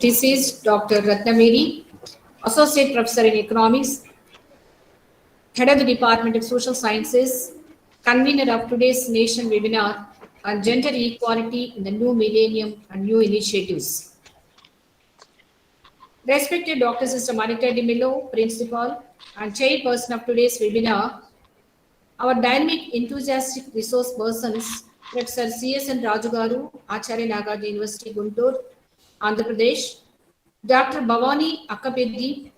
This is Dr. Ratnamiri, Associate Professor in Economics, Head of the Department of Social Sciences, convener of today's Nation webinar on gender equality in the new millennium and new initiatives. Respected Dr. Sister Monica De Mello, Principal and Chairperson of today's webinar, our dynamic, enthusiastic resource persons, Professor C.S.N. Rajugaru, Acharya Nagarjuna University, Guntur, Andhra Pradesh, Dr. Bhavani Akkapeddi,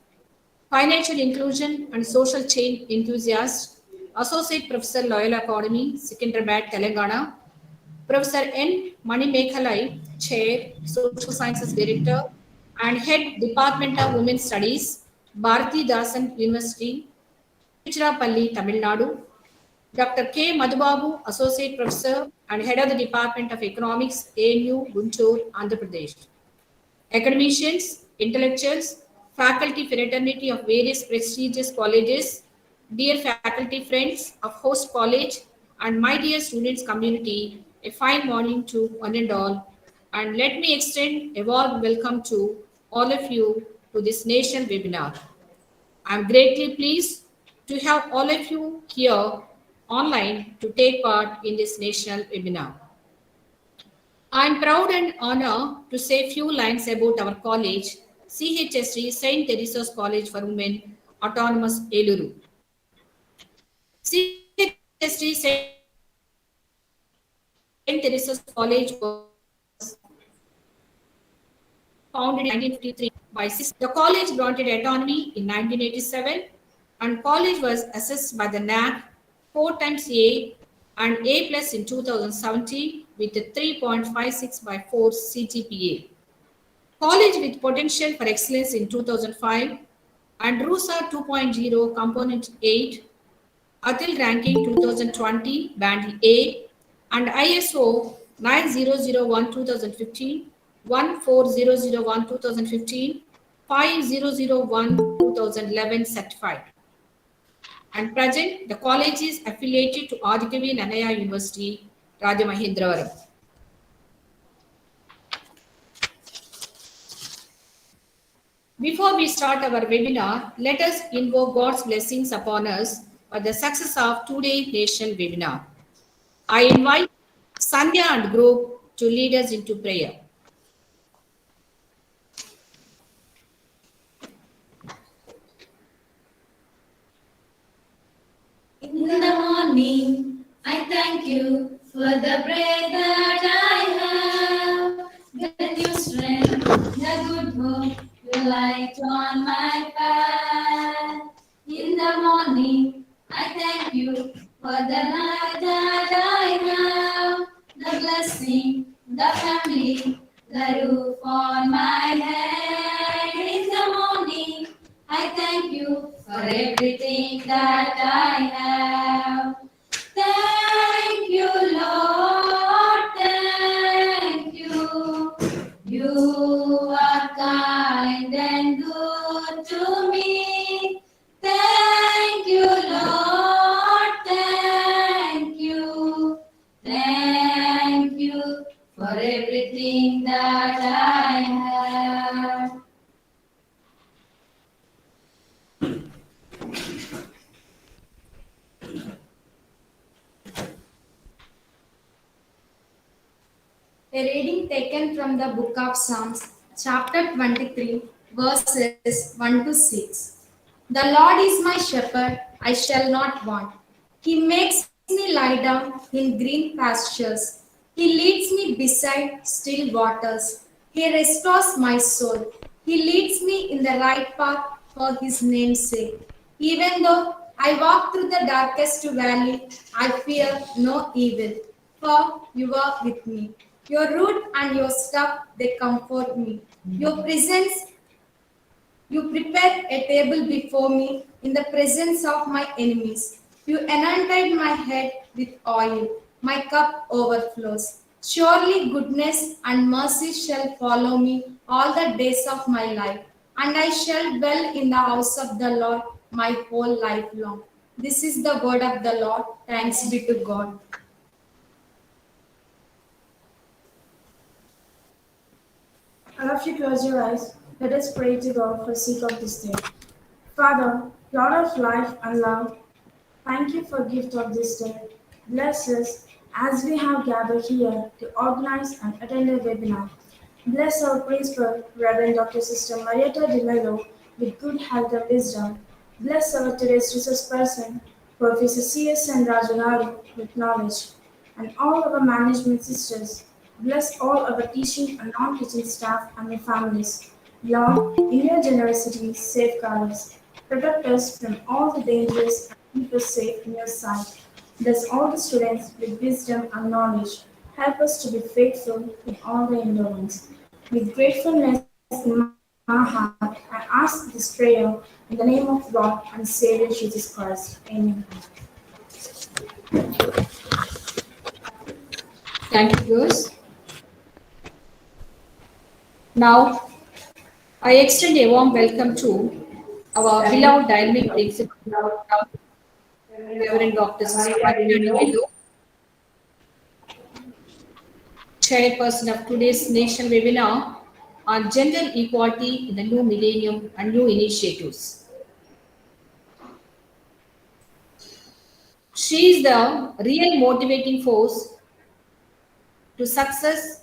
Financial Inclusion and Social Change Enthusiast, Associate Professor, Loyola Academy, Secunderabad, Telangana, Professor N. Manimekhalai, Chair, Social Sciences Director, and Head, Department of Women's Studies, Bharati Dasan University, Tiruchirappalli, Tamil Nadu, Dr. K. Madhubabu, Associate Professor and Head of the Department of Economics, ANU, Guntur, Andhra Pradesh. Academicians, intellectuals, faculty fraternity of various prestigious colleges, dear faculty friends of host college, and my dear students community, a fine morning to one and all. And let me extend a warm welcome to all of you to this Nation webinar. I'm greatly pleased to have all of you here online to take part in this national webinar. I'm proud and honored to say a few lines about our college, Ch.S.D.St.Theresa's College for Women, Autonomous Eluru. Ch.S.D.St.Theresa's College was founded in 1953 by the college granted autonomy in 1987, and college was assessed by the NAC 4 times A and A plus in 2017 with a 3.56 by 4 CGPA. College with potential for excellence in 2005 and RUSA 2.0 component 8, ATIL ranking 2020 band A and ISO 9001 2015, 14001 2015, 5001 2011 certified. And present, the college is affiliated to Adikavi Nanaya University, Rajamahendravaram. Before we start our webinar, let us invoke God's blessings upon us for the success of today's Nation webinar. I invite Sandhya and group to lead us into prayer. In the morning, I thank you for the breath that I have, the new strength, the good hope, the light on my path. In the morning, I thank you for the life that I have, the blessing, the family, the roof on my head. In the morning, I thank you for everything that I have. Thank you, Lord, thank you. You are kind and good to me. Thank you, Lord, thank you. Thank you for everything that I have. A reading taken from the book of Psalms, chapter 23, verses 1 to 6. The Lord is my shepherd, I shall not want. He makes me lie down in green pastures. He leads me beside still waters. He restores my soul. He leads me in the right path for his name's sake. Even though I walk through the darkest valley, I fear no evil, for you are with me. Your root and your staff, they comfort me. Your presence you prepare a table before me in the presence of my enemies. You anointed my head with oil. My cup overflows. Surely goodness and mercy shall follow me all the days of my life, and I shall dwell in the house of the Lord my whole life long. This is the word of the Lord. Thanks be to God. All of you close your eyes. Let us pray to God for the sake of this day. Father, Lord of life and love, thank you for the gift of this day. Bless us as we have gathered here to organize and attend a webinar. Bless our principal, Reverend Dr. Sister Marietta de Mello, with good health and wisdom. Bless our today's resource person, Professor Ch.S.D.St.Theresa, with knowledge, and all our management sisters. Bless all our teaching and non-teaching staff and their families. Lord, in your generosity, safeguard us. Protect us from all the dangers and keep us safe in your sight. Bless all the students with wisdom and knowledge. Help us to be faithful in all the endurance. With gratefulness in my heart, I ask this prayer in the name of God and Savior Jesus Christ. Amen. Thank you, girls. Now, I extend a warm welcome to our beloved dynamic principal, Reverend Dr. Sister Marietta de Mello, chairperson of today's national webinar on gender equality in the new millennium and new initiatives. She is the real motivating force to success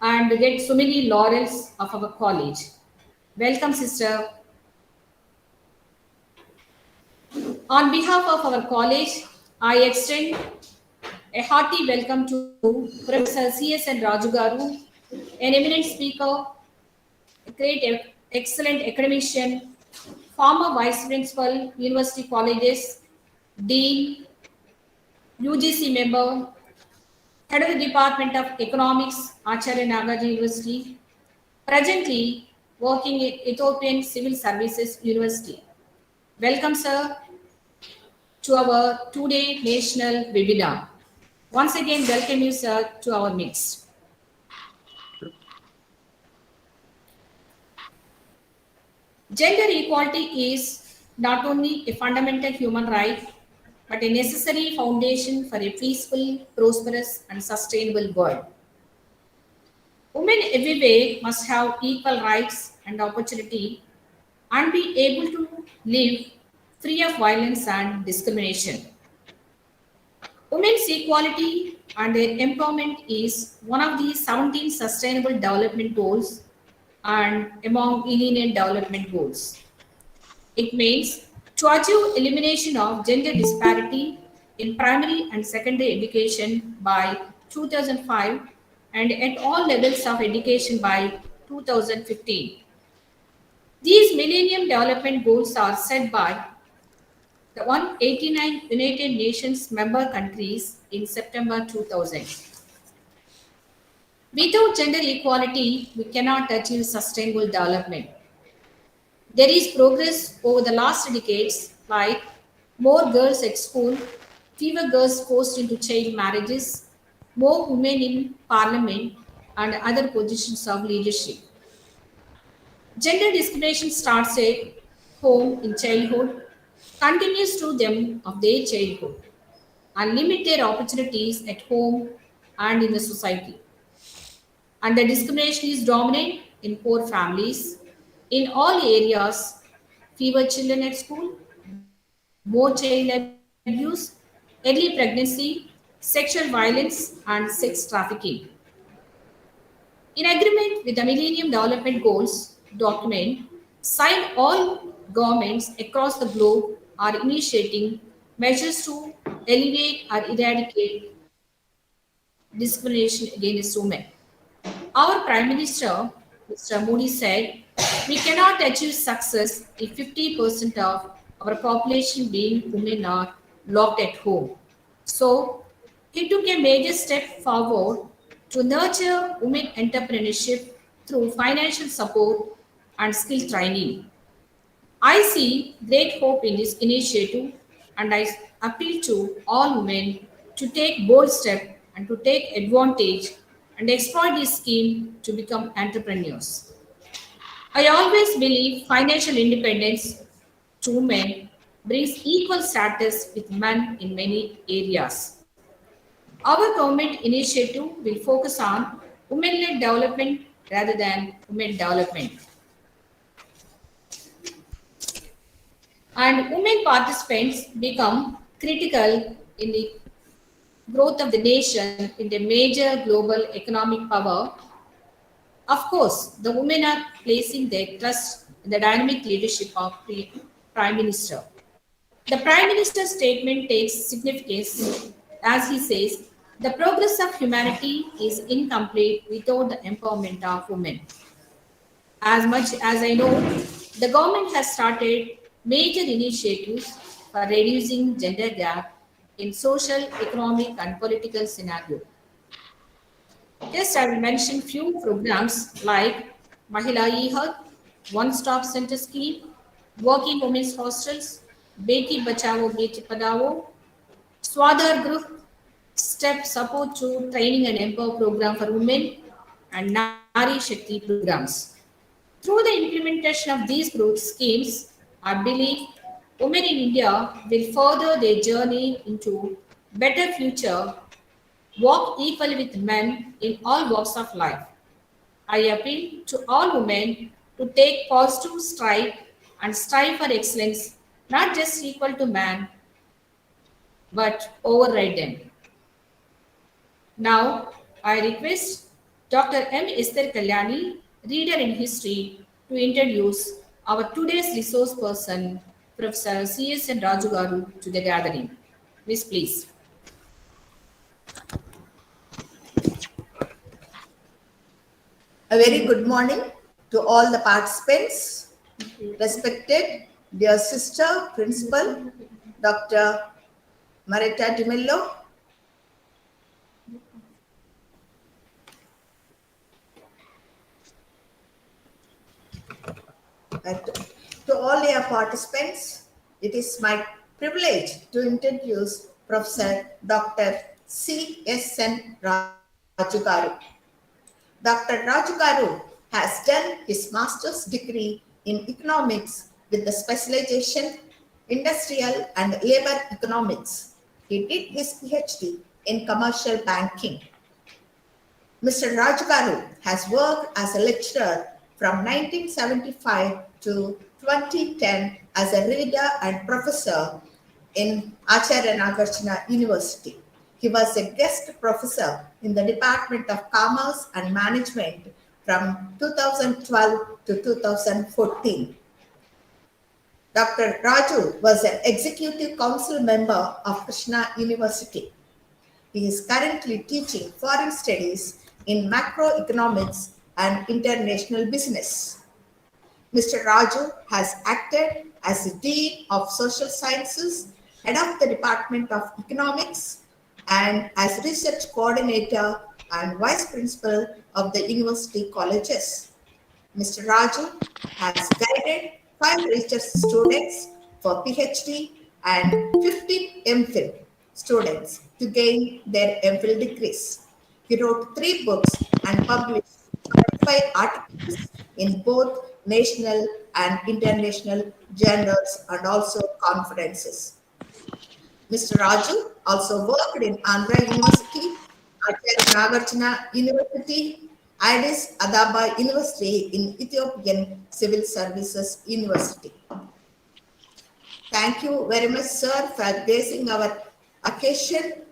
and get so many laurels of our college. Welcome, sister. On behalf of our college, I extend a hearty welcome to Professor C.S. and Raju Garu, an eminent speaker, a great, excellent academician, former vice principal, university colleges, dean, UGC member, head of the Department of Economics, Acharya Nagarjuna University, presently working in Ethiopian Civil Services University. Welcome, sir, to our two-day national webinar. Once again, welcome you, sir, to our midst. Gender equality is not only a fundamental human right, but a necessary foundation for a peaceful, prosperous, and sustainable world. Women everywhere must have equal rights and opportunity and be able to live free of violence and discrimination. Women's equality and their empowerment is one of the 17 Sustainable Development Goals and among Millennium Development Goals. It means to achieve elimination of gender disparity in primary and secondary education by 2005 and at all levels of education by 2015. These Millennium Development Goals are set by the 189 United Nations member countries in September 2000. Without gender equality, we cannot achieve sustainable development. There is progress over the last decades, like more girls at school, fewer girls forced into child marriages, more women in parliament, and other positions of leadership. Gender discrimination starts at home in childhood, continues through them of their childhood, and limit their opportunities at home and in the society. And the discrimination is dominant in poor families. In all areas, fewer children at school, more child abuse, early pregnancy, sexual violence, and sex trafficking. In agreement with the Millennium Development Goals document, signed all governments across the globe are initiating measures to alleviate or eradicate discrimination against women. Our Prime Minister, Mr. Modi, said, "We cannot achieve success if 50% of our population being women are locked at home." So, he took a major step forward to nurture women entrepreneurship through financial support and skill training. I see great hope in this initiative and I appeal to all women to take bold steps and to take advantage and exploit this scheme to become entrepreneurs. I always believe financial independence to women brings equal status with men in many areas. Our government initiative will focus on women-led development rather than women development. And women participants become critical in the growth of the nation in the major global economic power. Of course, the women are placing their trust in the dynamic leadership of the Prime Minister. The Prime Minister's statement takes significance as he says, the progress of humanity is incomplete without the empowerment of women. As much as I know, the government has started major initiatives for reducing gender gap in social, economic, and political scenario. Just I will mention few programs like Mahila e-Health, One-Stop Center Scheme, Working Women's Hostels, Beti Bachao Beti Padao, Swadhar Group, Step Support to Training and Empower Program for Women, and Nari Shakti programs. Through the implementation of these growth schemes, I believe women in India will further their journey into better future, walk equally with men in all walks of life. I appeal to all women to take positive stride and strive for excellence, not just equal to man, but override them. Now, I request Dr. M. Esther Kalyani, reader in history, to introduce our today's resource person, Professor C.S.N. Raju Garu, to the gathering. Miss, please. A very good morning to all the participants. Respected dear sister, Principal, Dr. Marita Di Mello, and to all dear participants, it is my privilege to introduce Professor Dr. C.S.N. Raju Garu. Dr. Raju Garu has done his master's degree in economics with the specialization industrial and labor economics. He did his PhD in commercial banking. Mr. Raju Garu has worked as a lecturer from 1975 to 2010 as a reader and professor in Acharya Nagarjuna University. He was a guest professor in the Department of Commerce and Management from 2012 to 2014. Dr. Raju was an executive council member of Krishna University. He is currently teaching foreign studies in macroeconomics and international business. Mr. Raju has acted as the Dean of Social Sciences, head of the Department of Economics, and as research coordinator and vice principal of the university colleges. Mr. Raju has guided 5 research students for PhD and 15 MPhil students to gain their MPhil degrees. He wrote 3 books and published 25 articles in both national and international journals and also conferences. Mr. Raju also worked in Andhra University, Acharya Nagarjuna University, Addis Ababa University in Ethiopian Civil Services University. Thank you very much, sir, for gracing our occasion.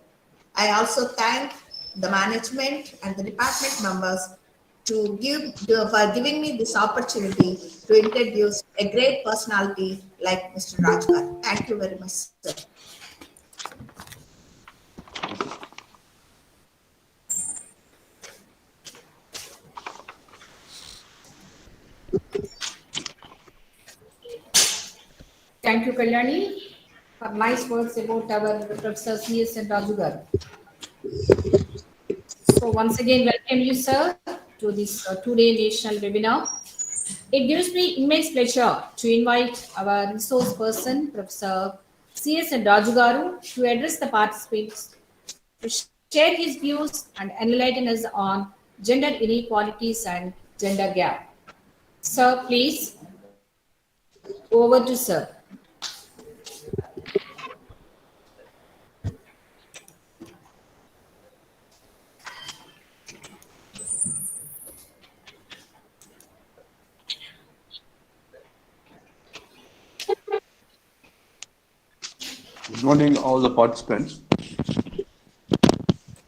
I also thank the management and the department members for giving me this opportunity to introduce a great personality like Mr. Rajkar. Thank you very much, sir. Thank you, Kalyani, for nice words about our Professor C.S.N. Raju garu. So once again, welcome you, sir, to this two-day national webinar. It gives me immense pleasure to invite our resource person, Professor C.S.N. Raju garu, to address the participants, to share his views and enlighten us on gender inequalities and gender gap. Sir, please, over to sir. Good morning, all the participants.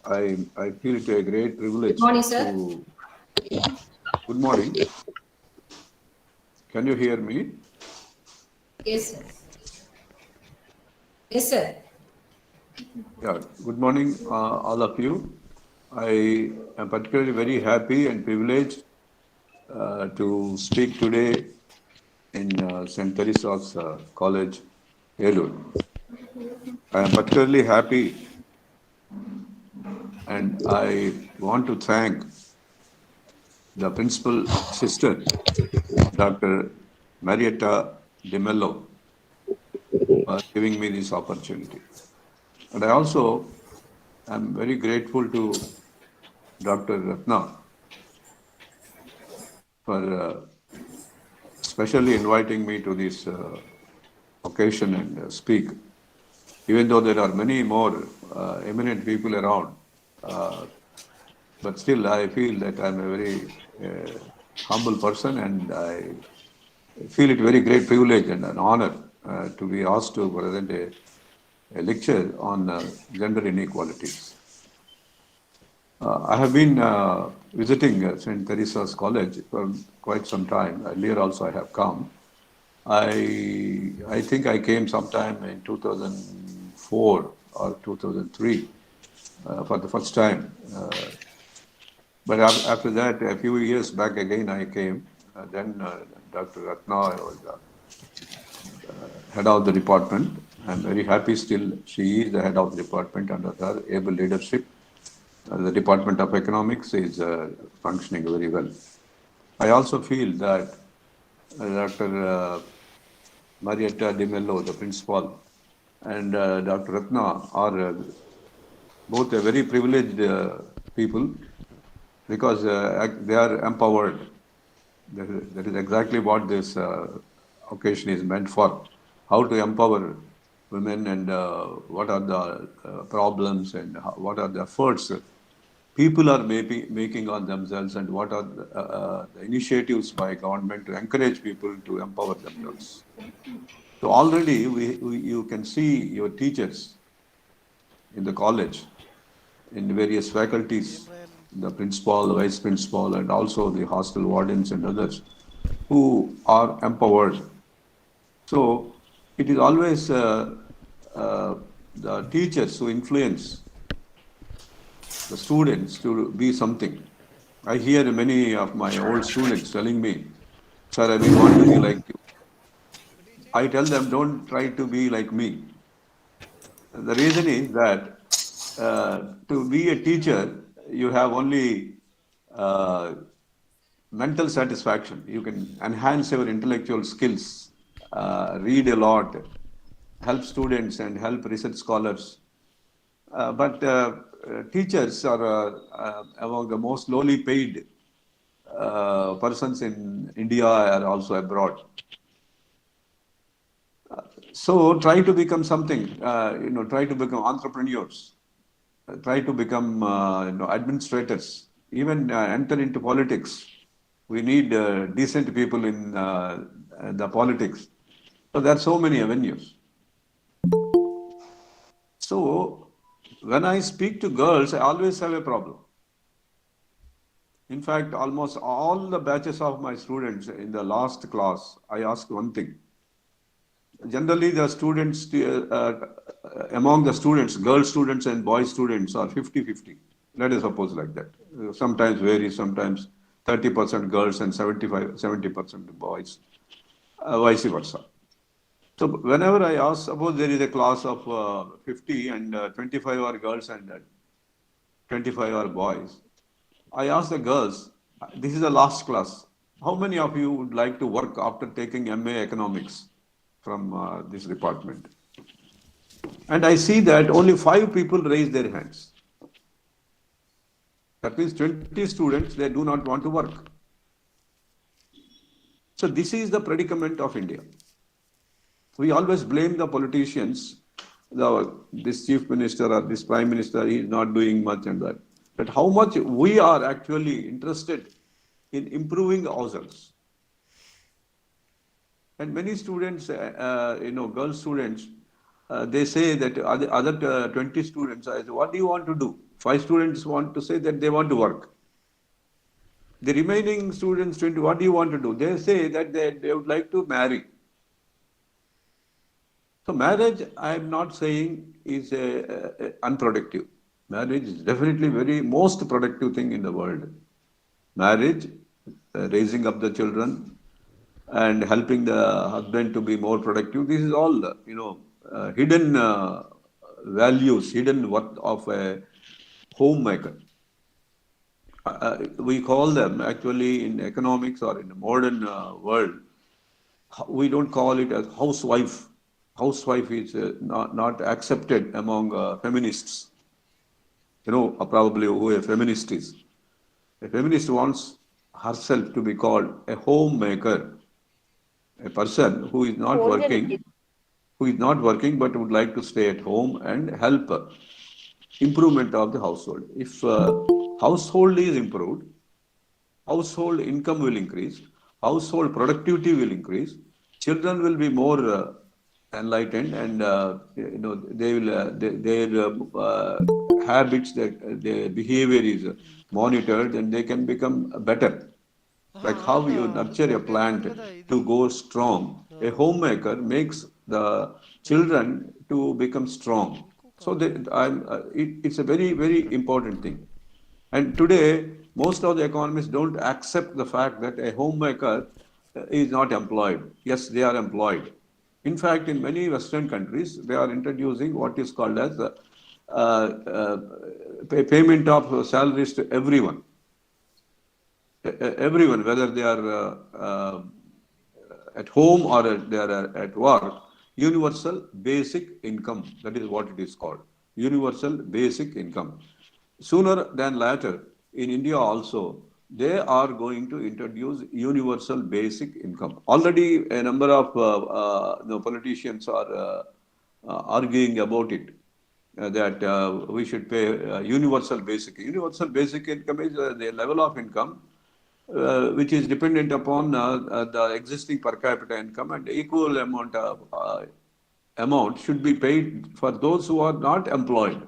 I feel it a great privilege Good morning, sir. to. Good morning. Can you hear me? Yes, sir. Yes, sir. Yeah. Good morning, all of you. I am particularly very happy and privileged to speak today in St. Theresa's College, Elur. I am particularly happy, and I want to thank the principal sister, Dr. Marietta De Mello, for giving me this opportunity. And I also am very grateful to Dr. Ratna for specially inviting me to this occasion and speak. Even though there are many more eminent people around, but still I feel that I'm a very humble person, and I feel it very great privilege and an honor to be asked to present a lecture on gender inequalities. I have been visiting St. Theresa's College for quite some time. Earlier also I have come. I think I came sometime in 2004 or 2003 for the first time. But after that, a few years back again I came. Then Dr. Ratna was head of the department. I'm very happy still she is the head of the department under her able leadership. The Department of Economics is functioning very well. I also feel that Dr. Marietta De Mello, the principal, and Dr. Ratna are both a very privileged people because they are empowered. That is exactly what this occasion is meant for. How to empower women and what are the problems and what are the efforts people are making on themselves, and what are the initiatives by government to encourage people to empower themselves. So already you can see your teachers in the college, in various faculties, the principal, the vice principal, and also the hostel wardens and others who are empowered. So it is always the teachers who influence the students to be something. I hear many of my old students telling me, "Sir, I will want to be like you." I tell them, "Don't try to be like me." The reason is that to be a teacher, you have only mental satisfaction. You can enhance your intellectual skills, read a lot, help students, and help research scholars. But teachers are among the most lowly paid persons in India or also abroad. So try to become something, try to become entrepreneurs, try to become administrators, even enter into politics. We need decent people in the politics. So there are so many avenues. So when I speak to girls, I always have a problem. In fact, almost all the batches of my students in the last class, I ask one thing. Generally, the students, among the students, girl students and boy students are 50-50. Let us suppose like that. Sometimes varies, sometimes 30% girls and 70% boys, vice versa. So whenever I ask, suppose there is a class of 50 and 25 are girls and 25 are boys. I ask the girls, this is the last class. How many of you would like to work after taking MA Economics from this department? And I see that only 5 people raise their hands. That means 20 students, they do not want to work. So this is the predicament of India. We always blame the politicians, this chief minister or this prime minister, he is not doing much and that. But how much we are actually interested in improving ourselves. And many students, girl students, they say that other 20 students, I say, what do you want to do? 5 students want to say that they want to work. The remaining students, 20, what do you want to do? They say that they would like to marry. So marriage, I am not saying is unproductive. Marriage is definitely very most productive thing in the world. Marriage, raising up the children, and helping the husband to be more productive. This is all, hidden values, hidden worth of a homemaker. We call them actually in economics or in the modern world, we don't call it as housewife. Housewife is not accepted among feminists. Probably who a feminist is. A feminist wants herself to be called a homemaker, a person who is not working but would like to stay at home and help improvement of the household. If household is improved, household income will increase, household productivity will increase, children will be more enlightened, and they will their habits, their behavior is monitored, and they can become better. Like how you nurture a plant to go strong, a homemaker makes the children to become strong. So it's a very, very important thing. And today, most of the economists don't accept the fact that a homemaker is not employed. Yes, they are employed. In fact, in many Western countries, they are introducing what is called as payment of salaries to everyone. Everyone, whether they are at home or they are at work, universal basic income, that is what it is called, universal basic income. Sooner than later, in India also, they are going to introduce universal basic income. Already a number of politicians are arguing about it, that we should pay universal basic. Universal basic income is the level of income which is dependent upon the existing per capita income, and equal amount should be paid for those who are not employed.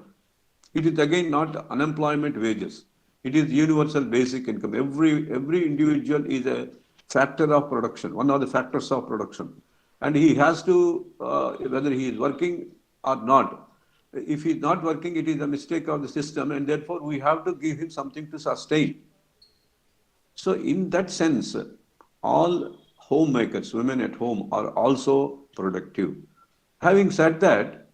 It is again not unemployment wages. It is universal basic income. Every individual is a factor of production, one of the factors of production. And he has to, whether he is working or not. If he is not working, it is a mistake of the system, and therefore we have to give him something to sustain. So in that sense, all homemakers, women at home, are also productive. Having said that,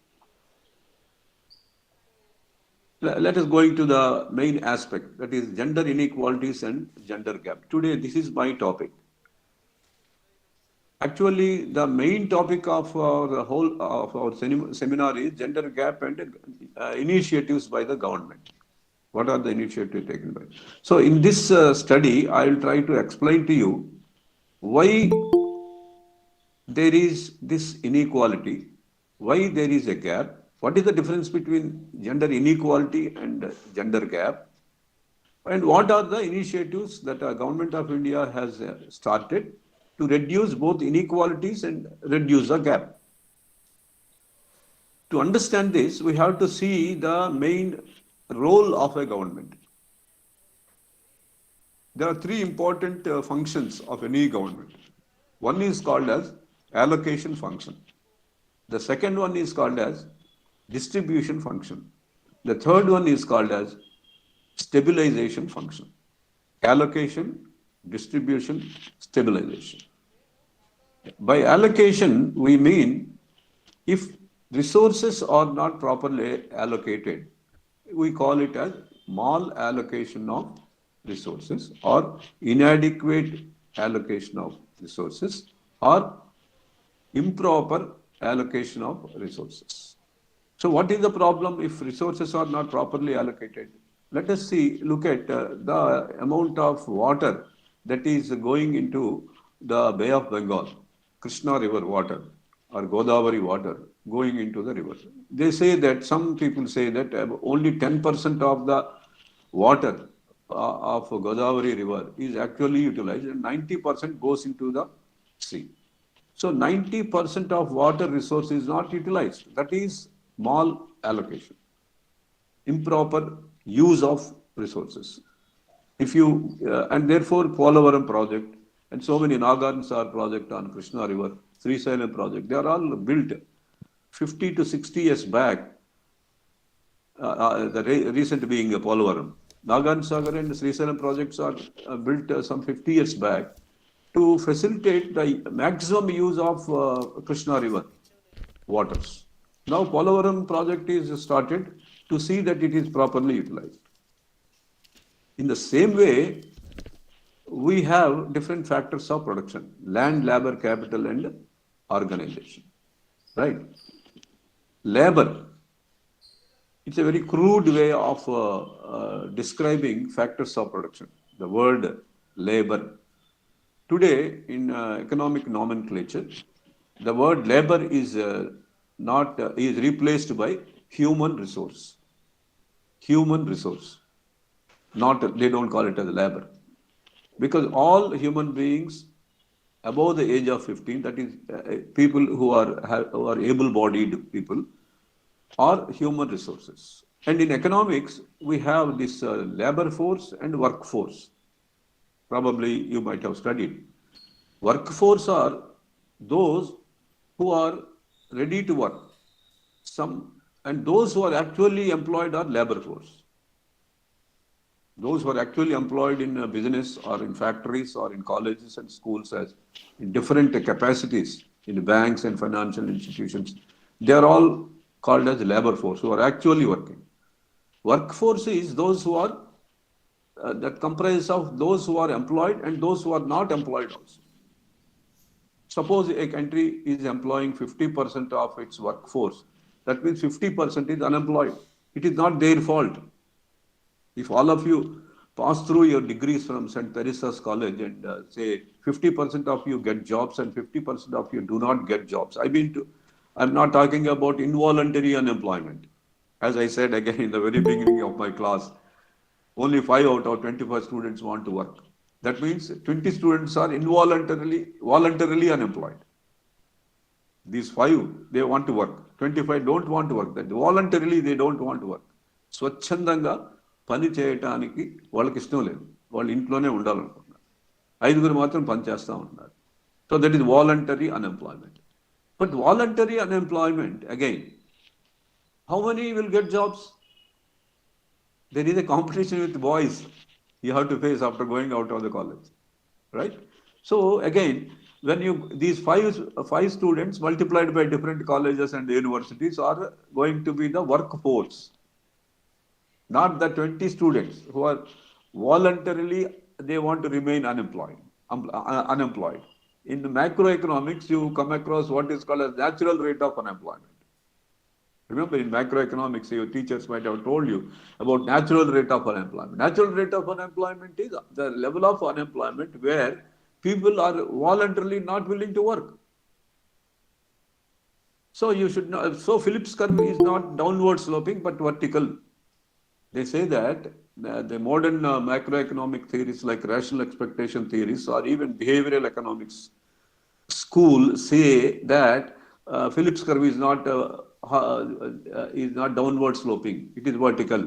let us go into the main aspect, that is gender inequalities and gender gap. Today, this is my topic. Actually, the main topic of our seminar is gender gap and initiatives by the government. What are the initiatives taken by? So, in this study, I will try to explain to you why there is this inequality, why there is a gap, what is the difference between gender inequality and gender gap, and what are the initiatives that the government of India has started to reduce both inequalities and reduce the gap. To understand this, we have to see the main role of a government. There are three important functions of any government. One is called as allocation function. The second one is called as distribution function. The third one is called as stabilization function. Allocation, distribution, stabilization. By allocation, we mean if resources are not properly allocated, we call it as malallocation of resources or inadequate allocation of resources or improper allocation of resources. So what is the problem if resources are not properly allocated? Let us look at the amount of water that is going into the Bay of Bengal, Krishna River water or Godavari water going into the river. They say that, some people say that only 10% of the water of Godavari river is actually utilized and 90% goes into the sea. So 90% of water resource is not utilized. That is mal allocation, improper use of resources. If you and therefore Polavaram project and so many Nagansar project on Krishna River, Srisaila project, they are all built 50 to 60 years back. The recent being Polavaram. Nagansar and Srisaila projects are built some 50 years back to facilitate the maximum use of Krishna River waters. Now Polavaram project is started to see that it is properly utilized. In the same way, we have different factors of production: land, labor, capital, and organization. Right? Labor. It's a very crude way of describing factors of production. The word labor. Today, in economic nomenclature, the word labor is is replaced by human resource. Human resource. They don't call it as labor. Because all human beings above the age of 15, that is people who are able-bodied people, are human resources. And in economics, we have this labor force and workforce. Probably you might have studied. Workforce are those who are ready to work. And those who are actually employed are labor force. Those who are actually employed in business or in factories or in colleges and schools as in different capacities in banks and financial institutions, they are all called as labor force, who are actually working. Workforce is those who are that comprise of those who are employed and those who are not employed also. Suppose a country is employing 50% of its workforce, that means 50% is unemployed. It is not their fault. If all of you pass through your degrees from St.Theresa's college and say 50% of you get jobs and 50% of you do not get jobs, I'm not talking about involuntary unemployment. As I said again in the very beginning of my class, only 5 out of 25 students want to work. That means 20 students are voluntarily unemployed. These 5, they want to work. 25 don't want to work. That voluntarily they don't want to work. స్వచ్ఛందంగా పని చేయటానికి వాళ్ళకి ఇష్టం లేదు. వాళ్ళు ఇంట్లోనే ఉండాలనుకుంటున్నారు. 5 మాత్రం పని చేస్తూ ఉన్నారు. So that is voluntary unemployment. But voluntary unemployment, again, how many will get jobs? There is a competition with boys you have to face after going out of the college, right? So again, when these five students multiplied by different colleges and universities are going to be the workforce, not the 20 students who are voluntarily they want to remain unemployed. In macroeconomics, you come across what is called as natural rate of unemployment. Remember, in macroeconomics, your teachers might have told you about natural rate of unemployment. Natural rate of unemployment is the level of unemployment where people are voluntarily not willing to work. So you should know. So Phillips curve is not downward sloping but vertical. They say that the modern macroeconomic theories like rational expectation theories or even behavioral economics school say that Phillips curve is not downward sloping. It is vertical.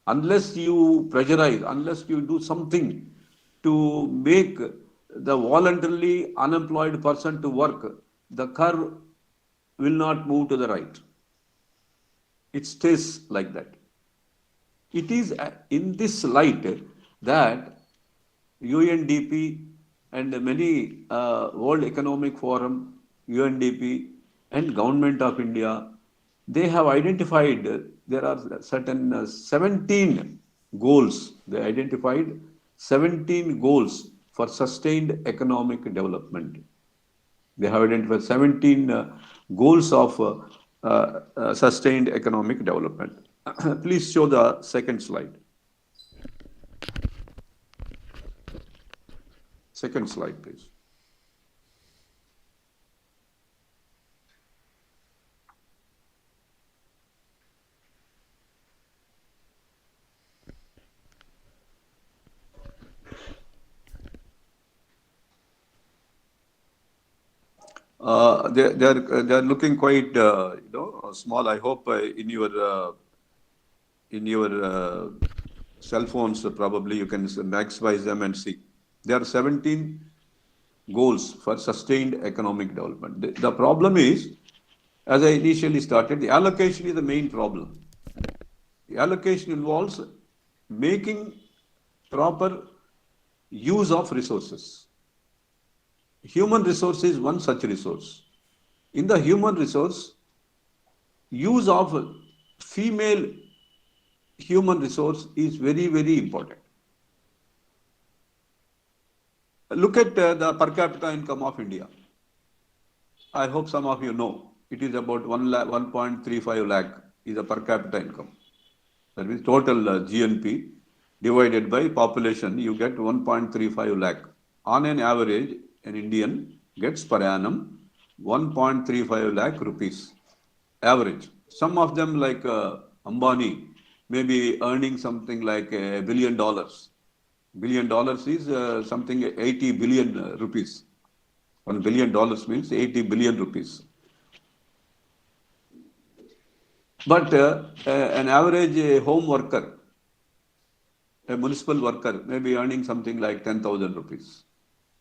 Unless you pressurize, unless you do something to make the voluntarily unemployed person to work, the curve will not move to the right. It stays like that. It is in this light that UNDP and many World Economic Forum, UNDP and Government of India, they have identified there are certain 17 goals. They identified 17 goals for sustained economic development. They have identified 17 goals of sustained economic development. Please show the second slide. Second slide, please. They're looking quite small. I hope in your cell phones probably you can maximize them and see. There are 17 goals for sustained economic development. The problem is, as I initially started, the allocation is the main problem. The allocation involves making proper use of resources. Human resource is one such resource. In the human resource, use of female human resource is very, very important. Look at the per capita income of India. I hope some of you know. It is about 1.35 lakh is the per capita income. That means total GNP divided by population, you get 1.35 lakh. On an average, an Indian gets per annum 1.35 lakh rupees. Average. Some of them like Ambani may be earning something like $1 billion. $1 billion is something 80 billion rupees. $1 billion means 80 billion rupees. But an average home worker, a municipal worker, may be earning something like 10,000 rupees.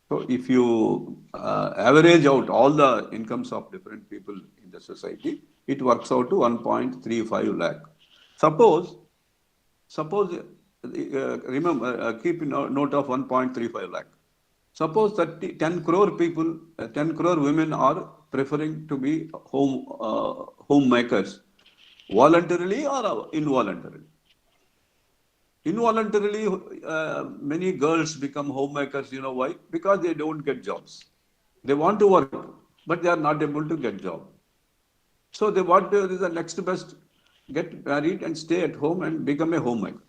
So if you average out all the incomes of different people in the society, it works out to 1.35 lakh. Suppose remember, keep note of 1.35 lakh. Suppose that 10 crore people, 10 crore women are preferring to be homemakers, voluntarily or involuntarily. Involuntarily, many girls become homemakers. You know why? Because they don't get jobs. They want to work, but they are not able to get job. So they want to, the next best, get married and stay at home and become a homemaker.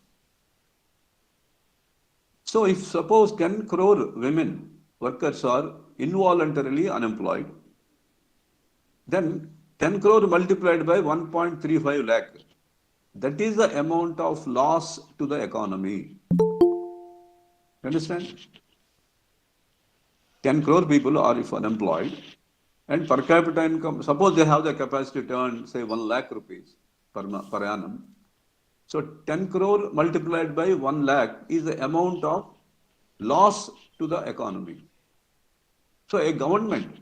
So if suppose 10 crore women workers are involuntarily unemployed, then 10 crore multiplied by 1.35 lakh, that is the amount of loss to the economy. Understand? 10 crore people are if unemployed and per capita income, suppose they have the capacity to earn say 1 lakh rupees per annum. So 10 crore multiplied by 1 lakh is the amount of loss to the economy. So a government,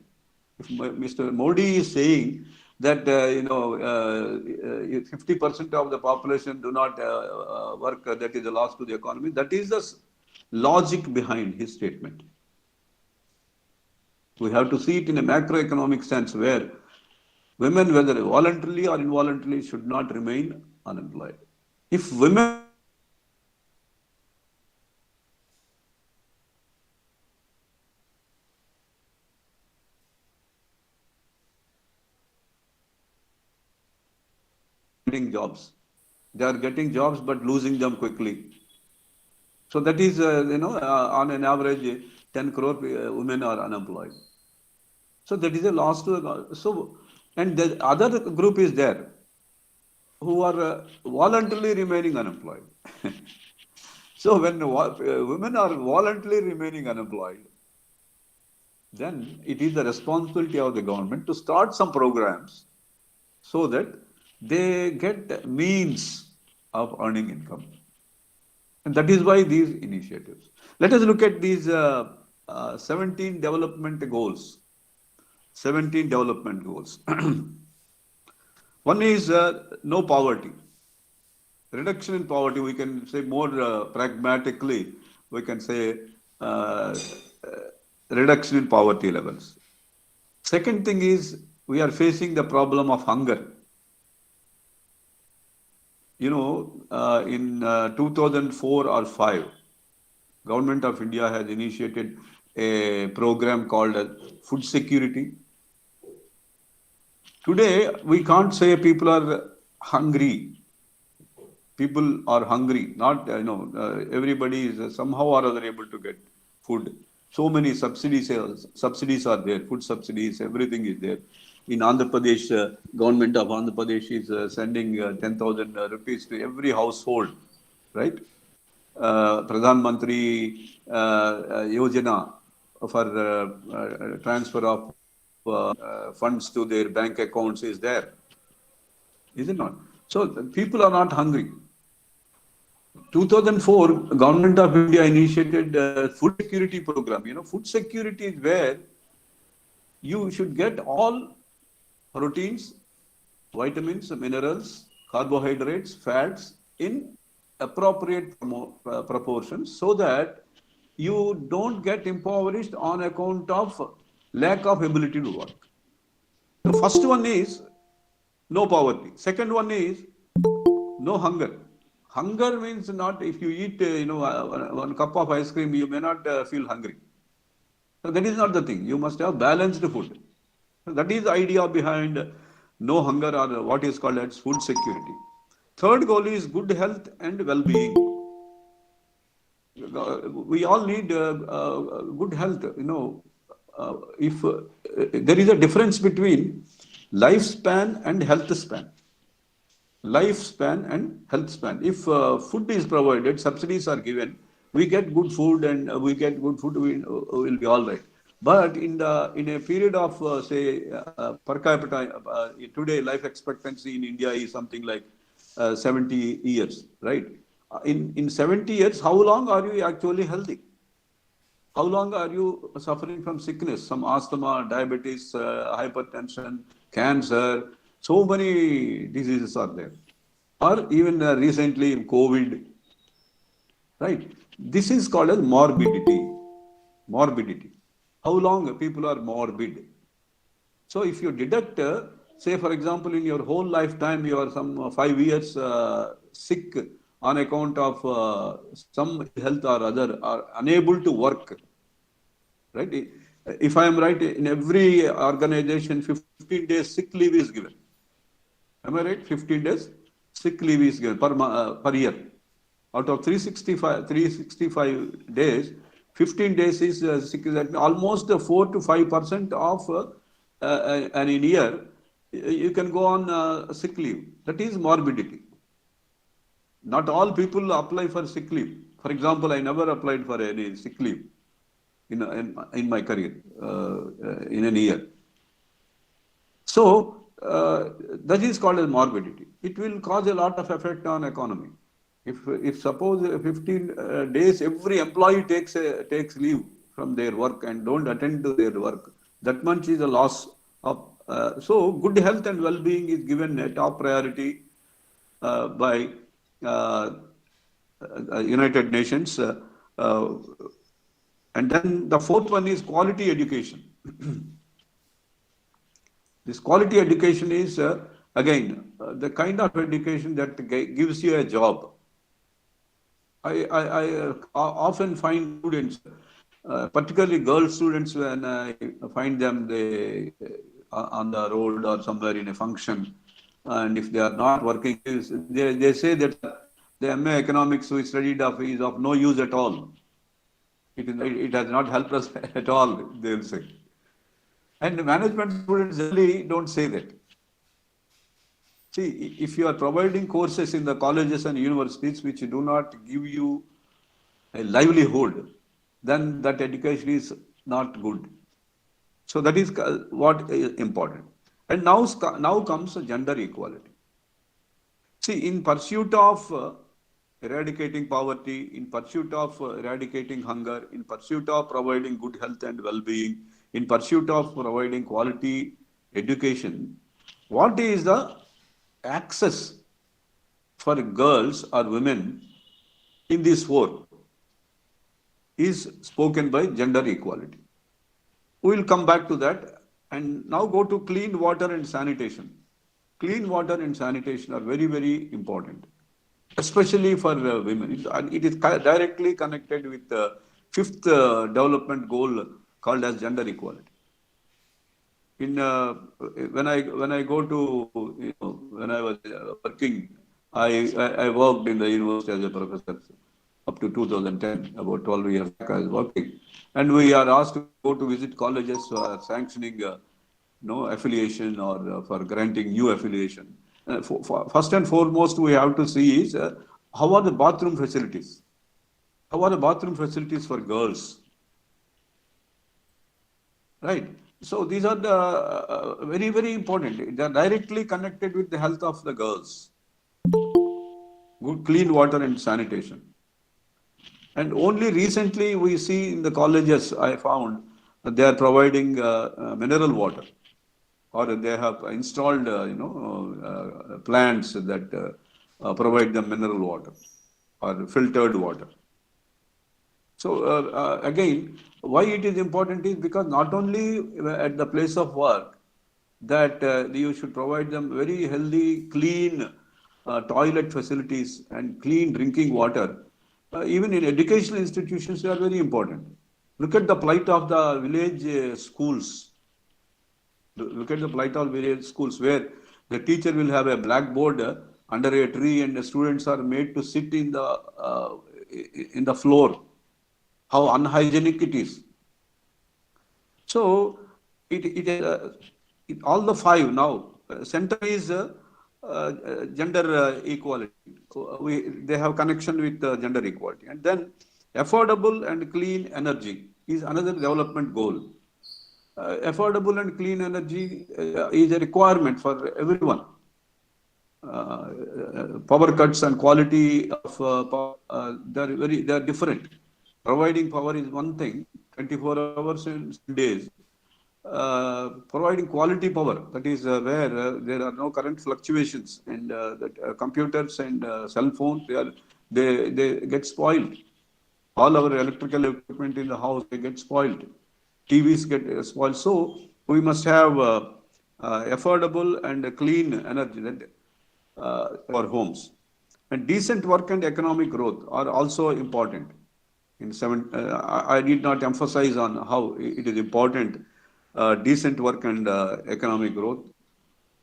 if Mr. Modi is saying that 50% of the population do not work, that is a loss to the economy, that is the logic behind his statement. We have to see it in a macroeconomic sense where women, whether voluntarily or involuntarily, should not remain unemployed. If women getting jobs, they are getting jobs but losing them quickly. So that is, on an average, 10 crore women are unemployed. So that is a loss to the. So, and the other group is there who are voluntarily remaining unemployed. So when women are voluntarily remaining unemployed, then it is the responsibility of the government to start some programs so that they get means of earning income. And that is why these initiatives. Let us look at these 17 development goals. 17 development goals. One is no poverty. Reduction in poverty, we can say more pragmatically, we can say uh, reduction in poverty levels. Second thing is we are facing the problem of hunger. You know, in 2004 or 5, Government of India has initiated a program called food security. Today, we can't say people are hungry. People are hungry. Not, everybody is somehow or other able to get food. So many subsidies are there, food subsidies, everything is there. In Andhra Pradesh, government of Andhra Pradesh is sending 10,000 rupees to every household, right? Pradhan Mantri Yojana for transfer of funds to their bank accounts is there, is it not? So people are not hungry. 2004, Government of India initiated food security program. You know, food security is where you should get all proteins, vitamins, minerals, carbohydrates, fats in appropriate proportions so that you don't get impoverished on account of lack of ability to work. The first one is no poverty. Second one is no hunger. Hunger means not if you eat, one cup of ice cream, you may not feel hungry. So that is not the thing. You must have balanced food. So that is the idea behind no hunger or what is called as food security. Third goal is good health and well-being. We all need good health. If there is a difference between lifespan and health span. Lifespan and health span. If food is provided, subsidies are given, we get good food and we get good food, we will be all right. But in a period of say per capita, today life expectancy in India is something like 70 years, right? In 70 years, how long are you actually healthy? How long are you suffering from sickness? Some asthma, diabetes, hypertension, cancer, so many diseases are there. Or even recently COVID, right? This is called as morbidity. Morbidity. How long people are morbid? So if you deduct, say for example, in your whole lifetime, you are some 5 years sick on account of some health or other, are unable to work, right? If I am right, in every organization, 15 days sick leave is given. Am I right? 15 days sick leave is given per year. Out of 365 days, 15 days is sick. Almost 4 to 5% of an year, you can go on sick leave. That is morbidity. Not all people apply for sick leave. For example, I never applied for any sick leave in my career in a year. So that is called as morbidity. It will cause a lot of effect on economy. If suppose 15 days every employee takes leave from their work and don't attend to their work, that much is a loss of. So good health and well-being is given a top priority by United Nations. And then the fourth one is quality education. This quality education is, again, the kind of education that gives you a job. I often find students, particularly girl students, when I find them on the road or somewhere in a function, and if they are not working, they say that the MA economics we studied is of no use at all. It has not helped us at all, they will say. And management students generally don't say that. See, if you are providing courses in the colleges and universities which do not give you a livelihood, then that education is not good. So that is what is important. And now comes gender equality. See, in pursuit of eradicating poverty, in pursuit of eradicating hunger, in pursuit of providing good health and well-being, in pursuit of providing quality education, what is the access for girls or women in these four is spoken by gender equality. We will come back to that and now go to clean water and sanitation. Clean water and sanitation are very, very important, especially for women. It is directly connected with the fifth development goal called as gender equality. In when I go to when I was working, I worked in the university as a professor up to 2010. About 12 years back, I was working, and we are asked to go to visit colleges for sanctioning no affiliation or for granting new affiliation. First and foremost, we have to see is how are the bathroom facilities? How are the bathroom facilities for girls? Right. So these are the very, very important. They are directly connected with the health of the girls. Good clean water and sanitation. And only recently we see in the colleges, I found that they are providing mineral water, or they have installed plants that provide them mineral water or filtered water. So again, why it is important is because not only at the place of work that you should provide them very healthy, clean toilet facilities and clean drinking water. Even in educational institutions, they are very important. Look at the plight of the village schools. Look at the plight of village schools where the teacher will have a blackboard under a tree and the students are made to sit in the floor. How unhygienic it is. So, all the five now, center is gender equality. They have connection with gender equality. And then affordable and clean energy is another development goal. Affordable and clean energy is a requirement for everyone. Power cuts and quality of power, they are different. Providing power is one thing, 24 hours in days. Providing quality power, that is where there are no current fluctuations, and that computers and cell phones, they get spoiled. All our electrical equipment in the house, they get spoiled. TVs get spoiled. So we must have affordable and clean energy for homes. And decent work and economic growth are also important. I need not emphasize on how it is important. Decent work and economic growth.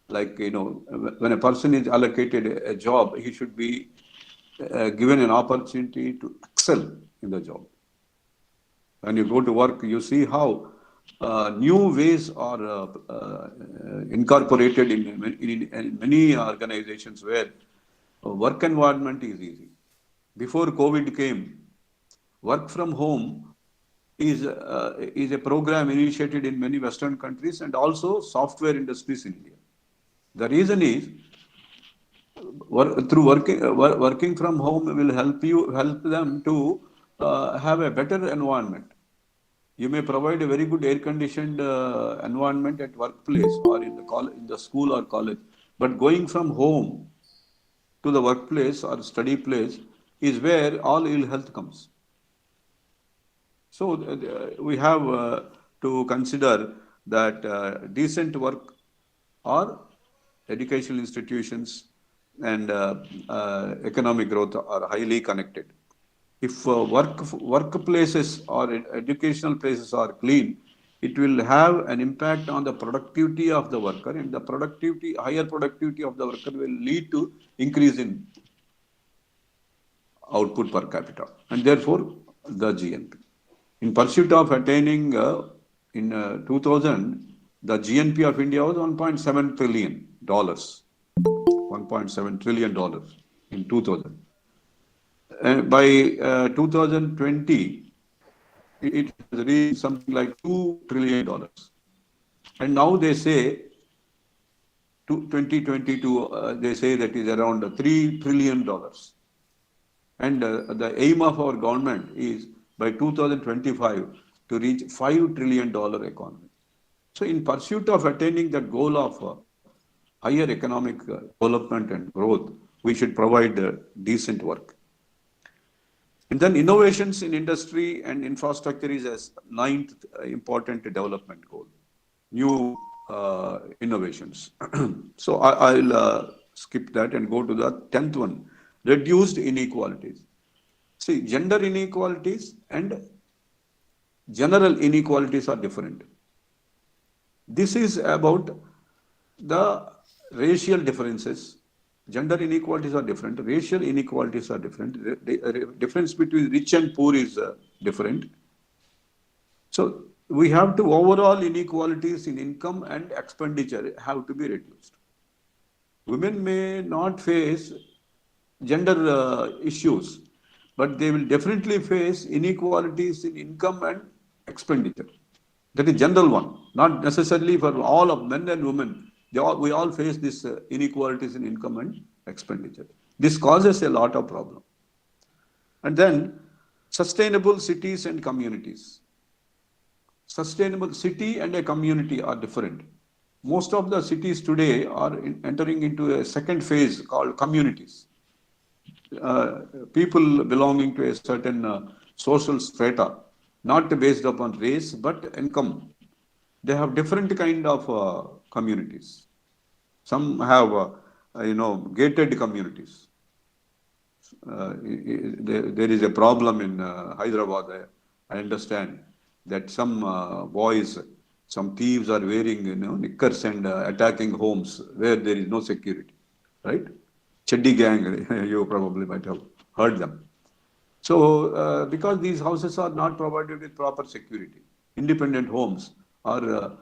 Like, when a person is allocated a job, he should be given an opportunity to excel in the job. When you go to work, you see how new ways are incorporated in many organizations where work environment is easy. Before COVID came, work from home is a program initiated in many Western countries and also software industries in India. The reason is through working from home will help them to have a better environment. You may provide a very good air-conditioned environment at workplace or in the school or college, but going from home to the workplace or study place is where all ill health comes. So we have to consider that decent work or educational institutions and economic growth are highly connected. If workplaces or educational places are clean, it will have an impact on the productivity of the worker, and the higher productivity of the worker will lead to increase in output per capita, and therefore the GNP. In pursuit of attaining in 2000, the GNP of India was $1.7 trillion. $1.7 trillion in 2000. By 2020, it has reached something like $2 trillion. And now they say, 2022, they say that is around $3 trillion. And the aim of our government is by 2025 to reach $5 trillion economy. So in pursuit of attaining that goal of higher economic development and growth, we should provide decent work. And then innovations in industry and infrastructure is a ninth important development goal. New innovations. So I'll skip that and go to the 10th one, reduced inequalities. See, gender inequalities and general inequalities are different. This is about the racial differences. Gender inequalities are different. Racial inequalities are different. The difference between rich and poor is different. So we have to overall inequalities in income and expenditure have to be reduced. Women may not face gender issues, but they will definitely face inequalities in income and expenditure. That is general one, not necessarily for all of men and women. We all face this inequalities in income and expenditure. This causes a lot of problem. And then sustainable cities and communities. Sustainable city and a community are different. Most of the cities today are entering into a second phase called communities. People belonging to a certain social strata, not based upon race but income. They have different kind of communities. Some have, gated communities. There is a problem in Hyderabad. I understand that some boys, some thieves are wearing, knickers and attacking homes where there is no security, right? Ch.S.D.St.Theresa gang, you probably might have heard them. So, because these houses are not provided with proper security, independent homes are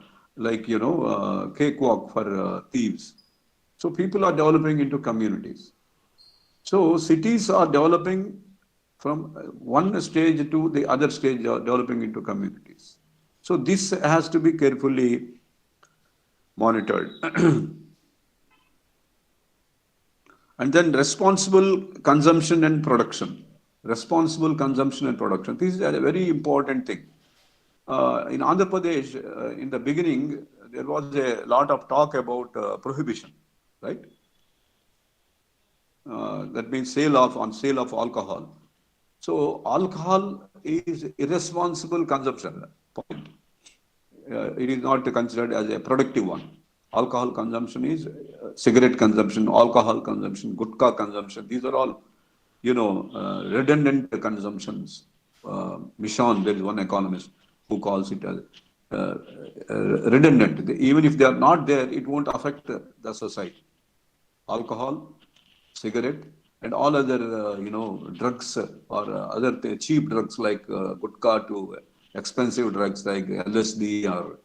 cakewalk for thieves. So, people are developing into communities. So, cities are developing from one stage to the other stage, developing into communities. So, this has to be carefully monitored. And then responsible consumption and production. Responsible consumption and production. This is a very important thing. In Andhra Pradesh, in the beginning, there was a lot of talk about prohibition, right? That means sale of alcohol. So alcohol is irresponsible consumption. Point. It is not considered as a productive one. Alcohol consumption is cigarette consumption, alcohol consumption, gutka consumption. These are all, redundant consumptions. Michon, there is one economist who calls it as redundant. Even if they are not there, it won't affect the society. Alcohol, cigarette, and all other, drugs or other cheap drugs like gutka to expensive drugs like LSD or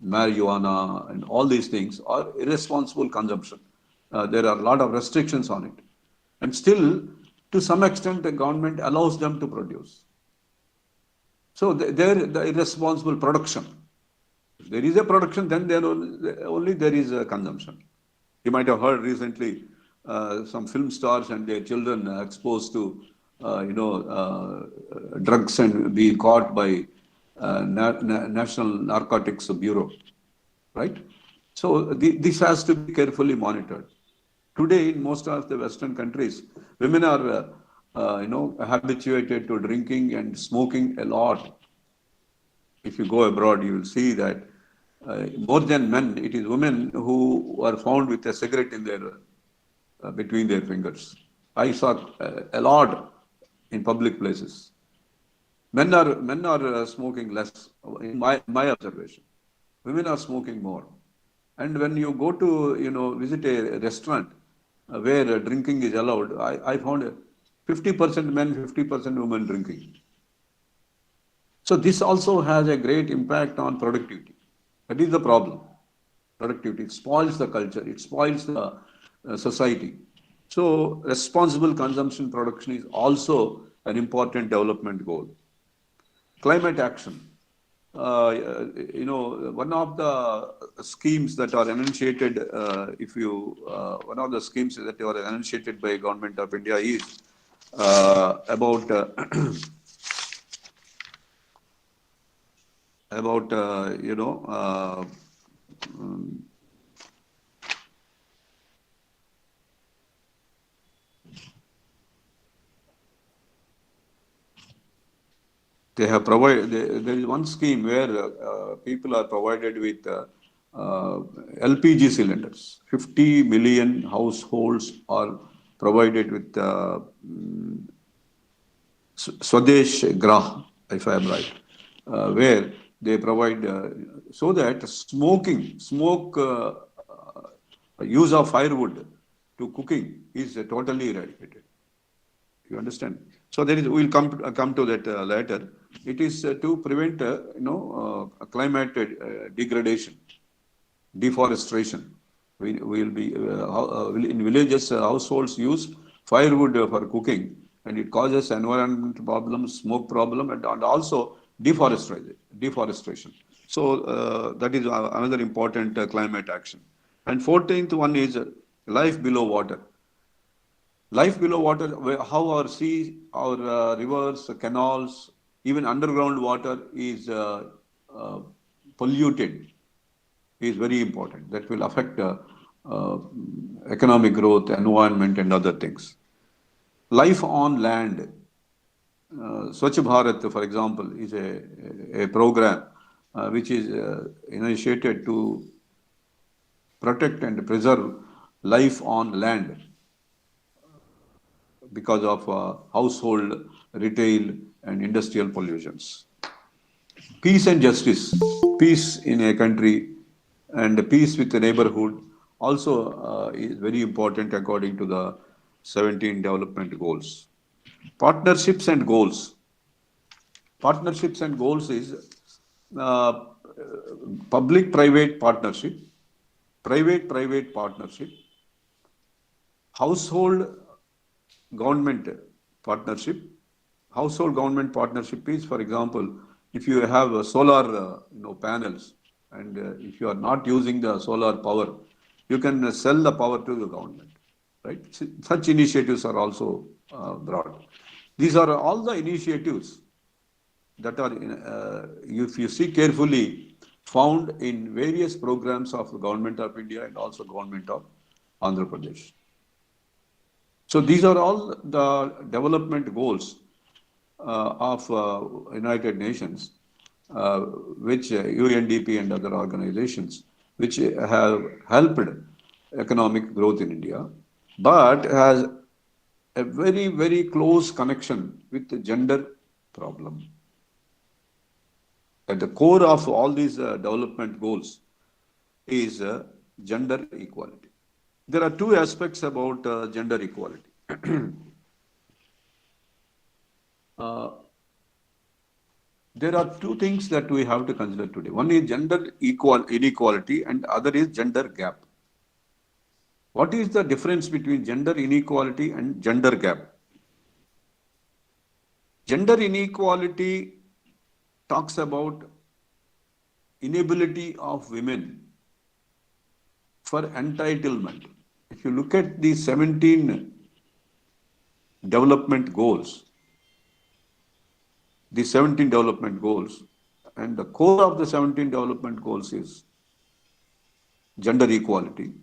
marijuana and all these things are irresponsible consumption. There are a lot of restrictions on it. And still, to some extent, the government allows them to produce. So, the irresponsible production. If there is a production, then only there is a consumption. You might have heard recently some film stars and their children exposed to, drugs and be caught by National Narcotics Bureau, right? So this has to be carefully monitored. Today, in most of the Western countries, women are, habituated to drinking and smoking a lot. If you go abroad, you will see that more than men, it is women who are found with a cigarette in their between their fingers. I saw a lot in public places. Men are smoking less, in my observation. Women are smoking more. And when you go to, visit a restaurant where drinking is allowed, I found 50% men, 50% women drinking. So this also has a great impact on productivity. That is the problem. Productivity. It spoils the culture. It spoils the society. So responsible consumption production is also an important development goal. Climate action. One of the schemes that are enunciated, one of the schemes that are enunciated by Government of India is about about they have provided. There is one scheme where people are provided with LPG cylinders. 50 million households are provided with Swadesh Grah, if I am right, where they provide so that smoke use of firewood to cooking is totally eradicated. You understand? So there is. We'll come to that later. It is to prevent climate degradation, deforestation. We will be in villages. Households use firewood for cooking, and it causes environmental problems, smoke problem, and also deforestation. So that is another important climate action. And 14th one is life below water. Life below water, how our seas, our rivers, canals, even underground water is polluted, is very important. That will affect economic growth, environment, and other things. Life on land. Swachh Bharat, for example, is a program which is initiated to protect and preserve life on land because of household, retail, and industrial pollutions. Peace and justice, peace in a country and peace with the neighborhood also is very important according to the 17 development goals. Partnerships and goals. Partnerships and goals is public-private partnership, private-private partnership, household government partnership. Household government partnership is, for example, if you have solar panels and if you are not using the solar power, you can sell the power to the government, right? Such initiatives are also brought. These are all the initiatives that are, if you see carefully, found in various programs of the Government of India and also Government of Andhra Pradesh. So these are all the development goals of United Nations, which UNDP and other organizations, which have helped economic growth in India, but has a very, very close connection with the gender problem. At the core of all these development goals is gender equality. There are two aspects about gender equality. There are two things that we have to consider today. One is gender inequality and other is gender gap. What is the difference between gender inequality and gender gap? Gender inequality talks about inability of women for entitlement. If you look at the 17 development goals, and the core of the 17 development goals is gender equality.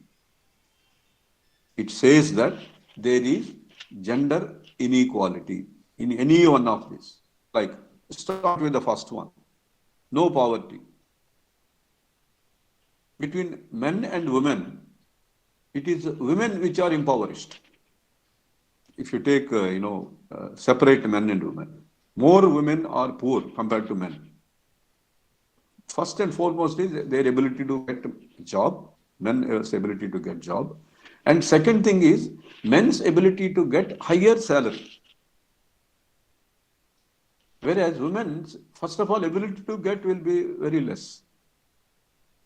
It says that there is gender inequality in any one of these. Like, start with the first one, no poverty. Between men and women, it is women which are impoverished. If you take, separate men and women, more women are poor compared to men. First and foremost is their ability to get a job, men's ability to get job. And second thing is men's ability to get higher salary. Whereas women's, first of all, ability to get will be very less.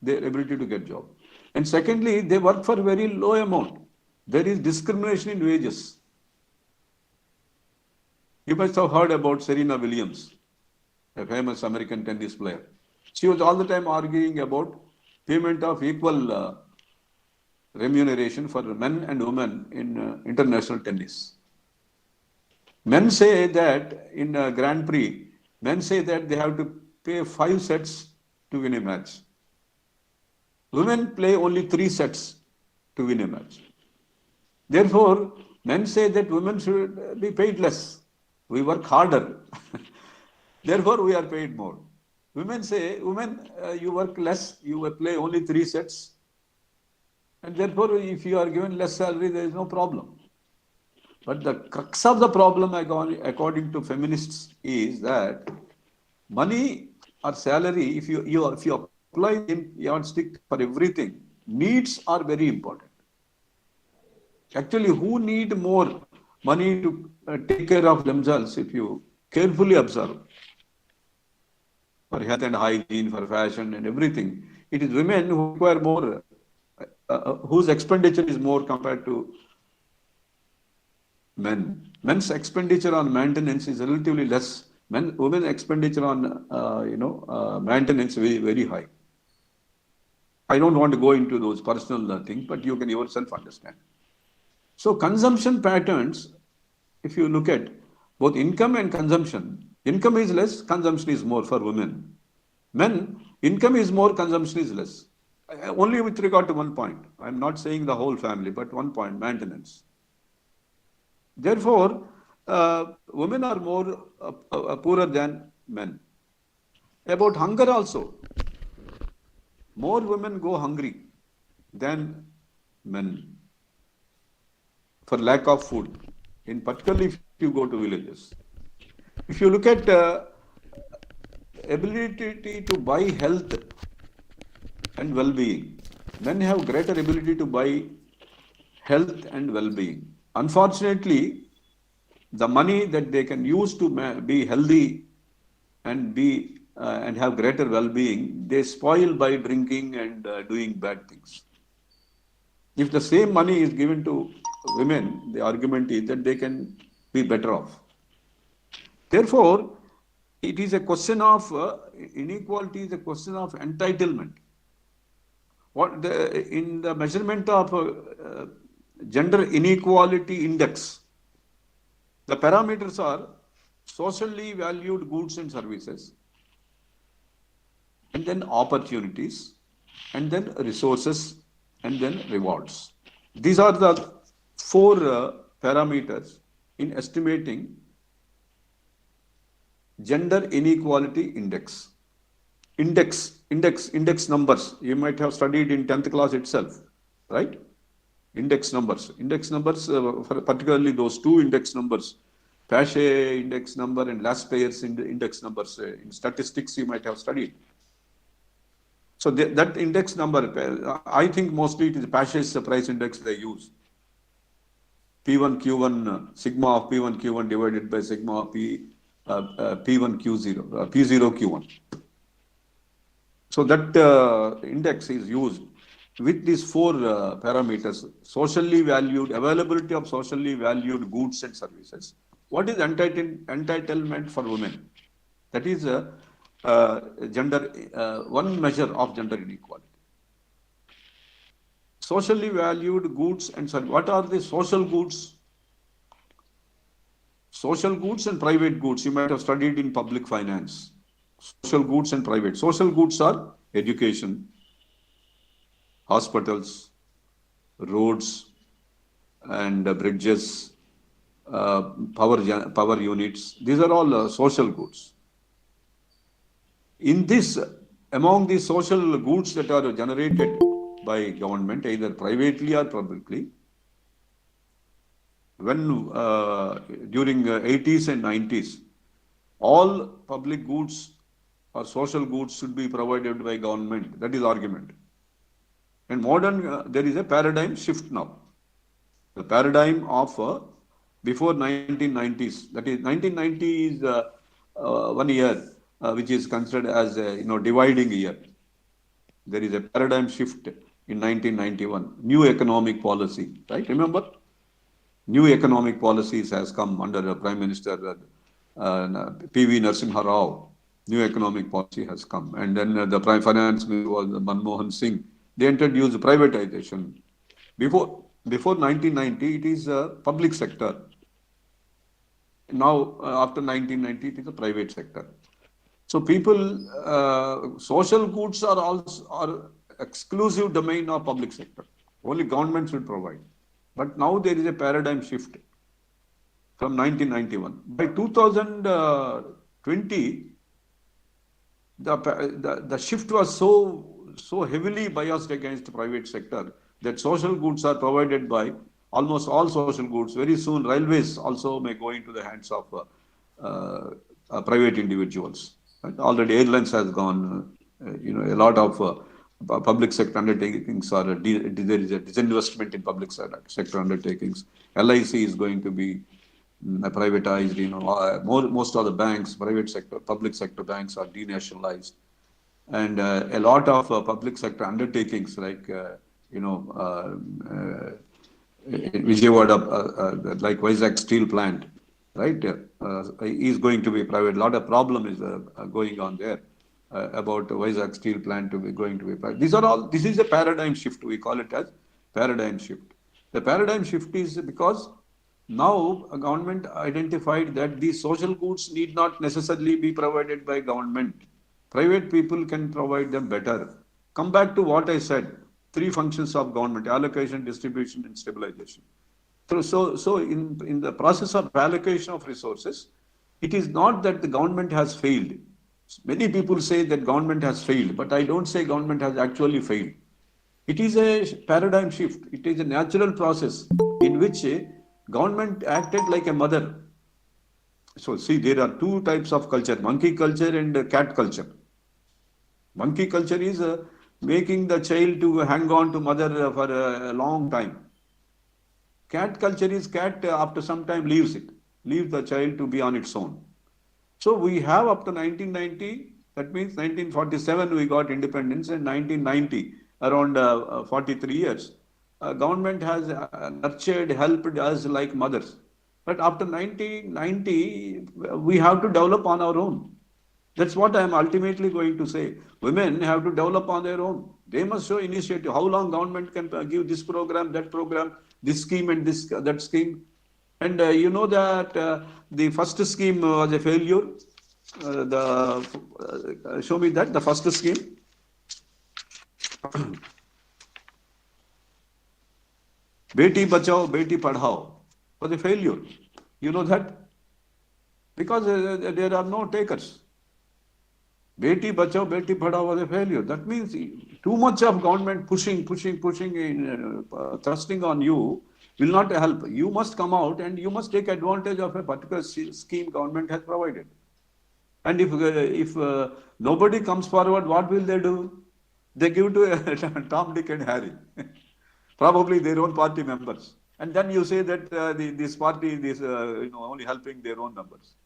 Their ability to get job. And secondly, they work for very low amount. There is discrimination in wages. You must have heard about Serena Williams, a famous American tennis player. She was all the time arguing about payment of equal remuneration for men and women in international tennis. Men say that in a Grand Prix, men say that they have to pay 5 sets to win a match. Women play only 3 sets to win a match. Therefore, men say that women should be paid less. We work harder. Therefore, we are paid more. Women say, you work less, you will play only 3 sets. And therefore, if you are given less salary, there is no problem. But the crux of the problem, according to feminists, is that money or salary, if you apply the yardstick for everything, needs are very important. Actually, who need more money to take care of themselves, if you carefully observe, for health and hygiene, for fashion and everything, it is women who require more, whose expenditure is more compared to men. Men's expenditure on maintenance is relatively less. Women's expenditure on maintenance is very, very high. I don't want to go into those personal things, but you can yourself understand. So consumption patterns, if you look at both income and consumption, income is less, consumption is more for women. Men, income is more, consumption is less. Only with regard to one point. I'm not saying the whole family, but one point, maintenance. Therefore, women are more poorer than men. About hunger also, more women go hungry than men for lack of food, in particularly if you go to villages. If you look at ability to buy health and well-being, men have greater ability to buy health and well-being. Unfortunately, the money that they can use to be healthy and have greater well-being, they spoil by drinking and doing bad things. If the same money is given to women, the argument is that they can be better off. Therefore, it is a question of inequality, is a question of entitlement. In the measurement of gender inequality index, the parameters are socially valued goods and services, and then opportunities, and then resources, and then rewards. These are the 4 parameters in estimating gender inequality index. Index numbers, you might have studied in 10th class itself, right? Index numbers, particularly those 2 index numbers, Paget index number and Laspeyres index numbers, in statistics you might have studied. So that index number, I think mostly it is Paget's price index they use. P1 Q1, sigma of P1 Q1 divided by sigma of P1 Q0, P0 Q1. So that index is used with these 4 parameters: socially valued, availability of socially valued goods and services. What is entitlement for women? That is one measure of gender inequality. Socially valued goods and services. What are the social goods? Social goods and private goods. You might have studied in public finance. Social goods and private. Social goods are education, hospitals, roads and bridges, power units. These are all social goods. In this, among the social goods that are generated by government, either privately or publicly, when during 80s and 90s, all public goods or social goods should be provided by government. That is argument. And modern, there is a paradigm shift now. The paradigm of before 1990s, that is 1990 is 1 year which is considered as a dividing year. There is a paradigm shift in 1991. New economic policy, right? Remember? New economic policies has come under Prime Minister P.V. Narasimha Rao. New economic policy has come. And then the Prime Finance Minister was Manmohan Singh. They introduced privatization. Before 1990, it is public sector. Now, after 1990, it is a private sector. So people, social goods are also are exclusive domain of public sector. Only government should provide. But now there is a paradigm shift from 1991. By 2020, the shift was so heavily biased against the private sector that social goods are provided by almost all social goods. Very soon, railways also may go into the hands of private individuals. Right? Already, airlines has gone. A lot of public sector undertakings are there is a disinvestment in public sector undertakings. LIC is going to be privatized. Most of the banks, private sector, public sector banks are denationalized, and a lot of public sector undertakings like Vijayawada, like Vizag steel plant, right, is going to be private. A lot of problem is going on there about Vizag steel plant to be going to be private. This is a paradigm shift. We call it as paradigm shift. The paradigm shift is because now a government identified that these social goods need not necessarily be provided by government. Private people can provide them better. Come back to what I said. Three functions of government: allocation, distribution, and stabilization. So in the process of allocation of resources, it is not that the government has failed. Many people say that government has failed, but I don't say government has actually failed. It is a paradigm shift. It is a natural process in which government acted like a mother. So see, there are two types of culture: monkey culture and cat culture. Monkey culture is making the child to hang on to mother for a long time. Cat culture is cat after some time leaves the child to be on its own. So we have up to 1990, that means 1947 we got independence, and 1990, around 43 years. Government has nurtured, helped us like mothers. But after 1990, we have to develop on our own. That's what I am ultimately going to say. Women have to develop on their own. They must show initiative. How long government can give this program, this scheme, and that scheme? And you know that the first scheme was a failure. Show me that the first scheme. Beti Bachao, Beti Padhao was a failure. You know that? Because there are no takers. Beti Bachao, Beti Padhao was a failure. That means too much of government pushing, thrusting on you will not help. You must come out and you must take advantage of a particular scheme government has provided. And if nobody comes forward, what will they do? They give to Tom, Dick, and Harry, probably their own party members. And then you say that this party is only helping their own members.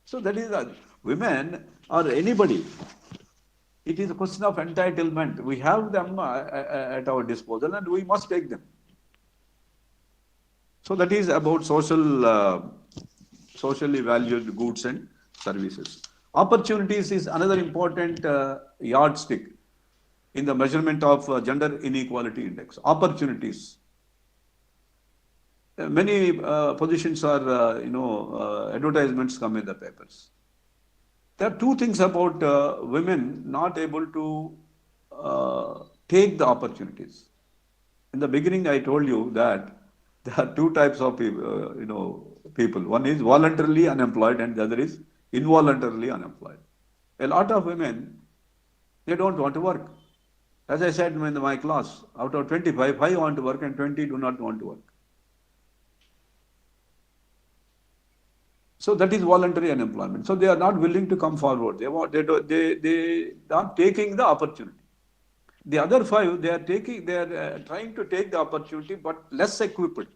So that is women or anybody. It is a question of entitlement. We have them at our disposal, and we must take them. So that is about socially valued goods and services. Opportunities is another important yardstick in the measurement of gender inequality index. Opportunities. Many positions are, advertisements come in the papers. There are two things about women not able to take the opportunities. In the beginning, I told you that there are two types of people. One is voluntarily unemployed, and the other is involuntarily unemployed. A lot of women, they don't want to work. As I said in my class, out of 25, 5 want to work and 20 do not want to work. So that is voluntary unemployment. So they are not willing to come forward. They are taking the opportunity. The other 5, they are trying to take the opportunity, but less equipped.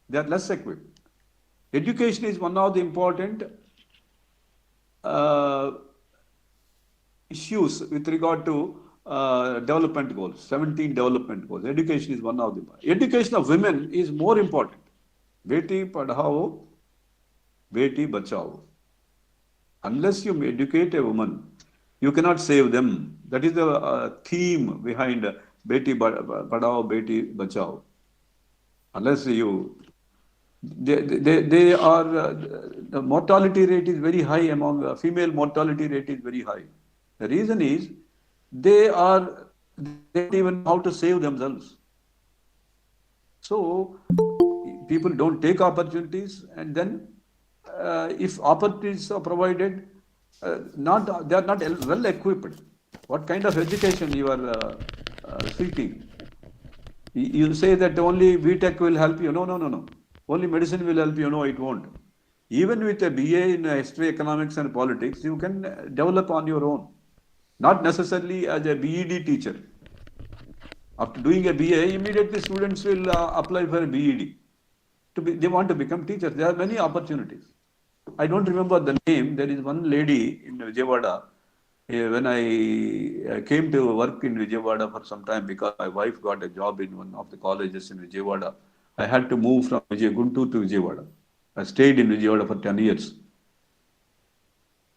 They are less equipped. Education is one of the important issues with regard to development goals, 17 development goals. Education is one of them. Education of women is more important. Beti Padhao, Beti Bachao. Unless you educate a woman, you cannot save them. That is the theme behind Beti Padhao, Beti Bachao. Unless you They are, the mortality rate is very high among female mortality rate is very high. The reason is they don't even know how to save themselves. So people don't take opportunities, and then if opportunities are provided, not they are not well equipped. What kind of education you are seeking? You say that only BTech will help you. No, no, no, no. Only medicine will help you. No, it won't. Even with a BA in history, economics, and politics, you can develop on your own. Not necessarily as a BEd teacher. After doing a BA, immediately students will apply for a BEd. They want to become teachers. There are many opportunities. I don't remember the name. There is one lady in Vijayawada. When I came to work in Vijayawada for some time because my wife got a job in one of the colleges in Vijayawada, I had to move from Guntur to Vijayawada. I stayed in Vijayawada for 10 years.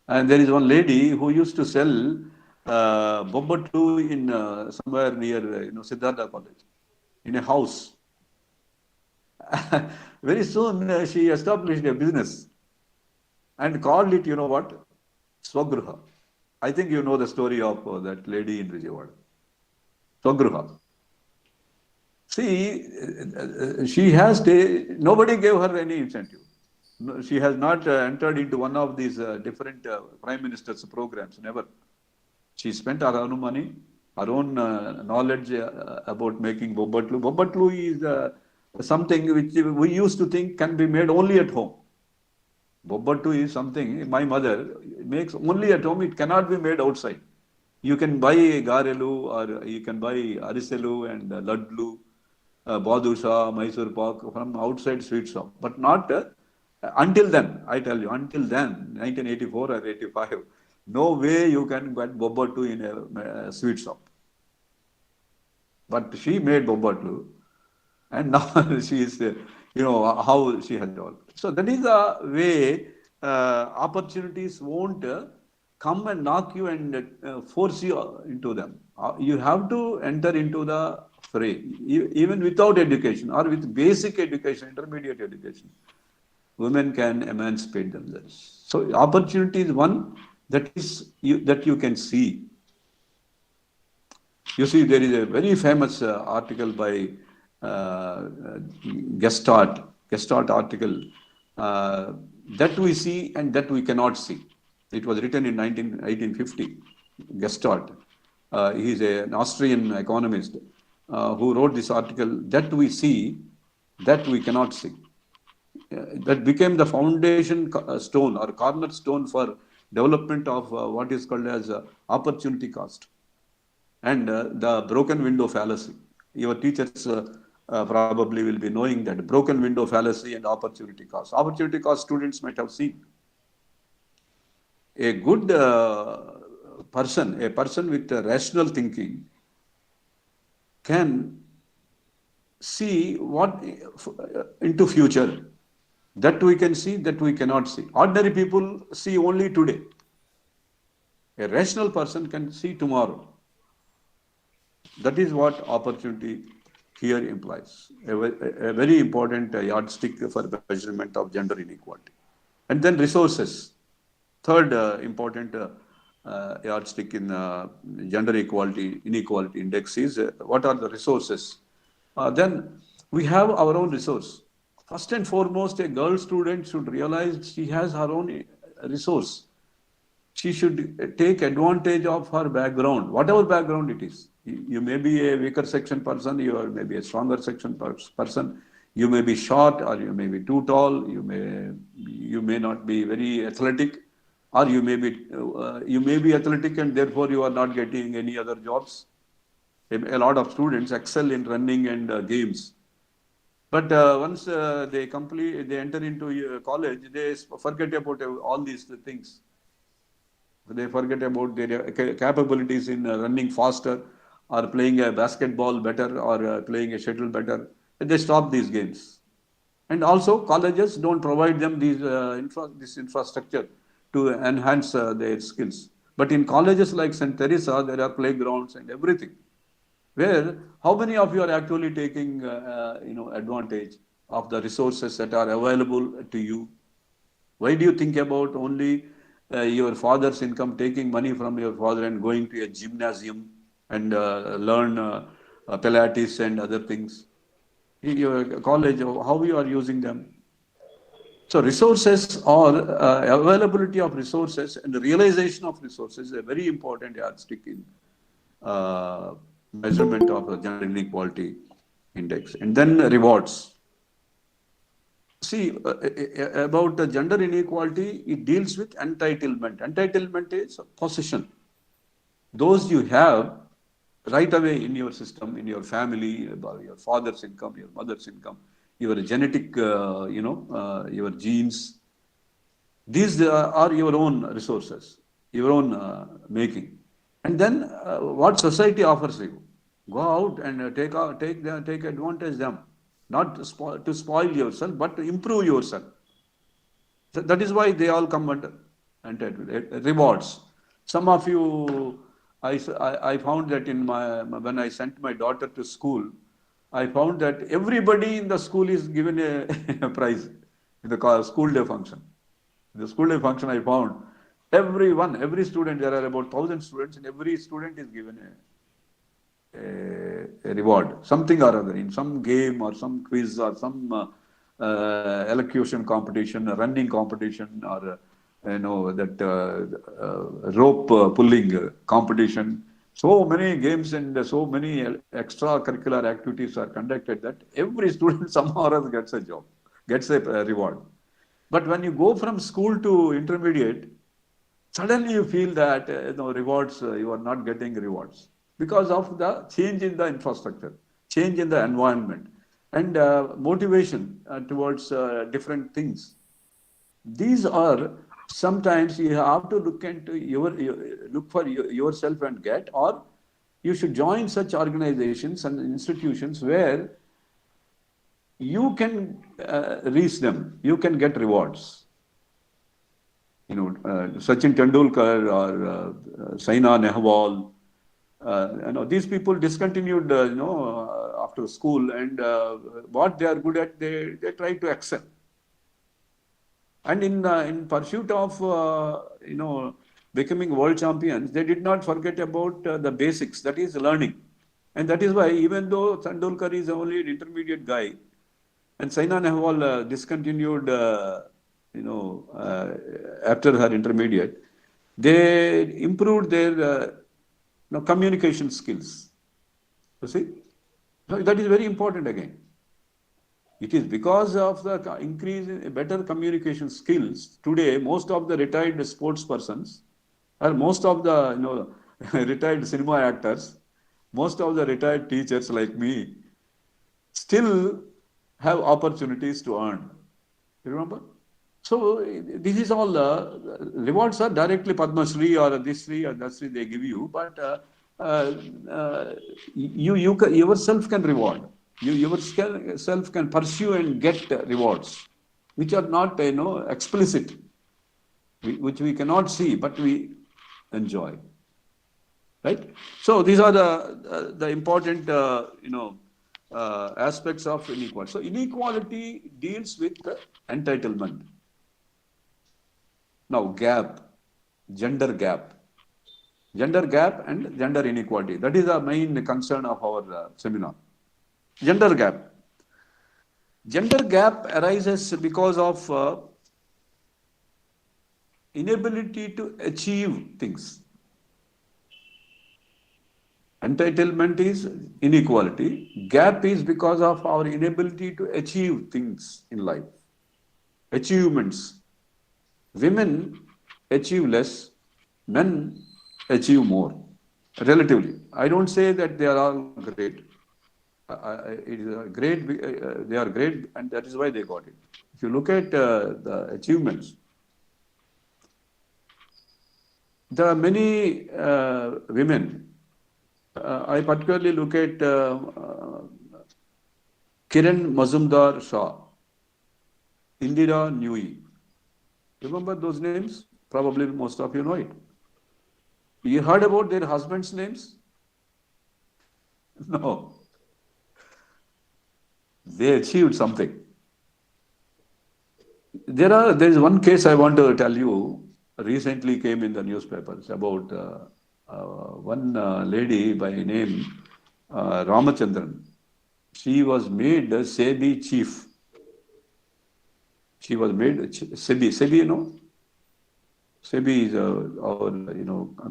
And there is one lady who used to sell Bobbatlu in somewhere near Siddhartha College, in a house. Very soon she established a business and called it, you know what, Swagruha. I think you know the story of that lady in Vijayawada. Swagruha. See, nobody gave her any incentive. She has not entered into one of these different prime minister's programs, never. She spent her own money, her own knowledge about making Bobbatlu. Bobbatlu is something which we used to think can be made only at home. Bobbatlu is something my mother makes only at home. It cannot be made outside. You can buy garelu or you can buy ariselu and ladlu, badusha, Mysore pak from outside sweet shop, but not until then. I tell you, until then, 1984 or 85, no way you can get Bobbatlu in a sweet shop. But she made Bobbatlu, and now she is, how she has developed. So that is the way opportunities won't come and knock you and force you into them. You have to enter into the fray, even without education or with basic education, intermediate education. Women can emancipate themselves. So opportunity is one that you can see. You see, there is a very famous article by Gestalt article that we see and that we cannot see. It was written in 1850. Gestalt. He is an Austrian economist who wrote this article, that we see, that we cannot see. That became the foundation stone or cornerstone for development of what is called as opportunity cost and the broken window fallacy. Your teachers probably will be knowing that broken window fallacy and opportunity cost. Opportunity cost students might have seen. A good person, a person with rational thinking can see what into future. That we can see, that we cannot see. Ordinary people see only today. A rational person can see tomorrow. That is what opportunity here implies. A very important yardstick for measurement of gender inequality. And then resources. Third important yardstick in gender inequality index is what are the resources. Then we have our own resource. First and foremost, a girl student should realize she has her own resource. She should take advantage of her background, whatever background it is. You may be a weaker section person, you are maybe a stronger section person, you may be short or you may be too tall, you may not be very athletic, or you may be athletic and therefore you are not getting any other jobs. A lot of students excel in running and games. But once they enter into college, they forget about all these things. They forget about their capabilities in running faster or playing a basketball better or playing a shuttle better. They stop these games. And also colleges don't provide them this infrastructure to enhance their skills. But in colleges like St.Theresa, there are playgrounds and everything. Where how many of you are actually taking advantage of the resources that are available to you? Why do you think about only your father's income, taking money from your father and going to a gymnasium and learn Pilates and other things? Your college, how you are using them? So resources or availability of resources and the realization of resources is a very important yardstick in measurement of the gender inequality index. And then rewards. See, about the gender inequality, it deals with entitlement. Entitlement is possession. Those you have right away in your system, in your family, your father's income, your mother's income, your genetic, your genes. These are your own resources, your own making. And then what society offers you, go out and take advantage of them, not to spoil yourself, but to improve yourself. So that is why they all come under rewards. Some of you, I found that when I sent my daughter to school, I found that everybody in the school is given a prize in the school day function. In the school day function, I found every student, there are about 1,000 students, and every student is given a reward, something or other, in some game or some quiz or some elocution competition, a running competition, or that rope pulling competition. So many games and so many extracurricular activities are conducted that every student somehow or other gets a job, gets a reward. But when you go from school to intermediate, suddenly you feel that rewards, you are not getting rewards because of the change in the infrastructure, change in the environment, and motivation towards different things. These are sometimes you have to look into look for yourself and get, or you should join such organizations and institutions where you can reach them, you can get rewards. Sachin Tendulkar or Saina Nehwal, these people discontinued, after school, and what they are good at, they try to excel. And in pursuit of, becoming world champions, they did not forget about the basics, that is learning. And that is why, even though Tendulkar is only an intermediate guy, and Saina Nehwal discontinued, after her intermediate, they improved their communication skills. You see? So that is very important again. It is because of the increase in better communication skills. Today, most of the retired sports persons, or most of the retired cinema actors, most of the retired teachers like me, still have opportunities to earn. You remember? So this is all rewards are directly Padma Shri or this Shri or that Shri they give you, but you yourself can reward. You yourself can pursue and get rewards, which are not explicit, which we cannot see, but we enjoy. Right? So these are the important aspects of inequality. So inequality deals with entitlement. Now gap, gender gap and gender inequality. That is the main concern of our seminar. Gender gap. Gender gap arises because of inability to achieve things. Entitlement is inequality. Gap is because of our inability to achieve things in life. Achievements. Women achieve less, men achieve more, relatively. I don't say that they are all great. It is great. They are great, and that is why they got it. If you look at the achievements, there are many women. I particularly look at Kiran Mazumdar Shah, Indira Nui. Remember those names? Probably most of you know it. You heard about their husbands' names? No. They achieved something. There is one case I want to tell you. Recently came in the newspapers about one lady by name Ramachandran. She was made SEBI chief. She was made SEBI. SEBI, you know, SEBI is our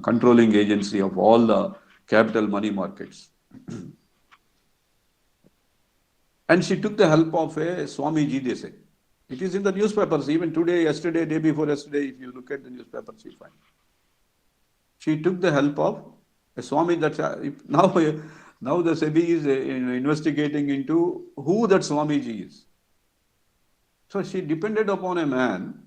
controlling agency of all the capital money markets. And she took the help of a Swamiji, they say. It is in the newspapers, even today, yesterday, day before yesterday, if you look at the newspapers, you find. She took the help of a Swami that now the SEBI is investigating into who that Swamiji is. So she depended upon a man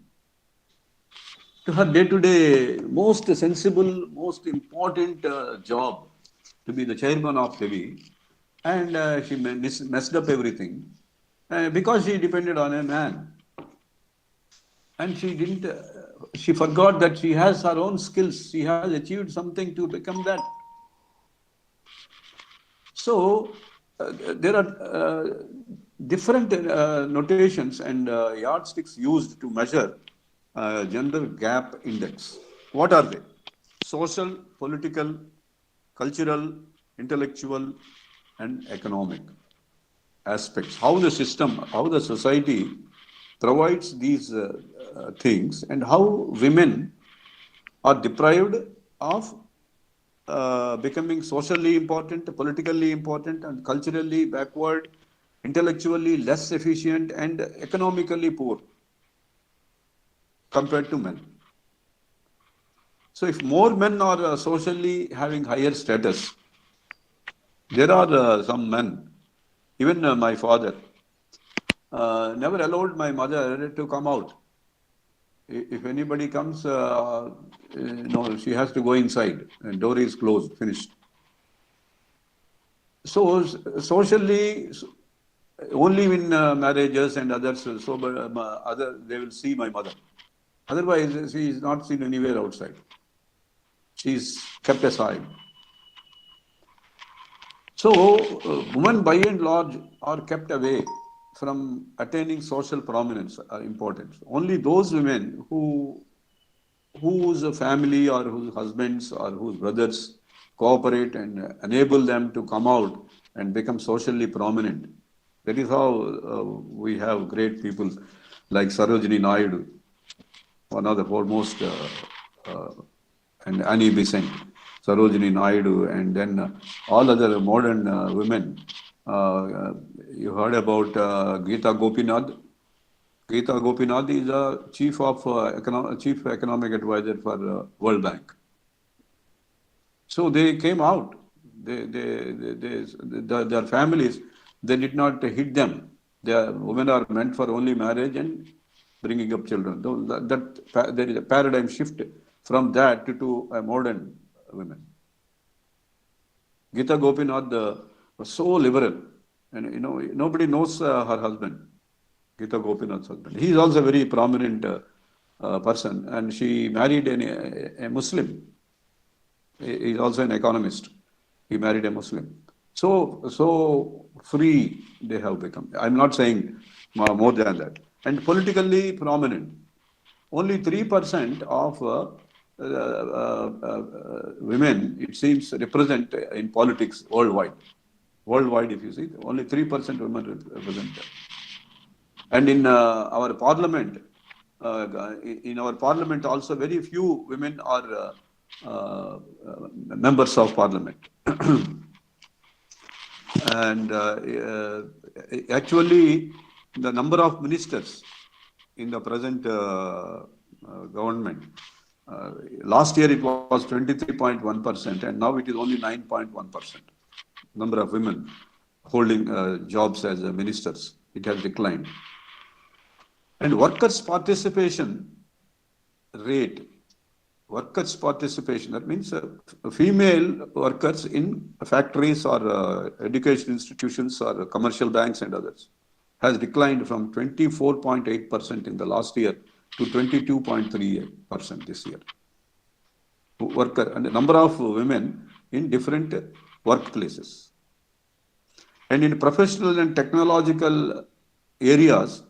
to her day-to-day most sensible, most important job to be the chairman of SEBI, and she messed up everything because she depended on a man. And she didn't, she forgot that she has her own skills. She has achieved something to become that. So there are different notations and yardsticks used to measure gender gap index. What are they? Social, political, cultural, intellectual, and economic aspects. How the system, how the society provides these things, and how women are deprived of becoming socially important, politically important, and culturally backward, intellectually less efficient, and economically poor compared to men. So if more men are socially having higher status, there are some men, even my father, never allowed my mother to come out. If anybody comes, no, she has to go inside, and door is closed, finished. So socially, only in marriages and others, they will see my mother. Otherwise, she is not seen anywhere outside. She is kept aside. So, women by and large are kept away from attaining social prominence, importance. Only those women whose family or whose husbands or whose brothers cooperate and enable them to come out and become socially prominent. That is how we have great people like Sarojini Naidu, one of the foremost, and Annie Besant, Sarojini Naidu, and then all other modern women. You heard about Geeta Gopinath. Geeta Gopinath is a chief economic advisor for World Bank. So they came out. Their families, they did not hit them. Their women are meant for only marriage and bringing up children. There is a paradigm shift from that to a modern women. Geeta Gopinath was so liberal, and nobody knows her husband, Geeta Gopinath's husband. He is also a very prominent person, and she married a Muslim. He is also an economist. He married a Muslim. So free they have become. I'm not saying more than that. And politically prominent. Only 3% of women, it seems, represent in politics worldwide. Worldwide, if you see, only 3% women represent. And in our parliament, also very few women are members of parliament. And actually, the number of ministers in the present government, last year it was 23.1%, and now it is only 9.1%. Number of women holding jobs as ministers, it has declined. And workers' participation rate, that means female workers in factories or education institutions or commercial banks and others, has declined from 24.8% in the last year to 22.3% this year. And the number of women in different workplaces. And in professional and technological areas,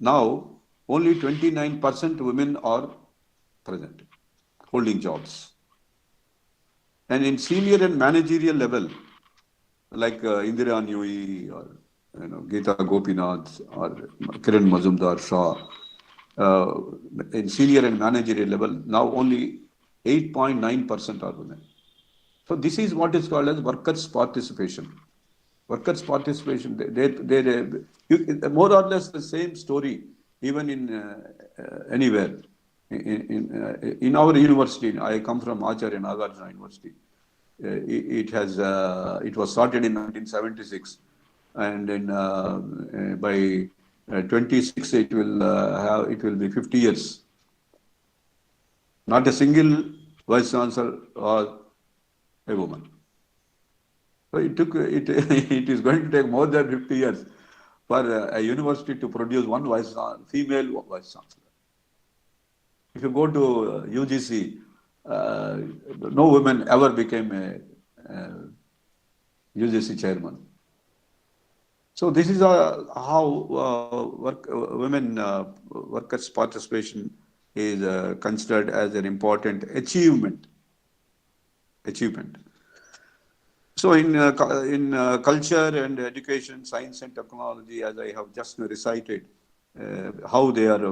now only 29% women are present, holding jobs. And in senior and managerial level, like Indira Nooyi or Geeta Gopinath or Kiran Mazumdar Shah, in senior and managerial level, now only 8.9% are women. So this is what is called as workers' participation. Workers' participation, more or less the same story, even in anywhere. In our university, I come from Acharya Nagarjuna University. It was started in 1976, and in by 26 it will be 50 years. Not a single vice chancellor or a woman. So it is going to take more than 50 years for a university to produce one female vice chancellor. If you go to UGC, no woman ever became a UGC chairman. So this is how workers' participation is considered as an important achievement. So in culture and education, science and technology, as I have just recited, how they are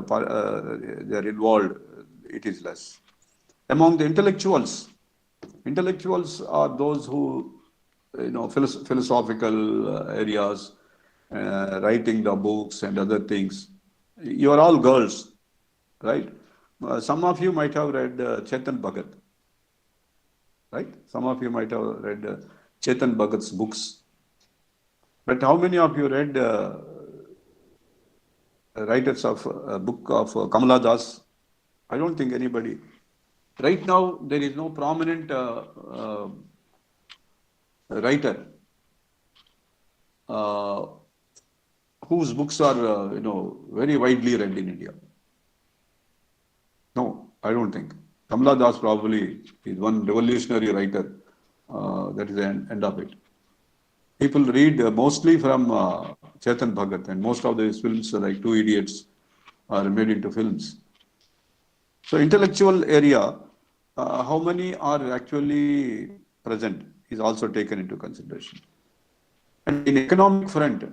involved, it is less. Among the intellectuals are those who, philosophical areas, writing the books and other things. You are all girls, right? Some of you might have read Chetan Bhagat, right? Some of you might have read Chetan Bhagat's books. But how many of you read writers of a book of Kamala Das? I don't think anybody. Right now, there is no prominent writer whose books are, very widely read in India. No, I don't think. Kamala Das probably is one revolutionary writer. That is the end of it. People read mostly from Chetan Bhagat, and most of these films, like Two Idiots, are made into films. So intellectual area, how many are actually present is also taken into consideration. And in economic front,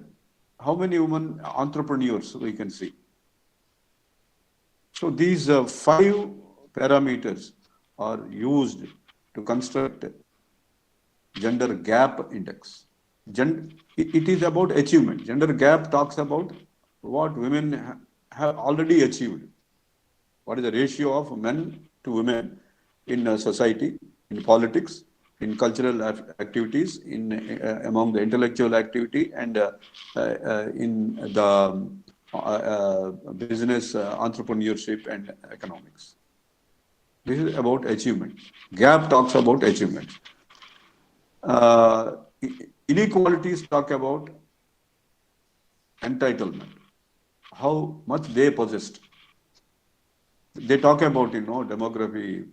how many women entrepreneurs we can see. So these 5 parameters are used to construct gender gap index. It is about achievement. Gender gap talks about what women have already achieved. What is the ratio of men to women in society, in politics, in cultural activities, among the intellectual activity, and in the business, entrepreneurship, and economics. This is about achievement. Gap talks about achievement. Inequalities talk about entitlement, how much they possessed. They talk about, demography.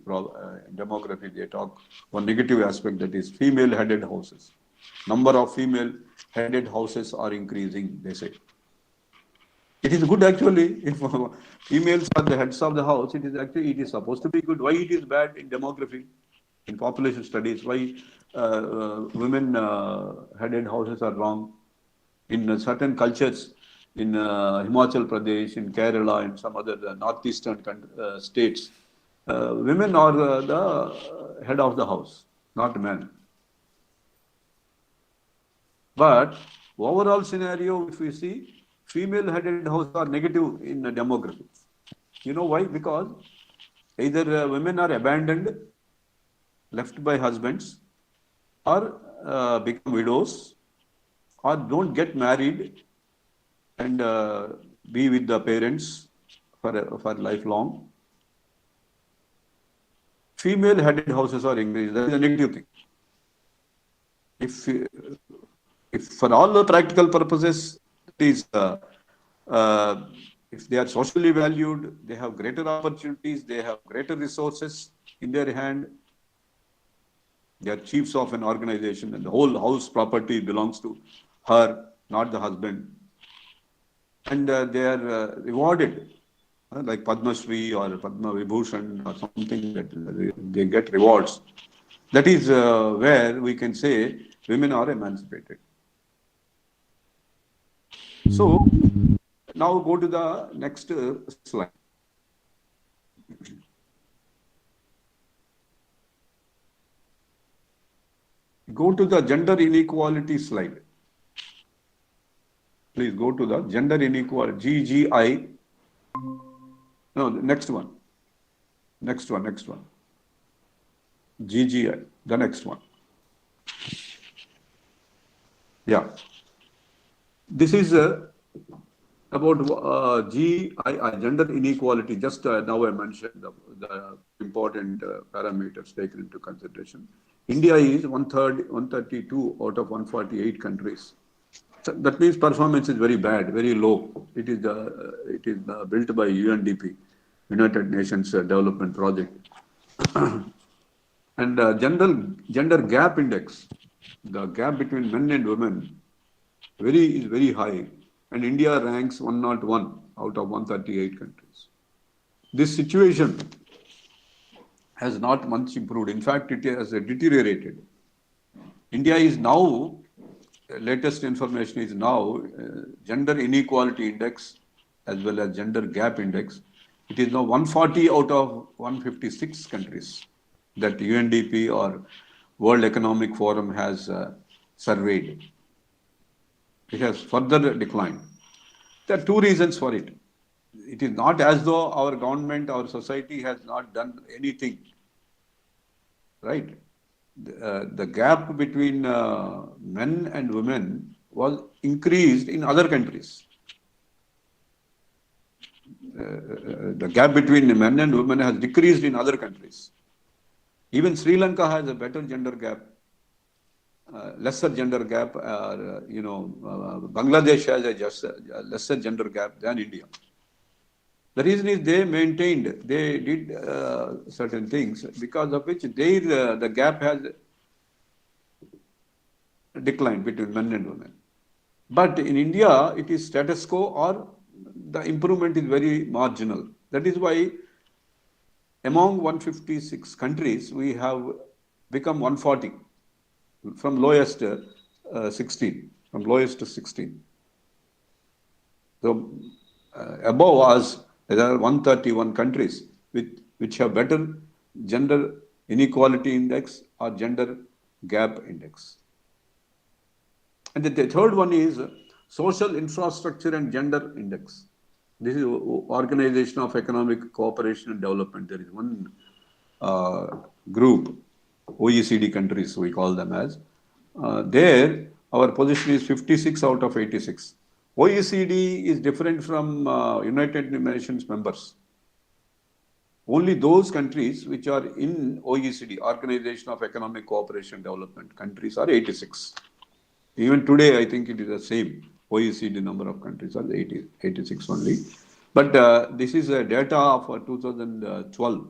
They talk one negative aspect, that is female-headed houses. Number of female-headed houses are increasing, they say. It is good actually. If females are the heads of the house, it is supposed to be good. Why it is bad in demography, in population studies? Why women-headed houses are wrong? In certain cultures, in Himachal Pradesh, in Kerala, and some other northeastern states, women are the head of the house, not men. But overall scenario, if we see, female-headed houses are negative in demography. You know why? Because either women are abandoned, left by husbands, or become widows, or don't get married and be with the parents for lifelong. Female-headed houses are increased. That is a negative thing. If for all the practical purposes, it is, if they are socially valued, they have greater opportunities, they have greater resources in their hand, they are chiefs of an organization, and the whole house property belongs to her, not the husband. And they are rewarded like Padma Shri or Padma Vibhushan or something that they get rewards. That is where we can say women are emancipated. So now go to the next slide. Go to the gender inequality slide. Please go to the gender inequality, GGI. No, next one. Next one. GGI, the next one. Yeah. This is about GII, gender inequality. Just now I mentioned the important parameters taken into consideration. India is 132 out of 148 countries. So that means performance is very bad, very low. It is built by UNDP, United Nations Development Project. And gender gap index, the gap between men and women, is very high, and India ranks 101 out of 138 countries. This situation has not much improved. In fact, it has deteriorated. India is now, latest information is now, gender inequality index as well as gender gap index. It is now 140 out of 156 countries that UNDP or World Economic Forum has surveyed. It has further declined. There are two reasons for it. It is not as though our government, our society has not done anything, right? The gap between men and women was increased in other countries. The gap between men and women has decreased in other countries. Even Sri Lanka has a better gender gap, lesser gender gap. Bangladesh has a lesser gender gap than India. The reason is they did certain things because of which the gap has declined between men and women. But in India, it is status quo or the improvement is very marginal. That is why among 156 countries, we have become 140 from lowest 16, from lowest to 16. So above us, there are 131 countries which have better gender inequality index or gender gap index. And the third one is social infrastructure and gender index. This is Organization of Economic Cooperation and Development. There is one group, OECD countries we call them as. There, our position is 56 out of 86. OECD is different from United Nations members. Only those countries which are in OECD, Organization of Economic Cooperation and Development countries, are 86. Even today, I think it is the same. OECD number of countries are 86 only. But this is data for 2012.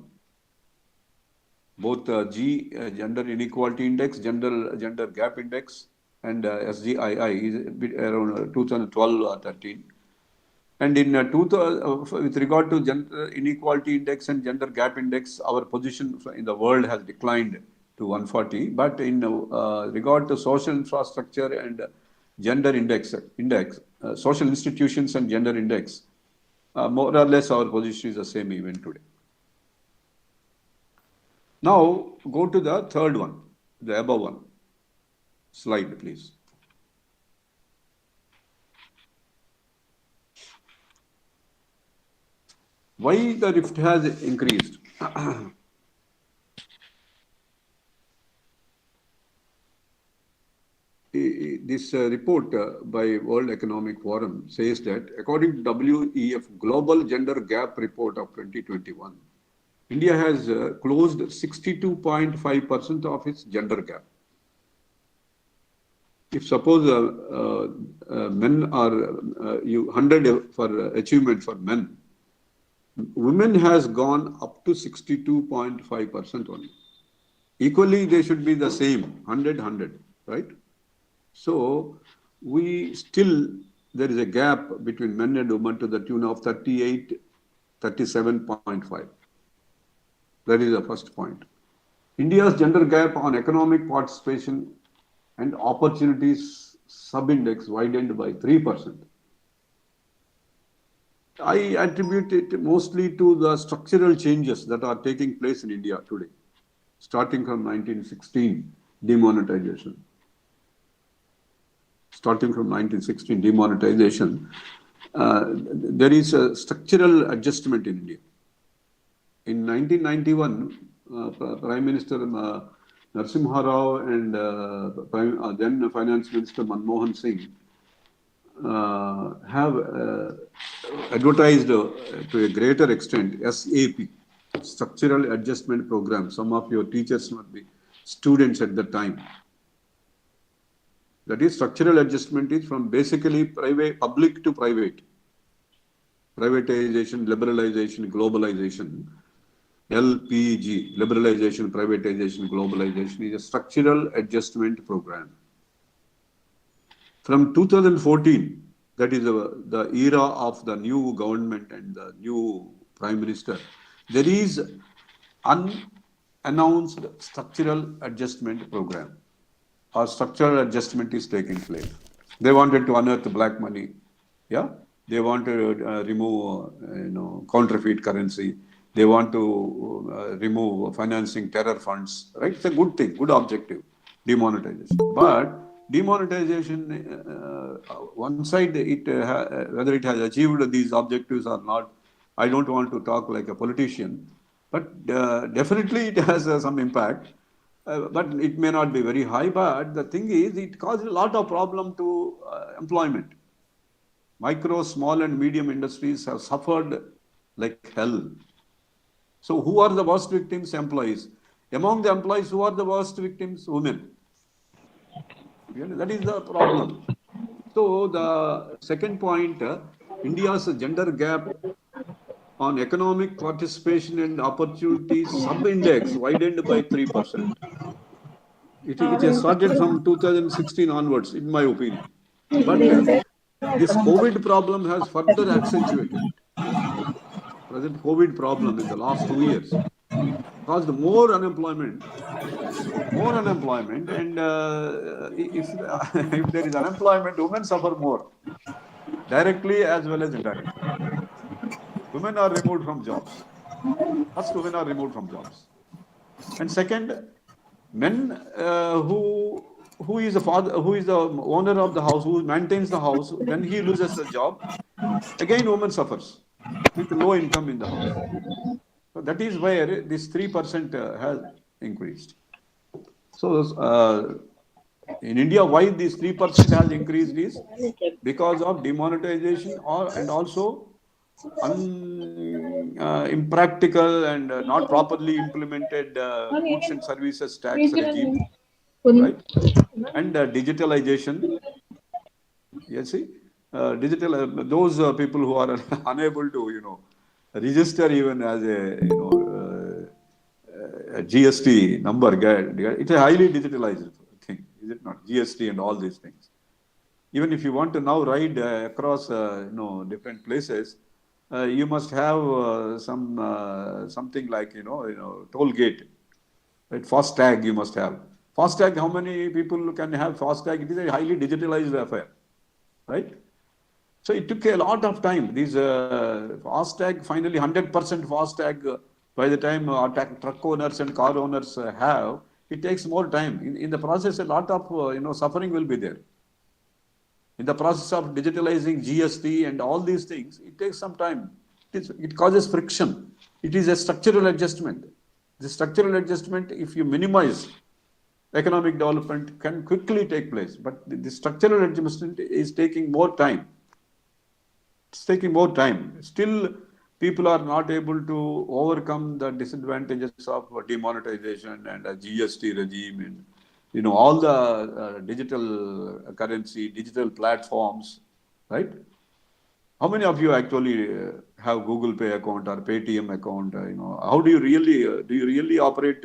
Both Gender Inequality Index, Gender Gap Index, and SGII is around 2012 or 13. And in with regard to Gender Inequality Index and Gender Gap Index, our position in the world has declined to 140. But in regard to social infrastructure and gender index, social institutions and gender index, more or less our position is the same even today. Now go to the third one, the above one. Slide, please. Why the rift has increased? This report by World Economic Forum says that according to WEF Global Gender Gap Report of 2021, India has closed 62.5% of its gender gap. If suppose men are 100 for achievement for men, women has gone up to 62.5% only. Equally, they should be the same, 100, right? So there is a gap between men and women to the tune of 38 37.5. That is the first point. India's gender gap on economic participation and opportunities sub-index widened by 3%. I attribute it mostly to the structural changes that are taking place in India today, starting from 1916 demonetization. There is a structural adjustment in India. In 1991, Prime Minister Narasimha Rao and then Finance Minister Manmohan Singh have advertised to a greater extent SAP, Structural Adjustment Program. Some of your teachers must be students at that time. That is, structural adjustment is from basically public to private. Privatization, liberalization, globalization. LPG, liberalization, privatization, globalization, is a structural adjustment program. From 2014, that is the era of the new government and the new Prime Minister, there is unannounced structural adjustment program. Or structural adjustment is taking place. They wanted to unearth black money. Yeah, they want to remove counterfeit currency. They want to remove financing terror funds. Right? It's a good thing, good objective, demonetization. But demonetization, one side, whether it has achieved these objectives or not, I don't want to talk like a politician, but definitely it has some impact. But it may not be very high. But the thing is, it causes a lot of problem to employment. Micro, small and medium industries have suffered like hell. So who are the worst victims? Employees. Among the employees, who are the worst victims? Women. That is the problem. So the second point, India's gender gap on economic participation and opportunities sub-index widened by 3%. It has started from 2016 onwards, in my opinion. But this COVID problem has further accentuated it. Present COVID problem in the last 2 years caused more unemployment, and if there is unemployment, women suffer more, directly as well as indirectly. Women are removed from jobs. First, women are removed from jobs. And second, men who is the father, who is the owner of the house, who maintains the house, when he loses the job, again woman suffers with low income in the house. So that is where this 3% has increased. So in India, why this 3% has increased is because of demonetization and also impractical and not properly implemented goods and services tax regime, right? And digitalization. You see, those people who are unable to, register even as a GST number, it's a highly digitalized thing, is it not? GST and all these things. Even if you want to now ride across, different places, you must have something like toll gate, right? FASTag you must have. FASTag, how many people can have FASTag? It is a highly digitalized affair, right? So it took a lot of time. These FASTag, finally 100% FASTag, by the time truck owners and car owners have, it takes more time. In the process, a lot of suffering will be there. In the process of digitalizing GST and all these things, it takes some time. It causes friction. It is a structural adjustment. The structural adjustment, if you minimize, economic development can quickly take place. But the structural adjustment is taking more time. It's taking more time. Still, people are not able to overcome the disadvantages of demonetization and a GST regime and all the digital currency, digital platforms, right? How many of you actually have Google Pay account or Paytm account? How do you really operate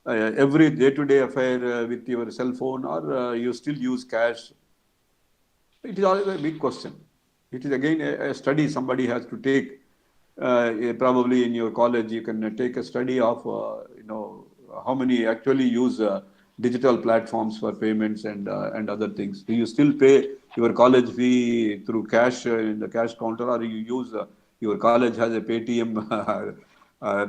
every day-to-day affair with your cell phone, or you still use cash? It is always a big question. It is again a study somebody has to take. Probably in your college, you can take a study of, how many actually use digital platforms for payments and other things. Do you still pay your college fee through cash in the cash counter, or you use your college has a Paytm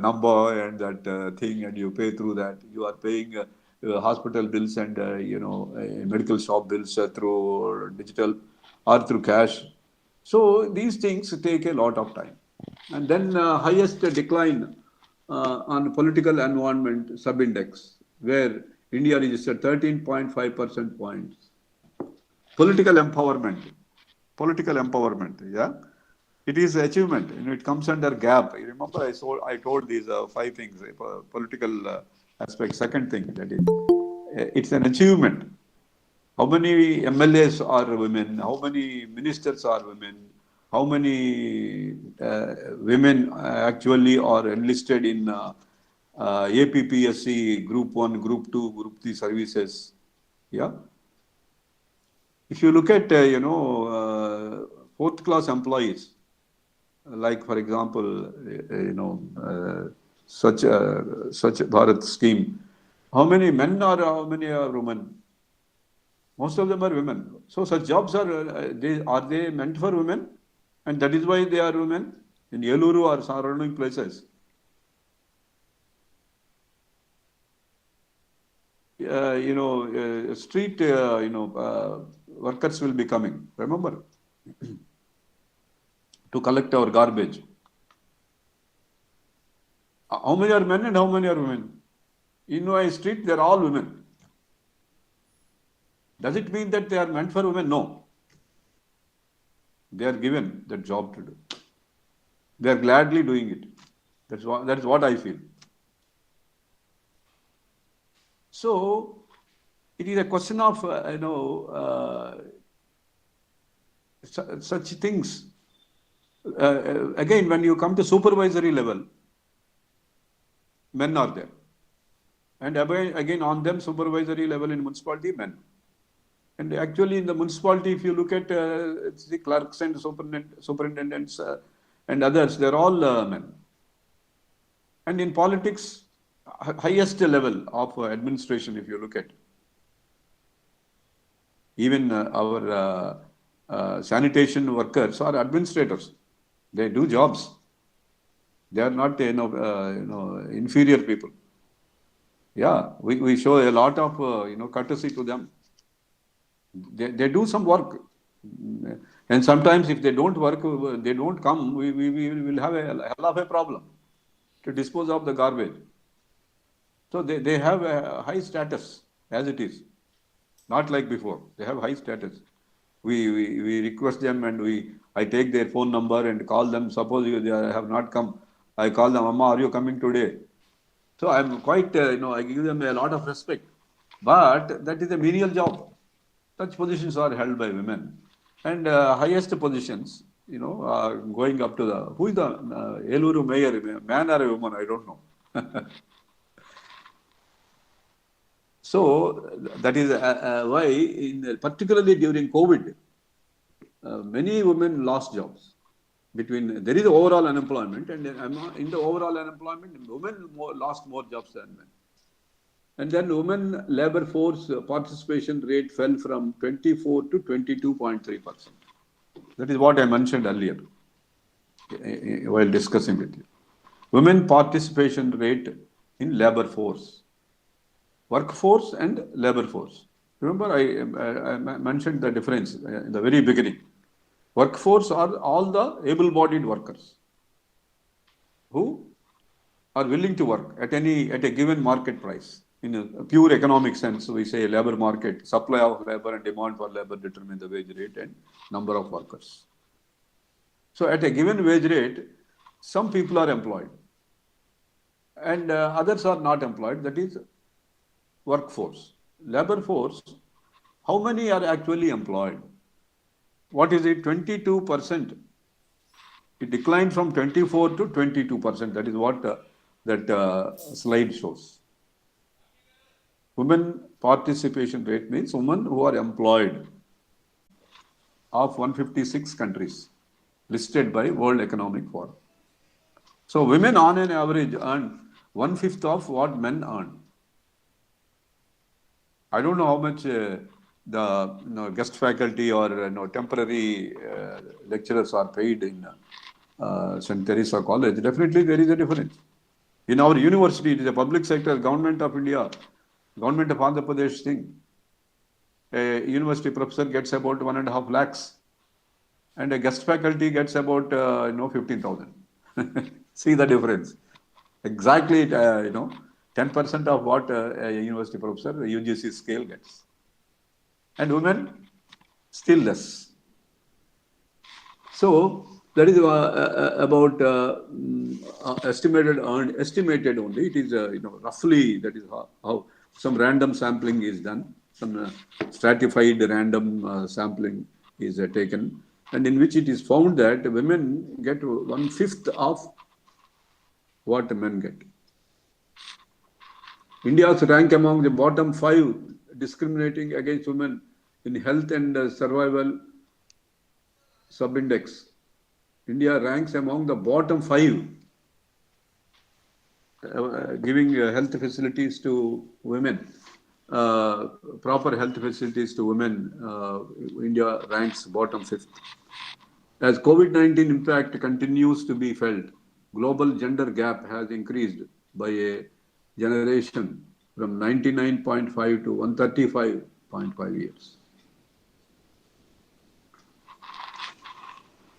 number and that thing, and you pay through that? You are paying hospital bills and medical shop bills through digital or through cash. So these things take a lot of time. And then highest decline on political environment sub-index, where India registered 13.5% points. Political empowerment, yeah. It is achievement. It comes under gap. You remember I told these 5 things, political aspect. Second thing, that is, it's an achievement. How many MLAs are women? How many ministers are women? How many women actually are enlisted in APPSC Group 1, Group 2, Group 3 services? Yeah. If you look at, fourth class employees, like for example, such Bharat scheme, how many men or how many are women? Most of them are women. So such jobs are they meant for women? And that is why they are women in Yeluru or surrounding places. Street, workers will be coming. Remember, to collect our garbage. How many are men and how many are women? In a street, they are all women. Does it mean that they are meant for women? No. They are given that job to do. They are gladly doing it. That is what I feel. So, it is a question of, such things. Again, when you come to supervisory level, men are there. And again, on them, supervisory level in municipality, men. And actually, in the municipality, if you look at the clerks and superintendents and others, they're all men. And in politics, highest level of administration, if you look at, even our sanitation workers are administrators. They do jobs. They are not, inferior people. Yeah, we show a lot of, courtesy to them. They do some work. And sometimes if they don't work, they don't come, we will have a hell of a problem to dispose of the garbage. So they have a high status as it is. Not like before. They have high status. We request them and I take their phone number and call them. Suppose they have not come, I call them, Amma, are you coming today? So I'm quite, I give them a lot of respect. But that is a menial job. Such positions are held by women. And highest positions, going up to who is the Eluru mayor, man or a woman, I don't know. So that is why, particularly during COVID, many women lost jobs. There is overall unemployment, and in the overall unemployment, women lost more jobs than men. And then women labor force participation rate fell from 24 to 22.3%. That is what I mentioned earlier while discussing with you. Women participation rate in labor force. Workforce and labor force. Remember, I mentioned the difference in the very beginning. Workforce are all the able-bodied workers who are willing to work at a given market price. In a pure economic sense, we say labor market, supply of labor and demand for labor determine the wage rate and number of workers. So at a given wage rate, some people are employed and others are not employed. That is workforce. Labor force, how many are actually employed? What is it? 22%. It declined from 24 to 22%. That is what that slide shows. Women participation rate means women who are employed of 156 countries listed by World Economic Forum. So women on an average earn 1/5 of what men earn. I don't know how much the guest faculty or temporary lecturers are paid in St.Theresa College. Definitely there is a difference. In our university, it is a public sector, government of India, government of Andhra Pradesh thing. A university professor gets about 1.5 lakhs, and a guest faculty gets about 15,000. See the difference. Exactly, 10% of what a university professor, UGC scale gets, and women still less. So that is about estimated only. It is roughly, that is how some random sampling is done. Some stratified random sampling is taken, and in which it is found that women get 1/5 of what men get. India's rank among the bottom 5 discriminating against women in health and survival subindex. India ranks among the bottom 5 giving health facilities to women, proper health facilities to women. India ranks bottom 5th. As COVID-19 impact continues to be felt, global gender gap has increased by a generation from 99.5 to 135.5 years.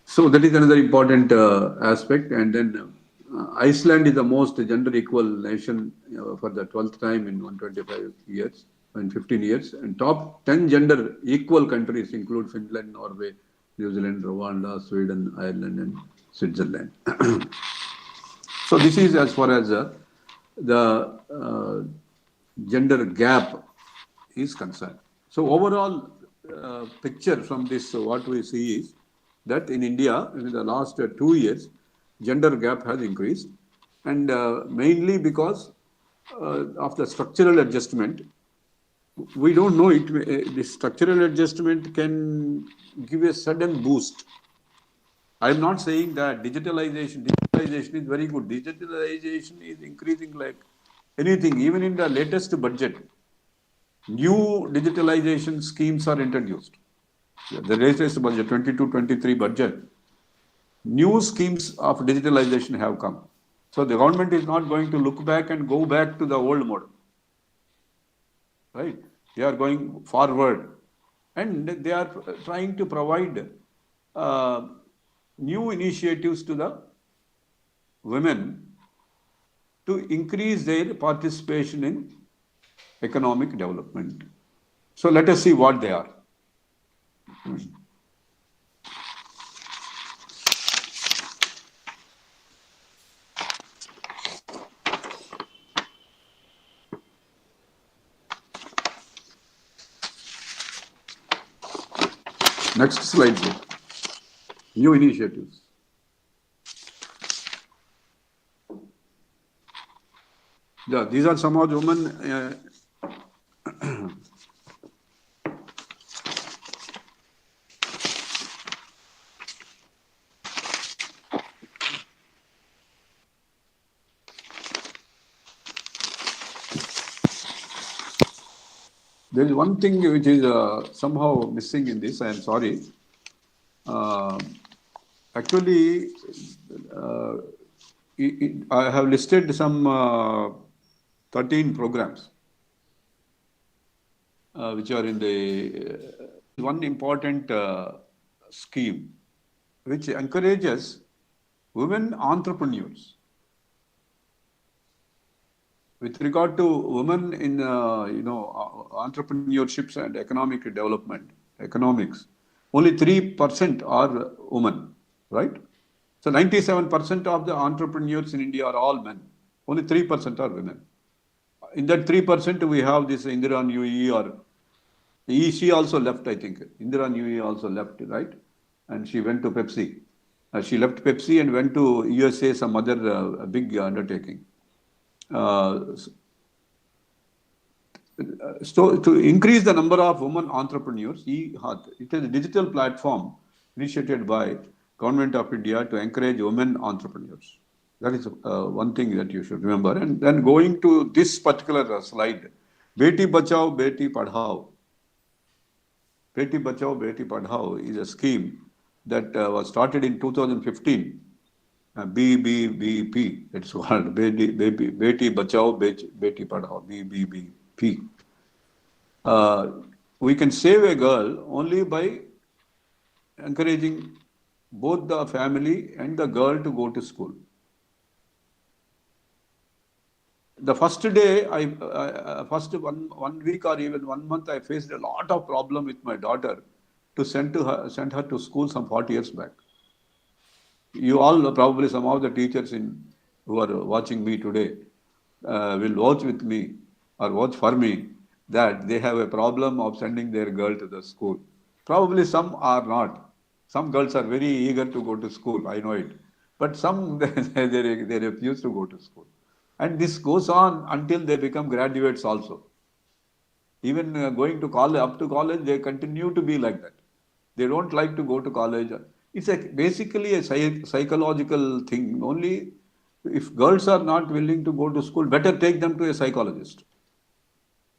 So that is another important aspect. And then Iceland is the most gender equal nation for the 12th time in 125 years, in 15 years. And top 10 gender equal countries include Finland, Norway, New Zealand, Rwanda, Sweden, Ireland, and Switzerland. So this is as far as the gender gap is concerned. So overall picture from this, what we see is that in India, in the last 2 years, gender gap has increased, and mainly because of the structural adjustment. We don't know it. The structural adjustment can give a sudden boost. I'm not saying that digitalization is very good. Digitalization is increasing like anything. Even in the latest budget, new digitalization schemes are introduced. The latest budget, 22-23 budget, new schemes of digitalization have come. So the government is not going to look back and go back to the old model. Right? They are going forward, and they are trying to provide new initiatives to the women to increase their participation in economic development. So let us see what they are. Next slide, please. New initiatives. Yeah, these are some of the women. There is one thing which is somehow missing in this. I am sorry. Actually, I have listed some 13 programs which are in the one important scheme which encourages women entrepreneurs. With regard to women in entrepreneurships and economic development, economics, only 3% are women, right? So 97% of the entrepreneurs in India are all men. Only 3% are women. In that 3%, we have this Indira Nui, or she also left, I think. Indira Nui also left, right? And she went to Pepsi. She left Pepsi and went to USA, some other big undertaking. So to increase the number of women entrepreneurs, it is a digital platform initiated by Government of India to encourage women entrepreneurs. That is one thing that you should remember. And then going to this particular slide, Beti Bachao, Beti Padhao. Beti Bachao, Beti Padhao is a scheme that was started in 2015. BBBP, it's called Beti Bachao, Beti Padhao, BBBP. We can save a girl only by encouraging both the family and the girl to go to school. The first day, first one week or even 1 month, I faced a lot of problem with my daughter to send her to school some 40 years back. You all, probably some of the teachers who are watching me today will watch with me or watch for me that they have a problem of sending their girl to the school. Probably some are not. Some girls are very eager to go to school, I know it. But some, they refuse to go to school. And this goes on until they become graduates also. Even going to college, up to college, they continue to be like that. They don't like to go to college. It's basically a psychological thing. Only if girls are not willing to go to school, better take them to a psychologist.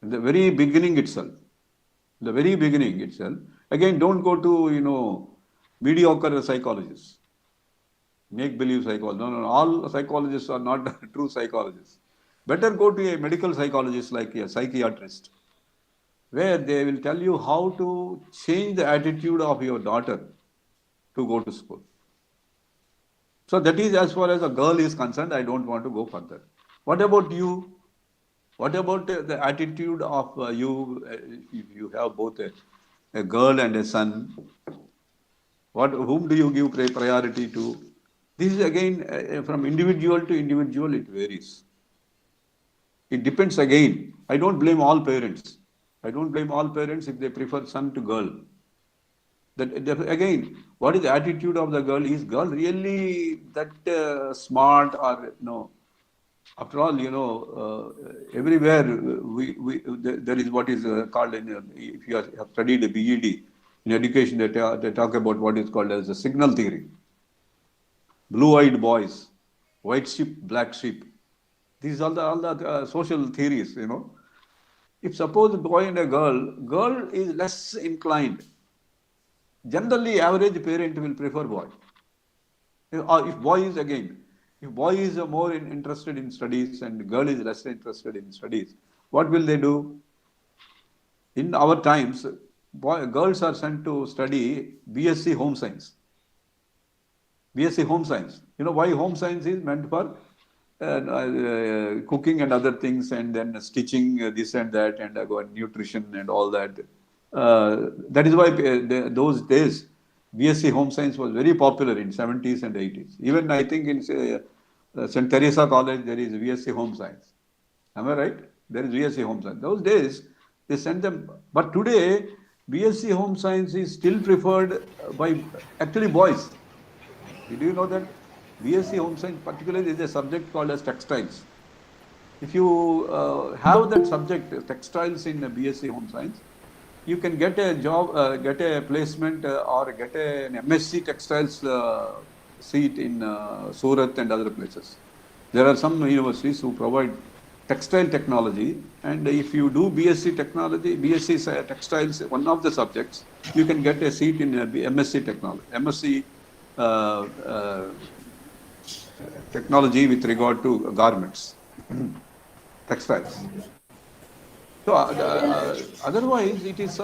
In the very beginning itself. Again, don't go to, mediocre psychologists. Make-believe psychologists. No. All psychologists are not true psychologists. Better go to a medical psychologist like a psychiatrist, where they will tell you how to change the attitude of your daughter to go to school. So that is as far as a girl is concerned. I don't want to go further. What about you? What about the attitude of you if you have both a girl and a son? Whom do you give priority to? This is again from individual to individual, it varies. It depends again. I don't blame all parents. If they prefer son to girl. That again, what is the attitude of the girl? Is girl really that smart or no? After all, everywhere there is what is called if you have studied a BEd in education, they talk about what is called as the signal theory. Blue-eyed boys, white sheep, black sheep. These are all the social theories, If suppose a boy and a girl is less inclined. Generally, average parent will prefer boy. If boy is more interested in studies and girl is less interested in studies, what will they do? In our times, girls are sent to study BSc Home Science. BSc Home Science. You know why Home Science is meant for cooking and other things, and then stitching this and that, and nutrition and all that. That is why those days BSc Home Science was very popular in 70s and 80s. Even I think in St.Theresa College there is BSc Home Science. Am I right? There is BSc Home Science. Those days they sent them, but today BSc Home Science is still preferred by actually boys. Did you know that? BSc Home Science particularly is a subject called as textiles. If you have that subject, textiles, in BSc Home Science, you can get a job, get a placement or get an MSc textiles seat in Surat and other places. There are some universities who provide textile technology, and if you do BSc technology, BSc textiles, one of the subjects, you can get a seat in MSc technology, MSc technology with regard to garments, textiles. So otherwise, it is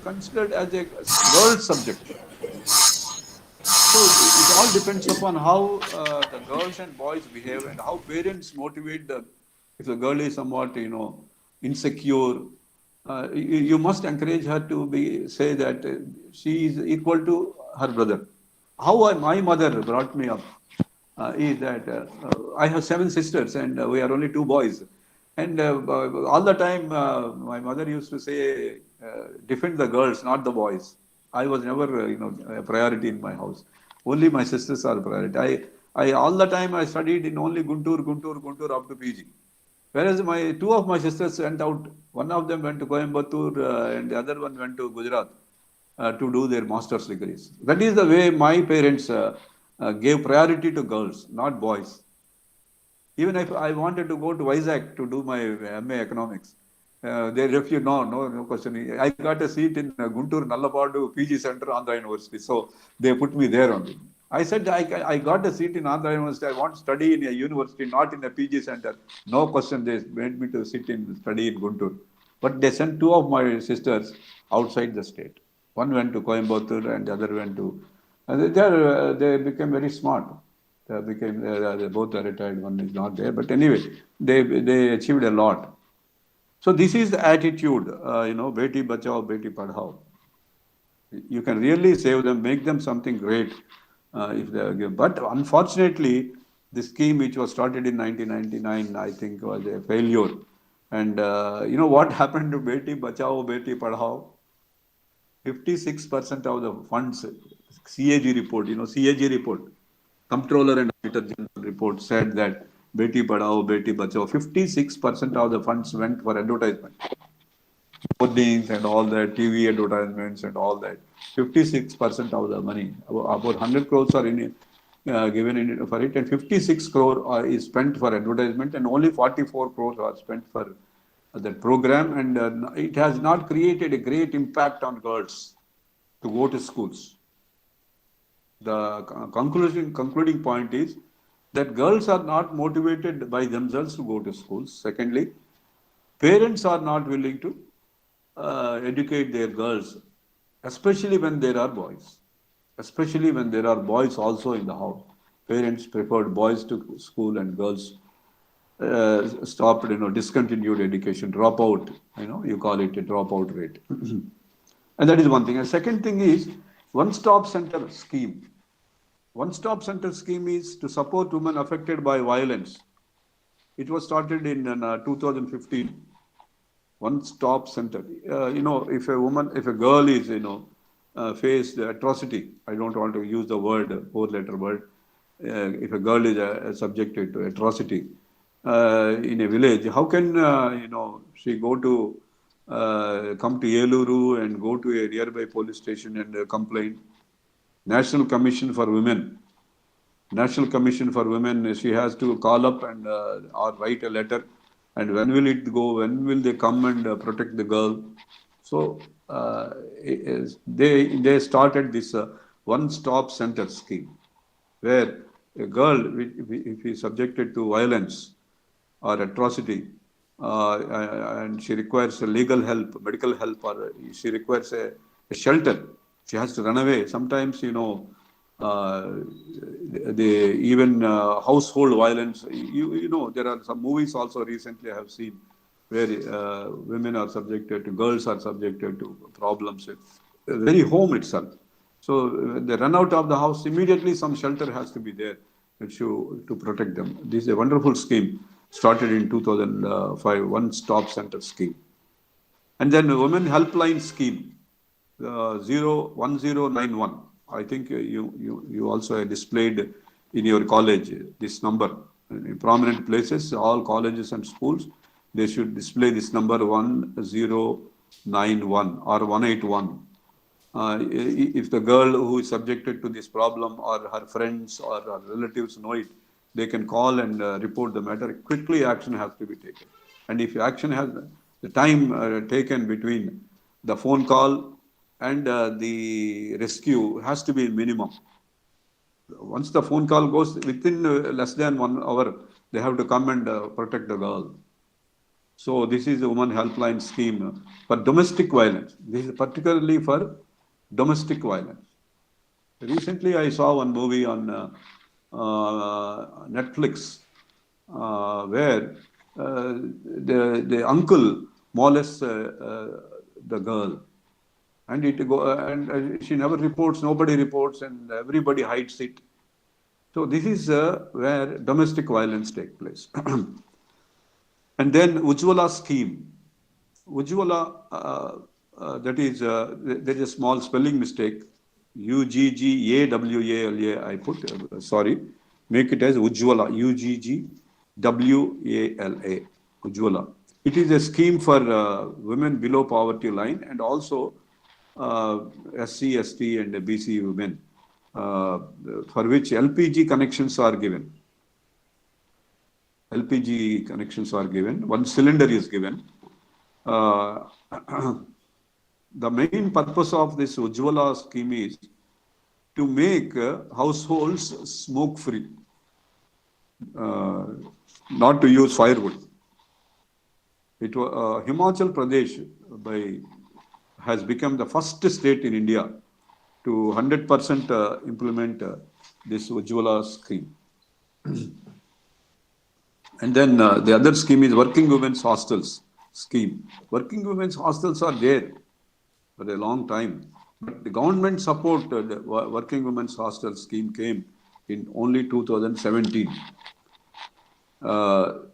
considered as a girl's subject. So it all depends upon how the girls and boys behave and how parents motivate if the girl is somewhat, insecure, you must encourage her to say that she is equal to her brother. How my mother brought me up is that I have 7 sisters and we are only 2 boys. And all the time, my mother used to say, defend the girls, not the boys. I was never, a priority in my house. Only my sisters are a priority. I all the time I studied in only Guntur up to PG. Whereas 2 of my sisters went out. One of them went to Coimbatore and the other one went to Gujarat to do their master's degrees. That is the way my parents gave priority to girls, not boys. Even if I wanted to go to Vizag to do my MA economics, they refused. No question. I got a seat in Guntur Nallapadu PG Center, Andhra University. So they put me there only. I said, I got a seat in Andhra University. I want to study in a university, not in a PG center. No question. They made me to sit in study in Guntur. But they sent two of my sisters outside the state. One went to Coimbatore and the other went to. They became very smart. They both are retired. One is not there. But anyway, they achieved a lot. So this is the attitude, Beti Bachao, Beti Padhao. You can really save them, make them something great if they give. But unfortunately, the scheme which was started in 1999, I think, was a failure. And what happened to Beti Bachao, Beti Padhao? 56% of the funds, CAG report, CAG report, Comptroller and Auditor General report said that Beti Padhao, Beti Bachao, 56% of the funds went for advertisement. Hoardings and all that, TV advertisements and all that. 56% of the money, about 100 crores are given in for it, and 56 crore is spent for advertisement, and only 44 crores are spent for that program, and it has not created a great impact on girls to go to schools. The concluding point is that girls are not motivated by themselves to go to schools. Secondly, parents are not willing to educate their girls, especially when there are boys. Especially when there are boys also in the house. Parents preferred boys to school and girls stopped, discontinued education, dropout, you call it a dropout rate. And that is one thing. And second thing is one-stop center scheme. One-stop center scheme is to support women affected by violence. It was started in 2015. One-stop center. If a girl is, faced atrocity, I don't want to use the word, four-letter word. If a girl is subjected to atrocity in a village, how can, she go to, come to Yeluru and go to a nearby police station and complain? National Commission for Women. National Commission for Women, she has to call up and or write a letter. And when will it go? When will they come and protect the girl? So they started this one-stop center scheme, where a girl, if she is subjected to violence or atrocity, and she requires legal help, medical help, or she requires a shelter, she has to run away. Sometimes, even household violence. There are some movies also recently I have seen where women are subjected to, girls are subjected to problems with the very home itself. So they run out of the house, immediately some shelter has to be there to protect them. This is a wonderful scheme started in 2005, one-stop center scheme. And then Women Helpline Scheme, 1091. I think you also displayed in your college this number. In prominent places, all colleges and schools, they should display this number 1091 or 181. If the girl who is subjected to this problem or her friends or her relatives know it, they can call and report the matter. Quickly action has to be taken. And if action has the time taken between the phone call and the rescue has to be minimum. Once the phone call goes, within less than 1 hour, they have to come and protect the girl. So this is a Women Helpline Scheme for domestic violence. This is particularly for domestic violence. Recently, I saw one movie on Netflix where the uncle molests the girl. And she never reports, nobody reports, and everybody hides it. So this is where domestic violence takes place. And then Ujjwala scheme. Ujjwala, that is, there is a small spelling mistake. Uggawala, I put, sorry. Make it as Ujjwala, Uggawala, Ujjwala. It is a scheme for women below poverty line and also SC, ST and BC women, for which LPG connections are given. LPG connections are given, one cylinder is given. The main purpose of this Ujjwala scheme is to make households smoke free, not to use firewood. Himachal Pradesh has become the first state in India to 100% implement this Ujjwala scheme. And then the other scheme is Working Women's Hostels scheme. Working Women's Hostels are there for a long time. But the government support the Working Women's Hostel scheme came in only 2017.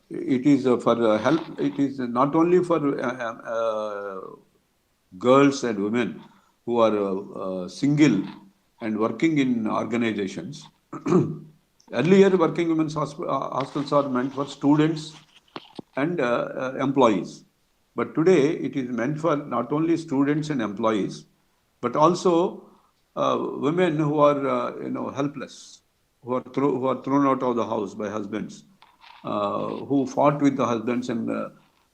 It is for help. It is not only for girls and women who are single and working in organizations. Earlier, Working Women's Hostels are meant for students and employees. But today, it is meant for not only students and employees, but also women who are helpless, who are thrown out of the house by husbands, who fought with the husbands and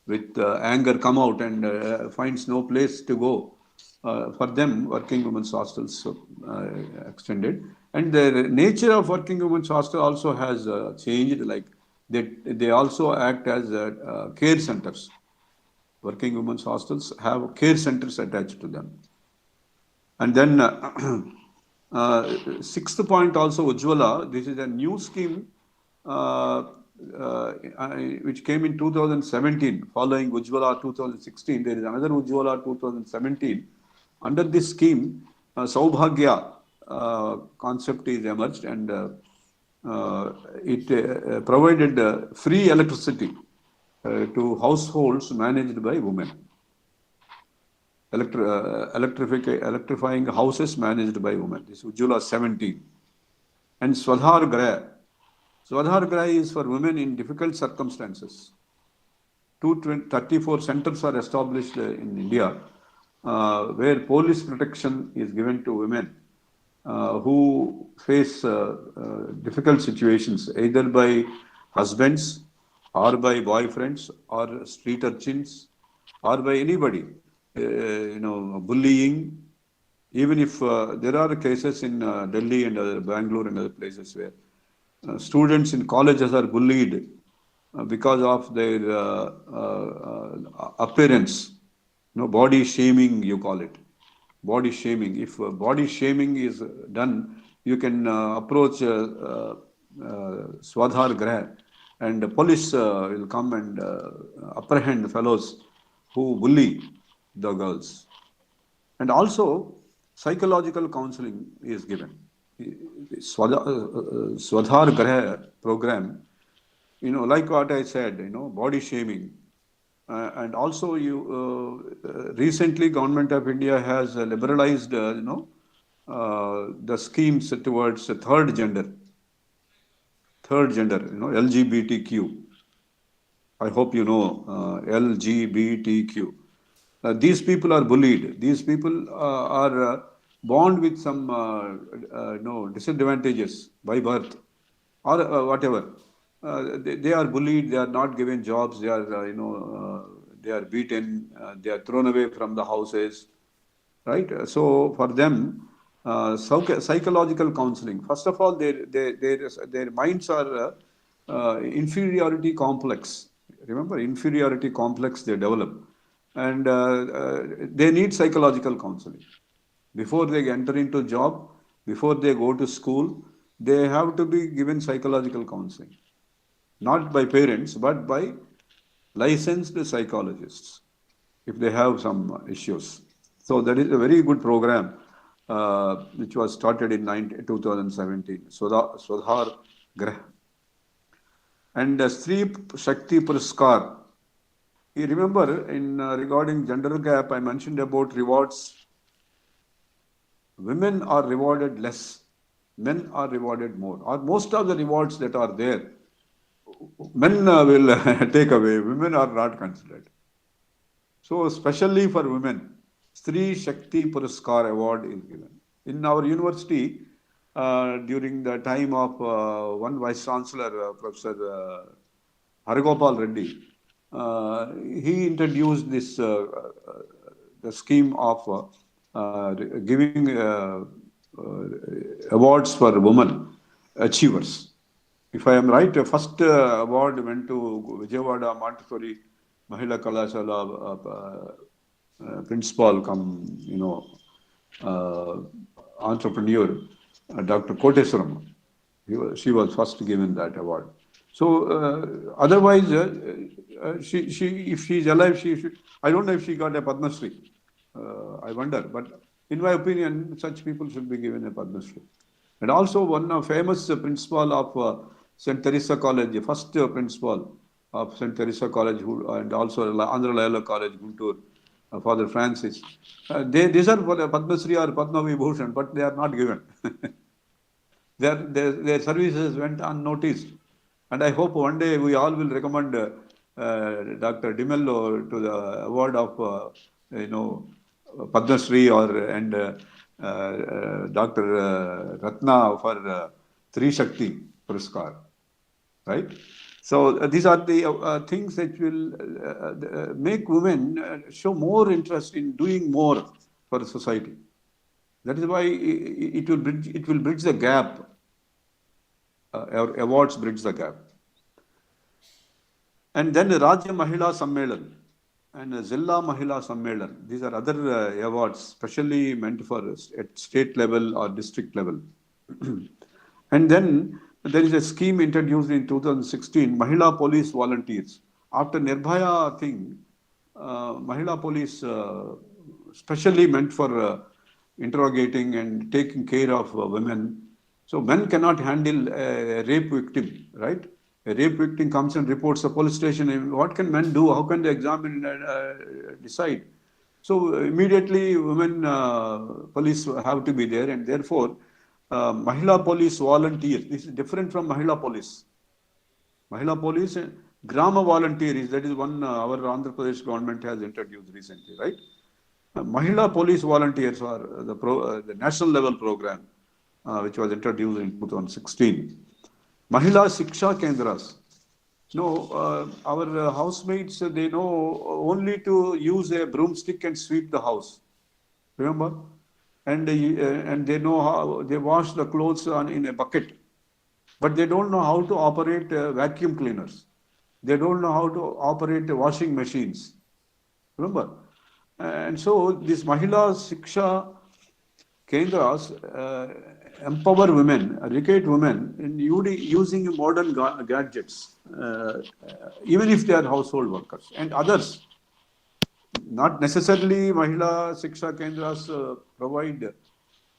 with anger come out and finds no place to go. For them, Working Women's Hostels extended. And the nature of Working Women's Hostel also has changed. Like they also act as care centers. Working Women's Hostels have care centers attached to them. And then sixth point also, Ujjwala. This is a new scheme which came in 2017, following Ujjwala 2016. There is another Ujjwala 2017. Under this scheme, Saubhagya concept is emerged, and it provided free electricity to households managed by women. Electrifying houses managed by women. This is Ujjwala 17. And Swadhar Grah. Swadhar Grah is for women in difficult circumstances. 234 centers are established in India where police protection is given to women who face difficult situations either by husbands or by boyfriends or street urchins or by anybody, bullying. Even if there are cases in Delhi and Bangalore and other places where students in colleges are bullied because of their appearance, body shaming, you call it. Body shaming. If body shaming is done, you can approach Swadhar Grah, and the police will come and apprehend fellows who bully the girls. And also, psychological counseling is given. Swadhar Grah program, like what I said, body shaming. And also, recently, Government of India has liberalized, the schemes towards third gender, LGBTQ. I hope you know LGBTQ. These people are bullied. These people are born with some disadvantages by birth or whatever. They are bullied. They are not given jobs. They are they are beaten. They are thrown away from the houses. Right. So for them, psychological counseling. First of all, their minds are inferiority complex. Remember, inferiority complex they develop, and they need psychological counseling before they enter into job, before they go to school. They have to be given psychological counseling, not by parents but by licensed psychologists if they have some issues. So that is a very good program which was started in 2017. Swadhar Grah. And Stree Shakti Puraskar. You remember in regarding gender gap, I mentioned about rewards. Women are rewarded less, men are rewarded more. Or most of the rewards that are there, men will take away, women are not considered. So, especially for women, Stree Shakti Puraskar award is given. In our university, during the time of one Vice Chancellor, Professor Haragopal Reddy, he introduced this the scheme of giving awards for women achievers. If I am right, first award went to Vijayawada Montessori Mahila Kalashala principal entrepreneur, Dr. Koteswaram. She was first given that award. So otherwise, if she is alive, she should. I don't know if she got a Padma Shri. I wonder, but in my opinion, such people should be given a Padma Shri. And also one famous principal of St.Theresa College, the first principal of St.Theresa College, and also Andhra Layala College, Guntur, Father Francis. They deserve Padma Shri or Padma Vibhushan, but they are not given. Their services went unnoticed. And I hope one day we all will recommend Dr. Di Mello to the award of, Padma Shri and Dr. Ratna for Tri Shakti Puraskar. Right? So these are the things that will make women show more interest in doing more for society. That is why it will bridge the gap. Our awards bridge the gap. And then Rajya Mahila Sammelan and Zilla Mahila Sammelan. These are other awards specially meant for at state level or district level. And then there is a scheme introduced in 2016, Mahila Police Volunteers. After Nirbhaya thing, Mahila Police specially meant for interrogating and taking care of women. So men cannot handle a rape victim, right? A rape victim comes and reports the police station. What can men do? How can they examine and decide? So immediately women police have to be there, and therefore Mahila Police Volunteers. This is different from Mahila Police. Mahila Police, Grama Volunteers, that is one our Andhra Pradesh government has introduced recently, right? Mahila Police Volunteers are the national level program, which was introduced in 2016. Mahila Shiksha Kendras. No, our housemates, they know only to use a broomstick and sweep the house. Remember? And they know how they wash the clothes in a bucket. But they don't know how to operate vacuum cleaners. They don't know how to operate washing machines. Remember? And so this Mahila Shiksha Kendras empower women, educate women in using modern gadgets, even if they are household workers and others. Not necessarily Mahila Shiksha Kendras provide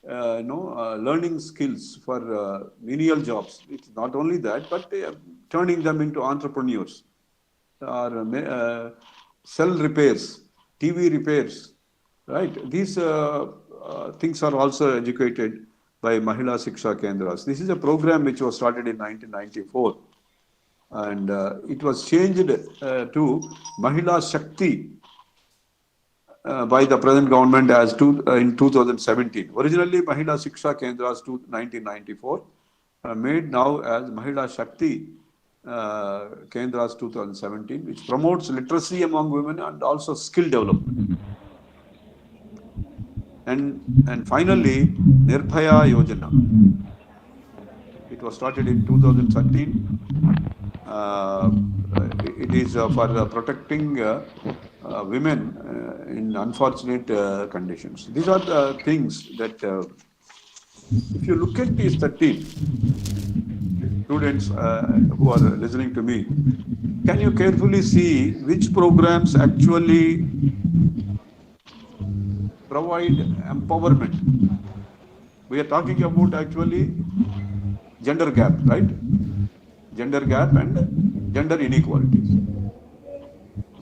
learning skills for menial jobs. It's not only that, but turning them into entrepreneurs or cell repairs, TV repairs, right? These things are also educated by Mahila Shiksha Kendras. This is a program which was started in 1994, and it was changed to Mahila Shakti by the present government in 2017. Originally, Mahila Shiksha Kendras 1994, made now as Mahila Shakti Kendras 2017, which promotes literacy among women and also skill development. And finally, Nirbhaya Yojana. It was started in 2013. It is for protecting women in unfortunate conditions. These are the things that, if you look at these 13 students who are listening to me, can you carefully see which programs actually provide empowerment? We are talking about actually gender gap, right? Gender gap and gender inequalities.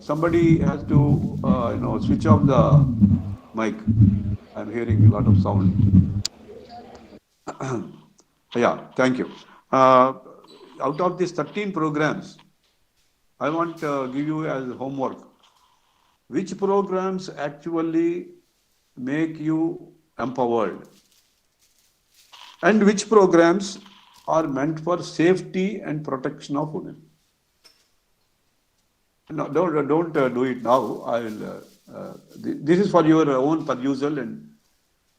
Somebody has to, switch off the mic. I'm hearing a lot of sound. Yeah, thank you. Out of these 13 programs, I want to give you as homework, which programs actually make you empowered and which programs are meant for safety and protection of women. No, don't do it now. I will. This is for your own perusal and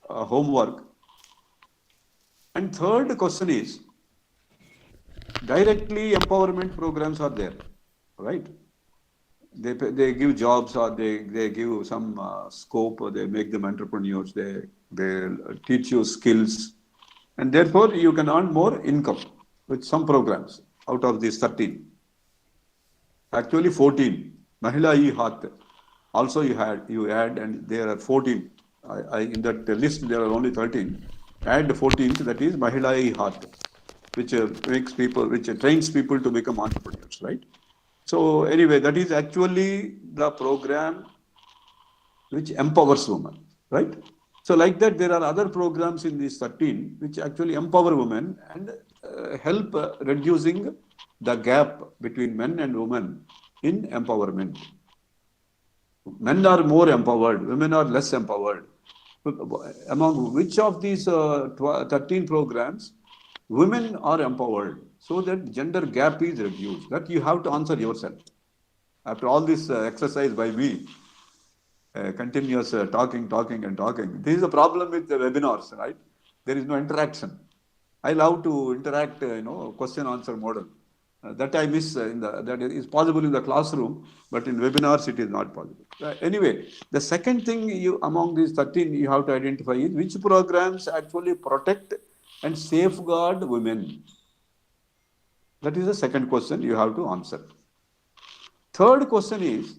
homework. And third question is, directly empowerment programs are there, right? They give jobs, or they give some scope, or they make them entrepreneurs. They teach you skills, and therefore you can earn more income with some programs out of these 13. Actually 14. Mahila e-Hath. Also you add, and there are 14. In that list there are only 13. Add the 14th, that is Mahila e-Hath, which makes people, which trains people to become entrepreneurs, right? So anyway, that is actually the program which empowers women, right? So like that, there are other programs in these 13 which actually empower women and help reducing the gap between men and women in empowerment. Men are more empowered, women are less empowered. Among which of these 13 programs, women are empowered so that gender gap is reduced? That you have to answer yourself. After all this exercise by me, continuous talking. This is the problem with the webinars, right? There is no interaction. I love to interact, question answer model. That I miss that is possible in the classroom, but in webinars it is not possible. Anyway, the second thing among these 13 you have to identify is which programs actually protect and safeguard women. That is the second question you have to answer. Third question is,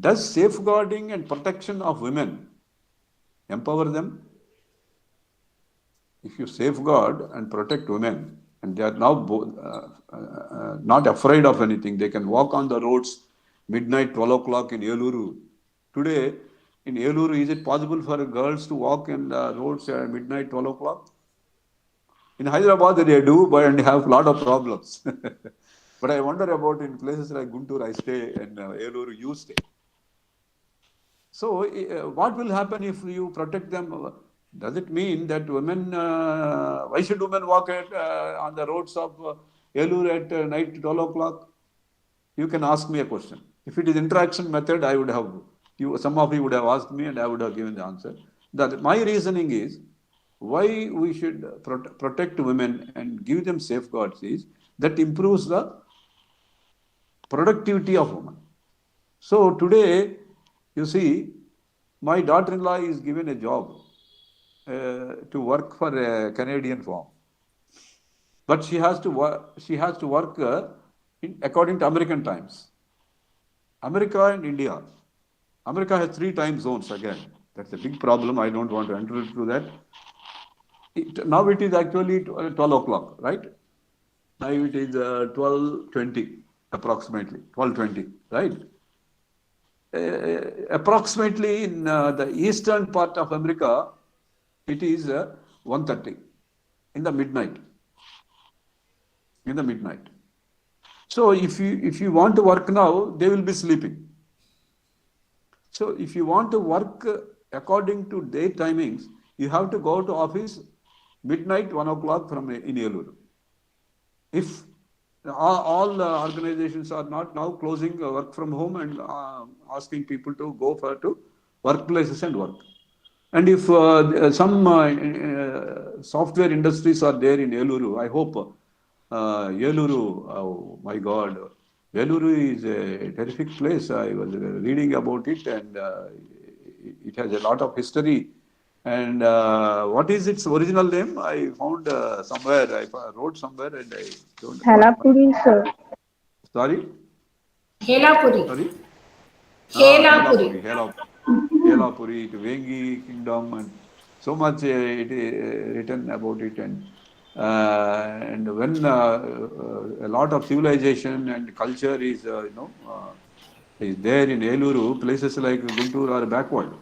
does safeguarding and protection of women empower them? If you safeguard and protect women, and they are now not afraid of anything, they can walk on the roads midnight, 12 o'clock in Eluru. Today, in Eluru, is it possible for girls to walk in the roads at midnight, 12 o'clock? In Hyderabad, they do, but and have a lot of problems. But I wonder about in places like Guntur, I stay, and Eluru, you stay. So, what will happen if you protect them? Does it mean that women, why should women walk on the roads of Eluru at night 12 o'clock? You can ask me a question. If it is interaction method, I would have, some of you would have asked me and I would have given the answer. My reasoning is, why we should protect women and give them safeguards is, that improves the productivity of women. So today, you see, my daughter-in-law is given a job to work for a Canadian firm, but she has to work according to American times. America and India. America has 3 time zones again. That's a big problem. I don't want to enter into that. Now it is actually 12 o'clock, right? Now it is 12:20 approximately, 12:20, right? Approximately in the eastern part of America, it is 1:30 in the midnight. So if you want to work now, they will be sleeping. So if you want to work according to their timings, you have to go to office midnight, 1 o'clock in Eluru. If all organizations are not now closing work from home and asking people to go to workplaces and work. And if some software industries are there in Eluru, I hope Eluru, oh my God, Eluru is a terrific place. I was reading about it, and it has a lot of history. And what is its original name? I found somewhere, I wrote somewhere, and I don't know. Halapuri, sir. Sorry? Helapuri. Sorry? Helapuri. Helapuri, Vengi kingdom, and so much it is written about it. And when a lot of civilization and culture is, is there in Eluru, places like Guntur are backward.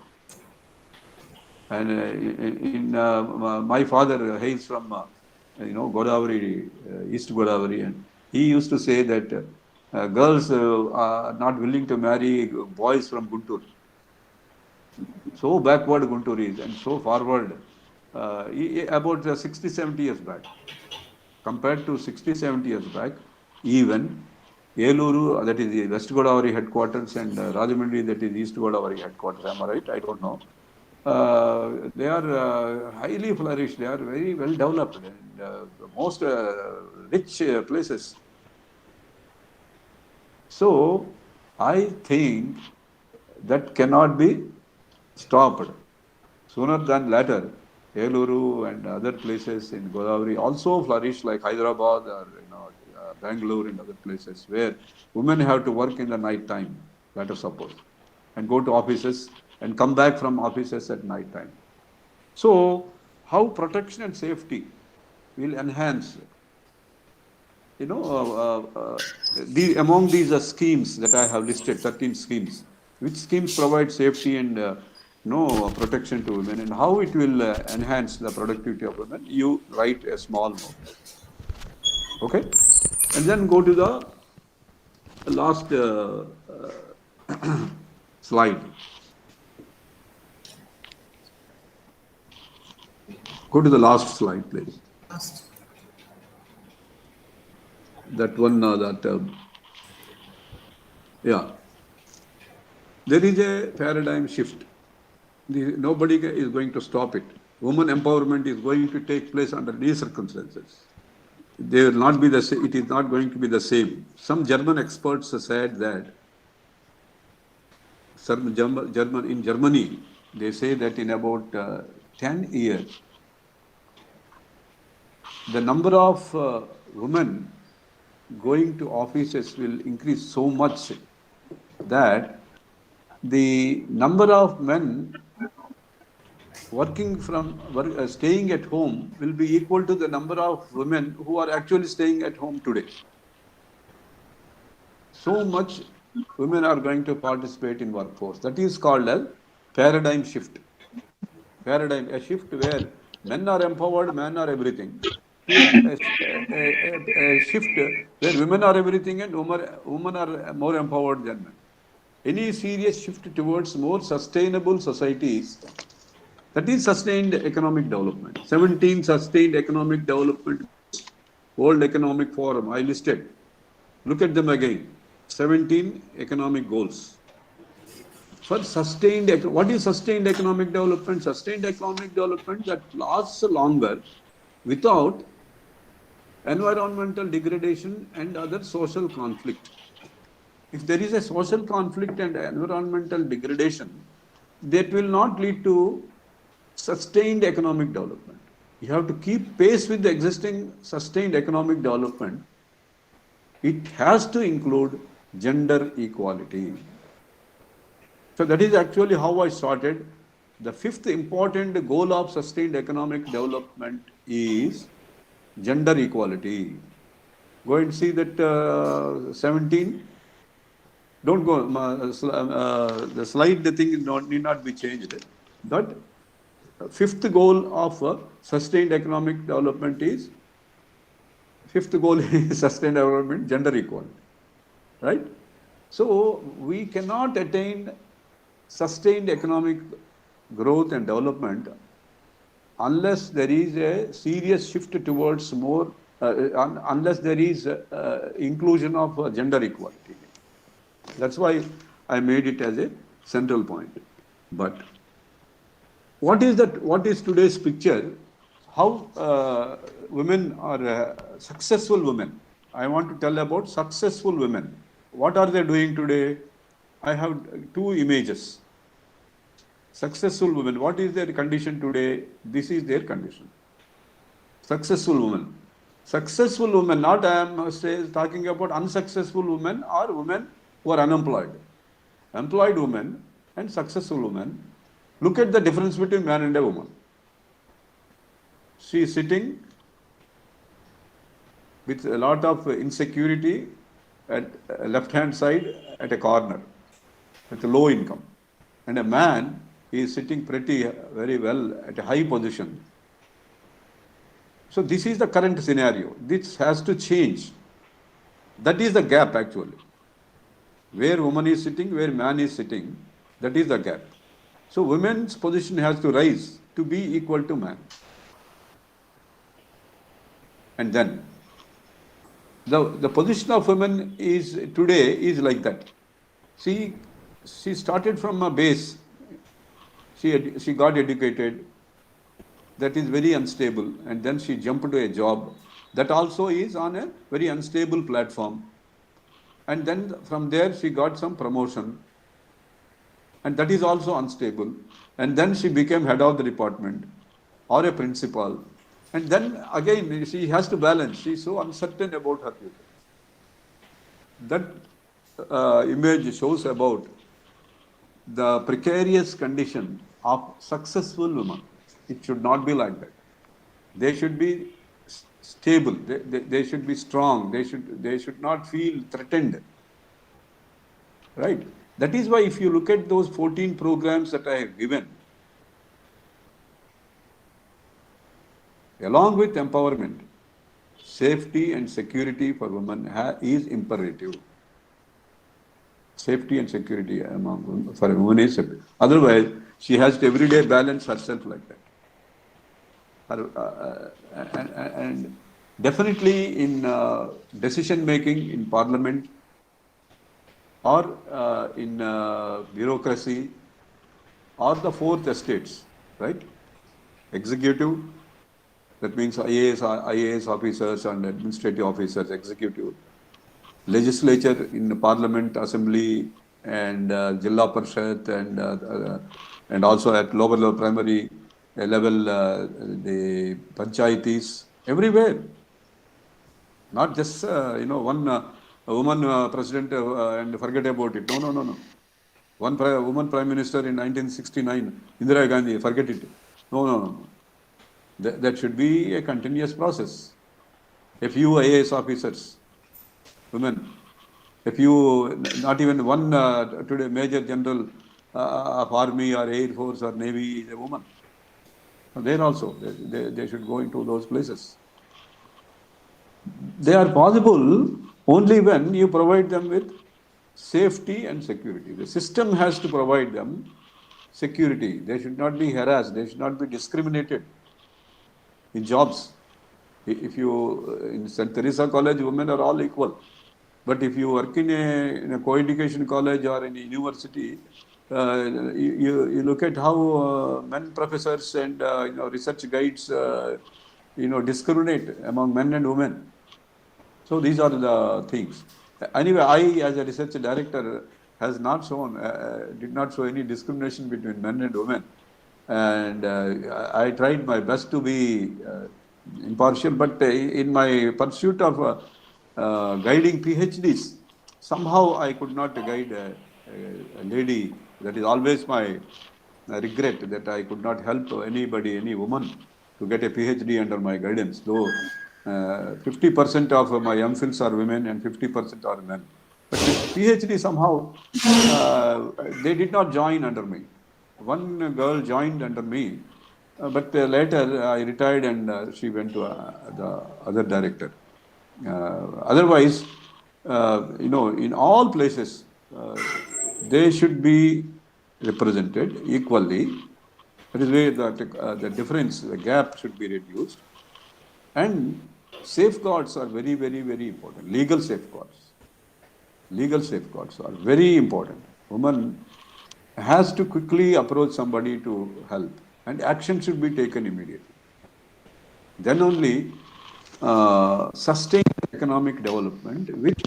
And my father hails from, Godavari, East Godavari, and he used to say that girls are not willing to marry boys from Guntur. So backward Guntur is, and so forward, about 60, 70 years back. Compared to 60, 70 years back, even Eluru, that is the West Godavari headquarters, and Rajahmundry, that is East Godavari headquarters. Am I right? I don't know. They are highly flourished. They are very well developed and the most rich places. So I think that cannot be stopped. Sooner than later, Eluru and other places in Godavari also flourish, like Hyderabad or Bangalore and other places where women have to work in the night time, let us suppose, and go to offices and come back from offices at night time. So how protection and safety will enhance, among these schemes that I have listed, 13 schemes, which schemes provide safety and protection to women, and how it will enhance the productivity of women? You write a small note, okay, and then go to the last slide. Go to the last slide, please. Last. That one, yeah. There is a paradigm shift. Nobody is going to stop it. Women empowerment is going to take place under these circumstances. They will not be it is not going to be the same. Some German experts said that in Germany, they say that in about 10 years, the number of women going to offices will increase so much that the number of men staying at home will be equal to the number of women who are actually staying at home today. So much women are going to participate in workforce. That is called a paradigm shift. A shift where men are empowered, men are everything, to a shift where women are everything and women are more empowered than men. Any serious shift towards more sustainable societies, that is sustained economic development. 17 sustained economic development, World Economic Forum, I listed. Look at them again. 17 economic goals. For sustained, what is sustained economic development? Sustained economic development that lasts longer without environmental degradation and other social conflict. If there is a social conflict and environmental degradation, that will not lead to sustained economic development. You have to keep pace with the existing sustained economic development. It has to include gender equality. So that is actually how I started. The fifth important goal of sustained economic development is gender equality. Go and see that 17. Don't go. The slide, the thing need not be changed. That fifth goal of sustained economic development is sustained development, gender equality. Right? So we cannot attain sustained economic growth and development unless there is a serious shift towards more, unless there is inclusion of gender equality. That's why I made it as a central point. But what is today's picture? How women are successful women. I want to tell about successful women. What are they doing today? I have two images. Successful women. What is their condition today? This is their condition. Successful women. Successful women, not I am talking about unsuccessful women or women who are unemployed. Employed women and successful women. Look at the difference between man and a woman. She is sitting with a lot of insecurity at left-hand side at a corner with a low income. And a man is sitting very well at a high position. So this is the current scenario. This has to change. That is the gap actually. Where woman is sitting, where man is sitting, that is the gap. So women's position has to rise to be equal to man. And then The position of women is today is like that. She started from a base. She got educated. That is very unstable, and then she jumped to a job that also is on a very unstable platform, and then from there she got some promotion, and that is also unstable, and then she became head of the department or a principal, and then again she has to balance. She is so uncertain about her future. That image shows about the precarious condition of successful women. It should not be like that. They should be stable. They should be strong. They should not feel threatened. Right? That is why if you look at those 14 programs that I have given, along with empowerment, safety and security for women is imperative. Safety and security for a woman is separate. Otherwise, she has to every day balance herself like that. And definitely in decision making in parliament or in bureaucracy or the fourth estates, right? Executive, that means IAS officers and administrative officers, executive. Legislature in the parliament, assembly, and Jilla Parishad, and also at lower level primary level, the panchayatis, everywhere. Not just one woman president and forget about it. No. One woman prime minister in 1969, Indira Gandhi, forget it. No. That should be a continuous process. A few IAS officers, women. If you, not even one today major general of army or air force or navy is a woman. There also, they should go into those places. They are possible only when you provide them with safety and security. The system has to provide them security. They should not be harassed. They should not be discriminated in jobs. If you, in St.Theresa College, women are all equal. But if you work in a co-education college or in a university, you look at how men professors and research guides discriminate among men and women. So these are the things. Anyway, I as a research director has not shown, did not show any discrimination between men and women, and I tried my best to be impartial. But in my pursuit of guiding PhDs, somehow I could not guide a lady. That is always my regret, that I could not help anybody, any woman, to get a PhD under my guidance. Though 50% of my MPhils are women and 50% are men. But PhD somehow they did not join under me. One girl joined under me, but later I retired and she went to the other director. Otherwise, in all places, they should be represented equally. That is where the difference, the gap should be reduced. And safeguards are very, very, very important. Legal safeguards. Legal safeguards are very important. Woman has to quickly approach somebody to help, and action should be taken immediately. Then only sustained economic development with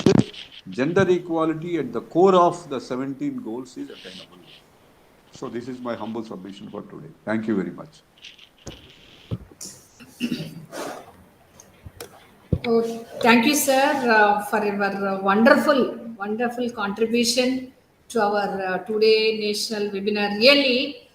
gender equality at the core of the 17 goals is attainable. So this is my humble submission for today. Thank you very much. Oh, thank you, sir, for your wonderful contribution to our today national webinar. Really,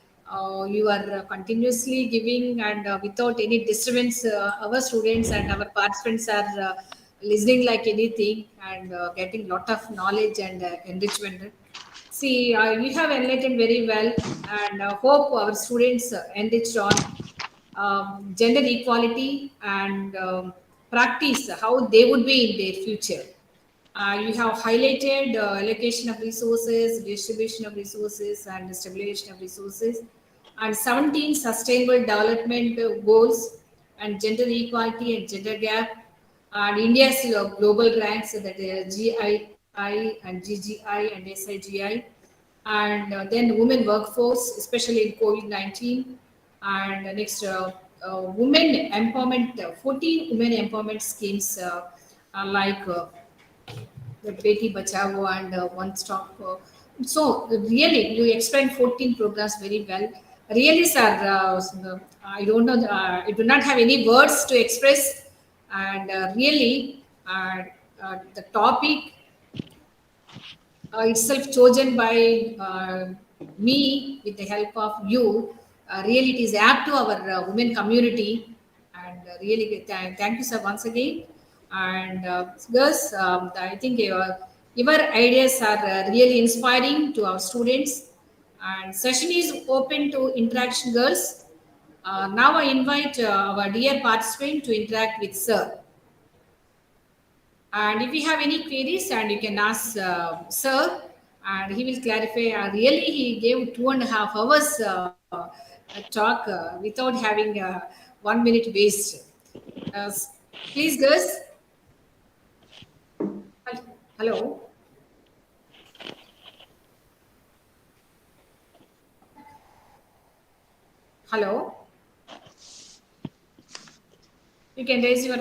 you are continuously giving, and without any disturbance, our students and our participants are listening like anything and getting lot of knowledge and enrichment. See, you have enlightened very well, and hope our students enriched on gender equality and practice how they would be in their future. You have highlighted allocation of resources, distribution of resources, and stabilization of resources, and 17 sustainable development goals, and gender equality and gender gap, and India's global ranks, that GII and GGI and SIGI, and then women workforce, especially in COVID-19, and next women empowerment, 14 women empowerment schemes like the Beti Bachao and One Stop. So really, you explained 14 programs very well. Really, sir, I don't know, I do not have any words to express, and really, the topic itself chosen by me with the help of you. Really, it is apt to our women community, and really thank you, sir, once again. And girls, I think your ideas are really inspiring to our students. And session is open to interaction, girls. Now I invite our dear participant to interact with sir. And if you have any queries, and you can ask Sir, and he will clarify. Really, he gave 2.5 hours talk without having 1 minute waste. Uh, please, Gus. Hello. Hello. You can raise your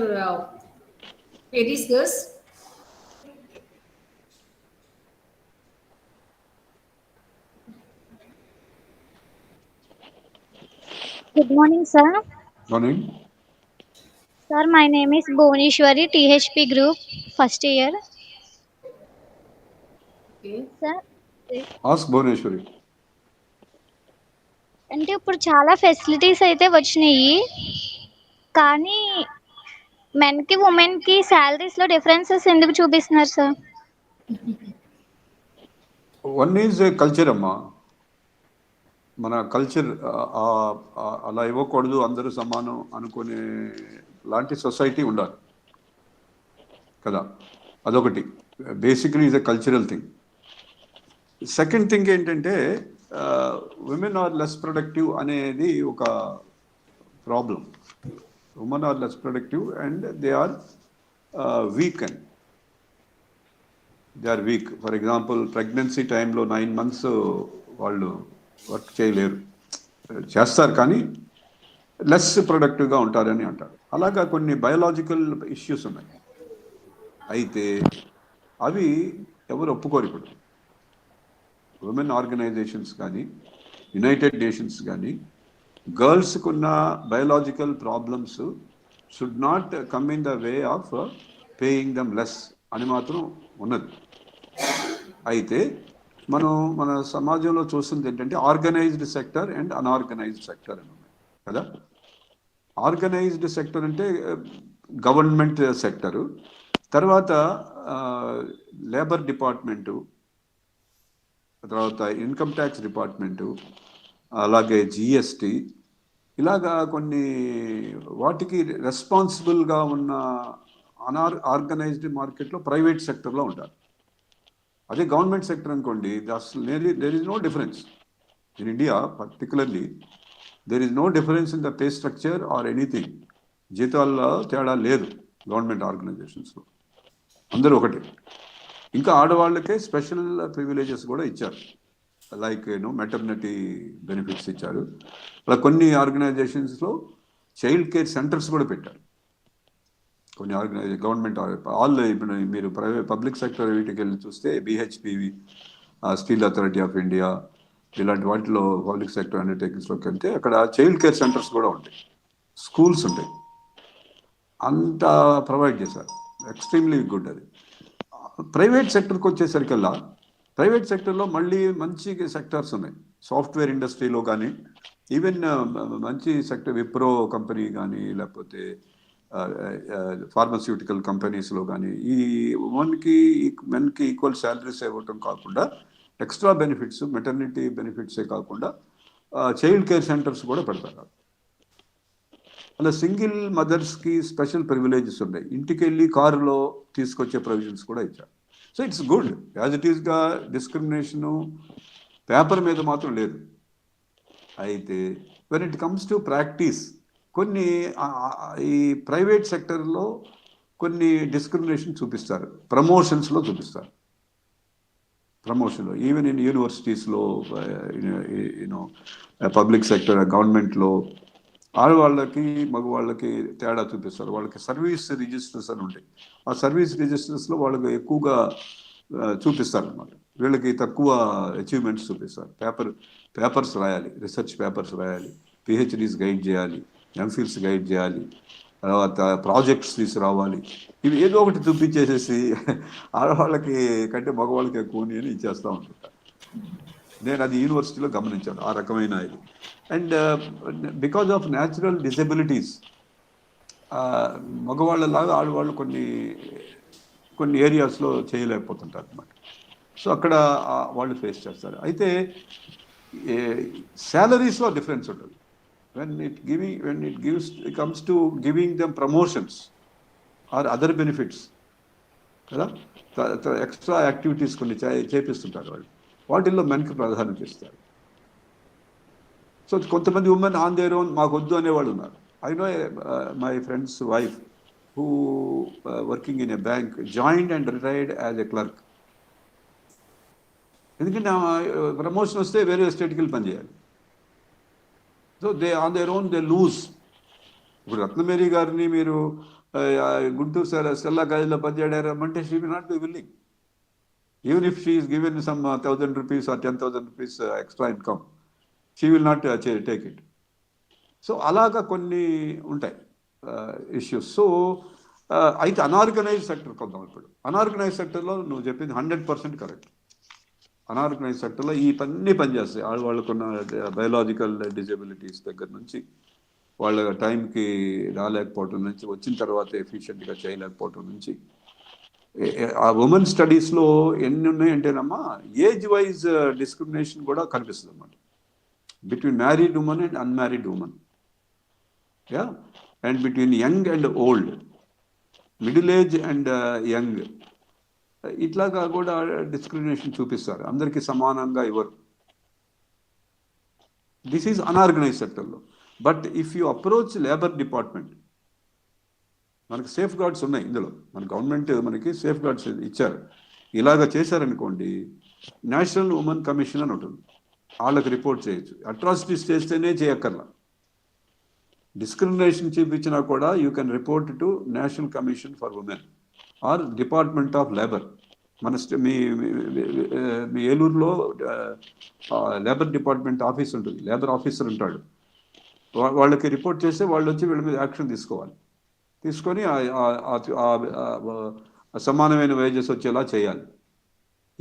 queries, Gus. Good morning, sir. Morning. Sir, my name is Bhuvaneshwari, THP Group, first year. Okay. Sir Ask Bhuvaneshwari. అంటే ఇప్పుడు చాలా facilities అయితే వచ్చినాయి కానీ మెన్కి ఉమెన్కి శాలరీస్లో differences ఎందుకు చూపిస్తున్నారు sir? One is culture అమ్మా. మన కల్చర్ అలా ఇవ్వకూడదు, అందరూ సమానం అనుకునే లాంటి సొసైటీ ఉండాలి కదా, అదొకటి. Basically is a cultural thing. Second thing ఏంటంటే విమెన్ ఆర్ లెస్ ప్రొడక్టివ్ అనేది ఒక problem. Women are less productive and they are weak. And they are weak. For example, pregnancy టైంలో 9 months వాళ్ళు వర్క్ చేయలేరు, చేస్తారు కానీ లెస్ ప్రొడక్టివ్గా ఉంటారని అంటారు. అలాగా కొన్ని బయోలాజికల్ ఇష్యూస్ ఉన్నాయి. అయితే అవి ఎవరు ఒప్పుకోరు. ఇప్పుడు ఉమెన్ ఆర్గనైజేషన్స్ కానీ, యునైటెడ్ నేషన్స్ కానీ, గర్ల్స్కు ఉన్న biological problems should not come in the way of paying them less అని మాత్రం ఉన్నది. అయితే మనం మన సమాజంలో చూస్తుంది ఏంటంటే organized sector and unorganized sector అని ఉన్నాయి కదా. ఆర్గనైజ్డ్ సెక్టర్ అంటే గవర్నమెంట్ సెక్టరు, తర్వాత లేబర్ డిపార్ట్మెంటు, తర్వాత ఇన్కమ్ ట్యాక్స్ డిపార్ట్మెంటు, అలాగే జిఎస్టి, ఇలాగా కొన్ని వాటికి రెస్పాన్సిబుల్గా ఉన్న ఆర్గనైజ్డ్ మార్కెట్లో ప్రైవేట్ సెక్టర్లో ఉంటారు. అదే గవర్నమెంట్ సెక్టర్ అనుకోండి, there is no difference in India. Particularly there is no difference in the pay structure or anything. జీతాల్లో తేడా లేదు గవర్నమెంట్ ఆర్గనైజేషన్స్లో, అందరూ ఒకటి. ఇంకా ఆడవాళ్ళకే స్పెషల్ ప్రివిలేజెస్ కూడా ఇచ్చారు, లైక్ మెటర్నిటీ బెనిఫిట్స్ ఇచ్చారు. అలా కొన్ని ఆర్గనైజేషన్స్లో చైల్డ్ కేర్ సెంటర్స్ కూడా పెట్టారు. కొన్ని గవర్నమెంట్ ఇప్పుడు మీరు పబ్లిక్ సెక్టర్ వీటికి వెళ్ళి చూస్తే BHPV, steel authority of India, ఇలాంటి వాటిలో పబ్లిక్ సెక్టర్ అండర్టేకింగ్స్లోకి వెళ్తే అక్కడ చైల్డ్ కేర్ సెంటర్స్ కూడా ఉంటాయి, స్కూల్స్ ఉంటాయి, అంతా ప్రొవైడ్ చేశారు. ఎక్స్ట్రీమ్లీ గుడ్ అది. ప్రైవేట్ సెక్టర్కి వచ్చేసరికల్లా ప్రైవేట్ సెక్టర్లో మళ్ళీ మంచి సెక్టర్స్ ఉన్నాయి. సాఫ్ట్వేర్ ఇండస్ట్రీలో కానీ, ఈవెన్ మంచి సెక్టర్ విప్రో కంపెనీ కానీ, లేకపోతే ఫార్మస్యూటికల్ కంపెనీస్లో కానీ ఈ ఉమెన్కి మెన్కి ఈక్వల్ శాలరీస్ ఇవ్వటం కాకుండా ఎక్స్ట్రా బెనిఫిట్స్, మెటర్నిటీ బెనిఫిట్సే కాకుండా చైల్డ్ కేర్ సెంటర్స్ కూడా పెడతారు. అలా సింగిల్ మదర్స్కి స్పెషల్ ప్రివిలేజెస్ ఉన్నాయి. ఇంటికి వెళ్ళి కారులో తీసుకొచ్చే ప్రొవిజన్స్ కూడా ఇచ్చారు. So it's good. As it ఈస్గా డిస్క్రిమినేషను పేపర్ మీద మాత్రం లేదు. అయితే when it comes to practice, కొన్ని ఈ ప్రైవేట్ సెక్టర్లో కొన్ని డిస్క్రిమినేషన్ చూపిస్తారు, ప్రమోషన్స్లో చూపిస్తారు. ప్రమోషన్లో ఈవెన్ ఇన్ యూనివర్సిటీస్లో, యూనో పబ్లిక్ సెక్టర్, గవర్నమెంట్లో ఆడవాళ్ళకి మగవాళ్ళకి తేడా చూపిస్తారు. వాళ్ళకి సర్వీస్ రిజిస్టర్స్ అని ఉంటాయి. ఆ సర్వీస్ రిజిస్టర్స్లో వాళ్ళకి ఎక్కువగా చూపిస్తారు అన్నమాట. వీళ్ళకి తక్కువ అచీవ్మెంట్స్ చూపిస్తారు. పేపర్స్ రాయాలి, రీసెర్చ్ పేపర్స్ రాయాలి, పిహెచ్డీస్ గైడ్ చేయాలి, ఎంఫిల్స్ గైడ్ చేయాలి, తర్వాత ప్రాజెక్ట్స్ తీసుకురావాలి. ఇవి ఏదో ఒకటి చూపించేసేసి ఆడవాళ్ళకి కంటే మగవాళ్ళకి ఎక్కువ అని ఇచ్చేస్తూ ఉంటుంటారు. నేను అది యూనివర్సిటీలో గమనించాను ఆ రకమైన ఇది. And because of natural disabilities మగవాళ్ళలాగా ఆడవాళ్ళు కొన్ని ఏరియాస్లో చేయలేకపోతుంటారు అన్నమాట. సో అక్కడ వాళ్ళు ఫేస్ చేస్తారు. అయితే శాలరీస్లో డిఫరెన్స్ ఉంటుంది. when it comes to giving them promotions or other benefits, కదా, ఎక్స్ట్రా యాక్టివిటీస్ కొన్ని చేపిస్తుంటారు వాళ్ళు. వాటిల్లో మెన్కి ప్రాధాన్యత ఇస్తారు. సో కొంతమంది ఉమెన్ ఆన్ దేర్ ఓన్ మాకు వద్దు అనేవాళ్ళు ఉన్నారు. I know my friend's wife who working in a bank joined and retired as a clerk. ఎందుకంటే ప్రమోషన్ వస్తే వేరే స్టేట్కి వెళ్ళి పనిచేయాలి. So they on their own they lose. ఇప్పుడు రత్నమేరీ గారిని మీరు గుంటూరు సెల్లా కాలేజీలో పనిచేయడారంటే she will not be willing, even if she is given some 1,000 rupees or 10,000 rupees extra income, she will not take it. So అలాగా కొన్ని ఉంటాయి ఇష్యూస్. సో అయితే అనార్గనైజ్ సెక్టర్ కొందాం. ఇప్పుడు అనార్గనైజ్ సెక్టర్లో నువ్వు చెప్పింది 100% కరెక్ట్. అనార్గనైజ్ సెక్టర్లో ఈ పనిచేస్తాయి. వాళ్ళకున్న బయలాజికల్ డిజబిలిటీస్ దగ్గర నుంచి, వాళ్ళ టైంకి రాలేకపోవటం నుంచి, వచ్చిన తర్వాత ఎఫిషియెంట్గా చేయలేకపోవటం నుంచి, ఆ ఉమెన్ స్టడీస్లో ఎన్ని ఉన్నాయంటేనమ్మా ఏజ్ వైజ్ డిస్క్రిమినేషన్ కూడా కనిపిస్తుంది అన్నమాట. Between married women and unmarried women, and between young and old, middle age and young, ఇట్లాగా కూడా డిస్క్రిమినేషన్ చూపిస్తారు. అందరికీ సమానంగా ఇవ్వరు. దిస్ ఈజ్ అన్ఆర్గనైజ్ సెక్టర్లో. But if you approach labour department, మనకి సేఫ్ గార్డ్స్ ఉన్నాయి ఇందులో. మన గవర్నమెంట్ మనకి సేఫ్ గార్డ్స్ ఇచ్చారు. ఇలాగ చేశారనుకోండి, నేషనల్ ఉమెన్ కమిషన్ అని ఉంటుంది, వాళ్ళకి రిపోర్ట్ చేయొచ్చు. అట్రాసిటీస్ చేస్తేనే చేయక్కర్లా, డిస్క్రిమినేషన్ చూపించినా కూడా you can report to national commission for women or department of labour. మన మీ ఏలూరులో లేబర్ డిపార్ట్మెంట్ ఆఫీస్ ఉంటుంది, లేబర్ ఆఫీసర్ ఉంటాడు. వాళ్ళకి రిపోర్ట్ చేస్తే వాళ్ళు వచ్చి వీళ్ళ మీద యాక్షన్ తీసుకొని సమానమైన వేజెస్ వచ్చేలా చేయాలి.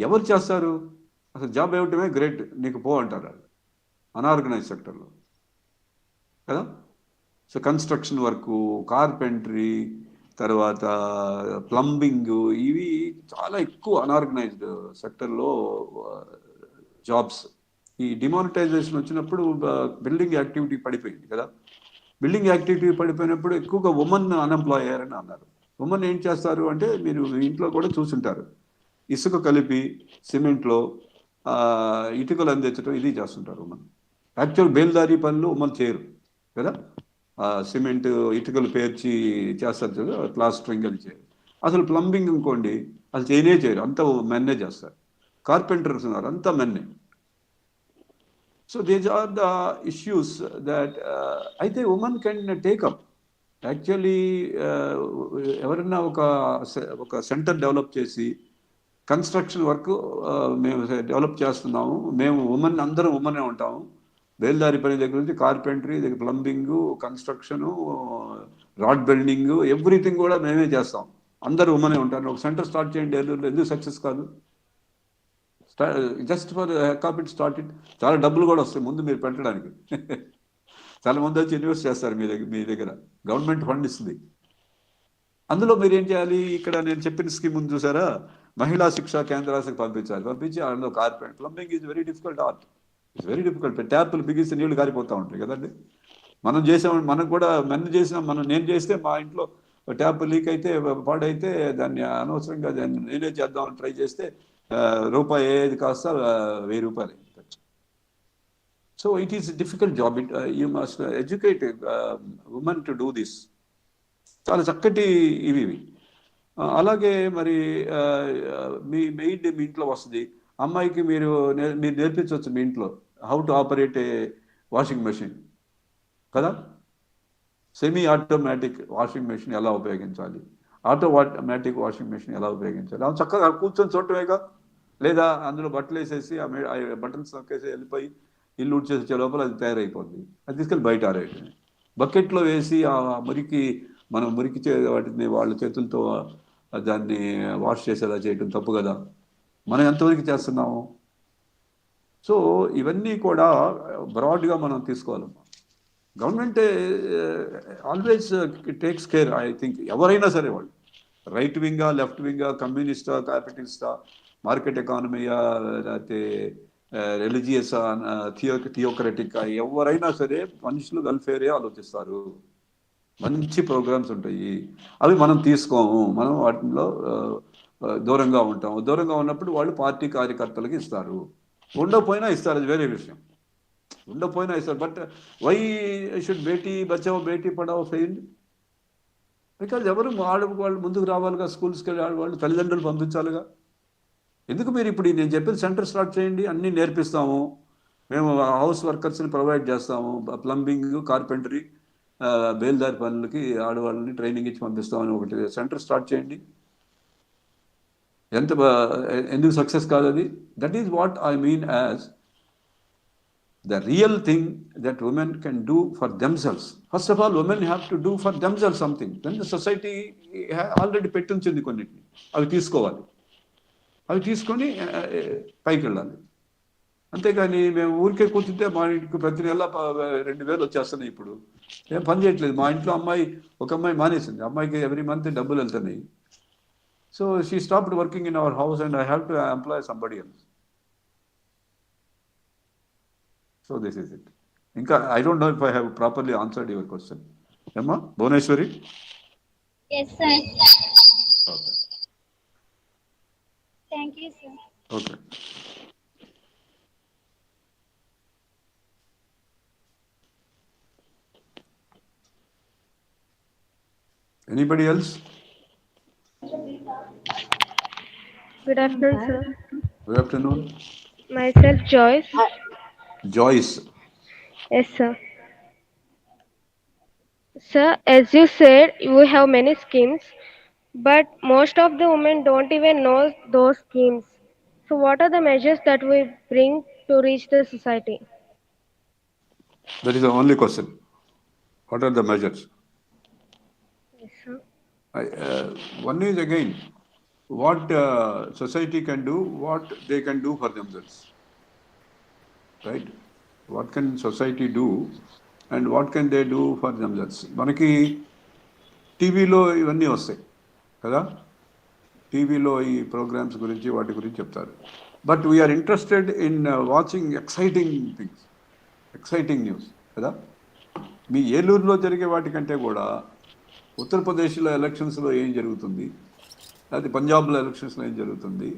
ఎవరు చేస్తారు? అసలు జాబ్ ఇవ్వటమే గ్రేట్, నీకు పో అంటారు వాళ్ళు అనార్గనైజ్ సెక్టర్లో, కదా. సో కన్స్ట్రక్షన్ వర్కు, కార్పెంటరీ, తర్వాత ప్లంబింగ్, ఇవి చాలా ఎక్కువ అనార్గనైజ్డ్ సెక్టర్లో జాబ్స్. ఈ డిమానిటైజేషన్ వచ్చినప్పుడు బిల్డింగ్ యాక్టివిటీ పడిపోయింది కదా. బిల్డింగ్ యాక్టివిటీ పడిపోయినప్పుడు ఎక్కువగా ఉమెన్ అన్ఎంప్లాయ్ అయ్యారని అన్నారు. ఉమెన్ ఏం చేస్తారు అంటే, మీరు ఇంట్లో కూడా చూసుంటారు, ఇసుక కలిపి సిమెంట్లో ఇటుకలు అందించడం ఇది చేస్తుంటారు ఉమెన్. యాక్చువల్ బేల్దారీ పనులు ఉమెన్ చేయరు కదా. సిమెంట్ ఇటుకలు పేర్చి చేస్తారు కదా, ప్లాస్టరింగ్ అది చేయరు. అసలు ప్లంబింగ్ అనుకోండి, అసలు చేయరు, అంతా మెన్నే చేస్తారు. కార్పెంటర్స్ ఉన్నారు, అంతా మెన్నే. So these are the issues that అయితే ఉమెన్ కెన్ టేకప్. యాక్చువల్లీ ఎవరన్నా ఒక సెంటర్ డెవలప్ చేసి కన్స్ట్రక్షన్ వర్క్ మేము డెవలప్ చేస్తున్నాము, మేము అందరం ఉమెనే ఉంటాము, బేల్దారి పని దగ్గర నుంచి కార్పెంటరీ దగ్గర, ప్లంబింగు, కన్స్ట్రక్షను, రాడ్ బెల్డింగు, ఎవ్రీథింగ్ కూడా మేమే చేస్తాం, అందరూ ఉమెనే ఉంటారు. ఒక సెంటర్ స్టార్ట్ చేయండి ఏలూరులో, ఎందుకు సక్సెస్ కాదు? Just for copy start it. చాలా డబ్బులు కూడా వస్తాయి ముందు మీరు పెట్టడానికి. చాలా మంది వచ్చి ఇన్వెస్ట్ చేస్తారు మీ దగ్గర, గవర్నమెంట్ ఫండ్ ఇస్తుంది. అందులో మీరు ఏం చేయాలి? ఇక్కడ నేను చెప్పిన స్కీమ్ ఉంది చూసారా, మహిళా శిక్షా కేంద్రాలకు పంపించి అందులో carpentry, plumbing is very difficult art, it's very difficult. ట్యాప్లు బిగిస్తే నీళ్లు కారిపోతూ ఉంటాయి కదండి. మనకు కూడా నేను చేస్తే మా ఇంట్లో ట్యాప్ లీక్ అయితే, పాడైతే దాన్ని అనవసరంగా నేనే చేద్దామని ట్రై చేస్తే రూపాయి ఏది కాస్త 1000 రూపాయలు. So it is difficult job. You must educate women to do this. చాలా చక్కటి ఇవి. అలాగే మరి మీ మెయిడ్ మీ ఇంట్లో వస్తుంది, అమ్మాయికి మీరు నేర్పించవచ్చు మీ ఇంట్లో how to operate A washing machine కదా. సెమీ ఆటోమేటిక్ వాషింగ్ మెషిన్ ఎలా ఉపయోగించాలి, ఆటోమేటిక్ వాషింగ్ మెషిన్ ఎలా ఉపయోగించాలి, అవి చక్కగా కూర్చొని చూడటమేగా. లేదా అందులో బట్టలు వేసేసి ఆ బటన్స్ నొక్కేసి వెళ్ళిపోయి ఇల్లు ఉడ్చేసే లోపల అది తయారైపోద్ది, అది తీసుకెళ్ళి బయట ఆరేయటమే. బకెట్లో వేసి ఆ మురికి మనం మురికి వాటిని వాళ్ళ చేతులతో దాన్ని వాష్ చేసేలా చేయటం తప్పు కదా. మనం ఎంతవరకు చేస్తున్నాము? సో ఇవన్నీ కూడా బ్రాడ్గా మనం తీసుకోవాలమ్మా. Government always takes care. I think ఎవరైనా సరే వాళ్ళు రైట్ వింగా, లెఫ్ట్ వింగా, కమ్యూనిస్టా, క్యాపిటలిస్టా, మార్కెట్ ఎకానమీయా, లేకపోతే రిలీజియస్ థియోక్రటిక్, ఎవరైనా సరే మనుషులు వెల్ఫేరే ఆలోచిస్తారు. మంచి ప్రోగ్రామ్స్ ఉంటాయి, అవి మనం తీసుకోము, మనం వాటిలో దూరంగా ఉంటాము. దూరంగా ఉన్నప్పుడు వాళ్ళు పార్టీ కార్యకర్తలకి ఇస్తారు, ఉండకపోయినా ఇస్తారు, అది వేరే విషయం. ఉండకపోయినా ఇస్తారు. But why should Beti Bachao Beti Padhao fail? Because ఎవరు వాళ్ళు ముందుకు రావాలిగా, స్కూల్స్కి వెళ్ళి వాళ్ళు తల్లిదండ్రులు పంపించాలిగా. ఎందుకు మీరు ఇప్పుడు నేను చెప్పిన సెంటర్ స్టార్ట్ చేయండి, అన్నీ నేర్పిస్తాము మేము, హౌస్ వర్కర్స్ని ప్రొవైడ్ చేస్తాము, ప్లంబింగ్, కార్పెంటరీ, బేల్దారి పనులకి ఆడవాళ్ళని ట్రైనింగ్ ఇచ్చి పంపిస్తామని ఒకటి సెంటర్ స్టార్ట్ చేయండి. ఎందుకు సక్సెస్ కాదు అది? That is what I mean as the real thing that women can do for themselves. First of all, women have to do for themselves something. Then the society already పెట్టించింది కొన్నిటిని, అవి తీసుకోవాలి, అవి తీసుకొని పైకి వెళ్ళాలి. అంతేగాని మేము ఊరికే కూర్చుంటే మా ఇంటికి ప్రతి నెల 2,000 వచ్చేస్తున్నాయి. ఇప్పుడు ఏం పని చేయట్లేదు. మా ఇంట్లో ఒక అమ్మాయి మానేసింది, అమ్మాయికి ఎవ్రీ మంత్ డబ్బులు వెళ్తున్నాయి. So she stopped working in our house and I have to employee somebody else. So this is it. Inka, I don't know if I have properly answered your question. Emma, Bhuneshwari? Yes, sir. Okay. Thank you, sir. Okay. Anybody else? Good afternoon, sir. Good afternoon. Myself, Joyce. Joyce. Yes, sir. Sir, as you said, you have many schemes, but most of the women don't even know those schemes. So, what are the measures that we bring to reach the society? That is the only question. What are the measures? Yes, sir. One is again, what society can do, what they can do for themselves. Right? What can society do and what can they do for themselves? మనకి టీవీలో ఇవన్నీ వస్తాయి కదా, టీవీలో ఈ programmes గురించి వాటి గురించి చెప్తారు. But we are interested in watching exciting things, exciting news కదా. మీ ఏలూరులో జరిగే వాటికంటే కూడా ఉత్తరప్రదేశ్లో ఎలక్షన్స్లో ఏం జరుగుతుంది, లేకపోతే పంజాబ్లో ఎలక్షన్స్లో ఏం జరుగుతుంది,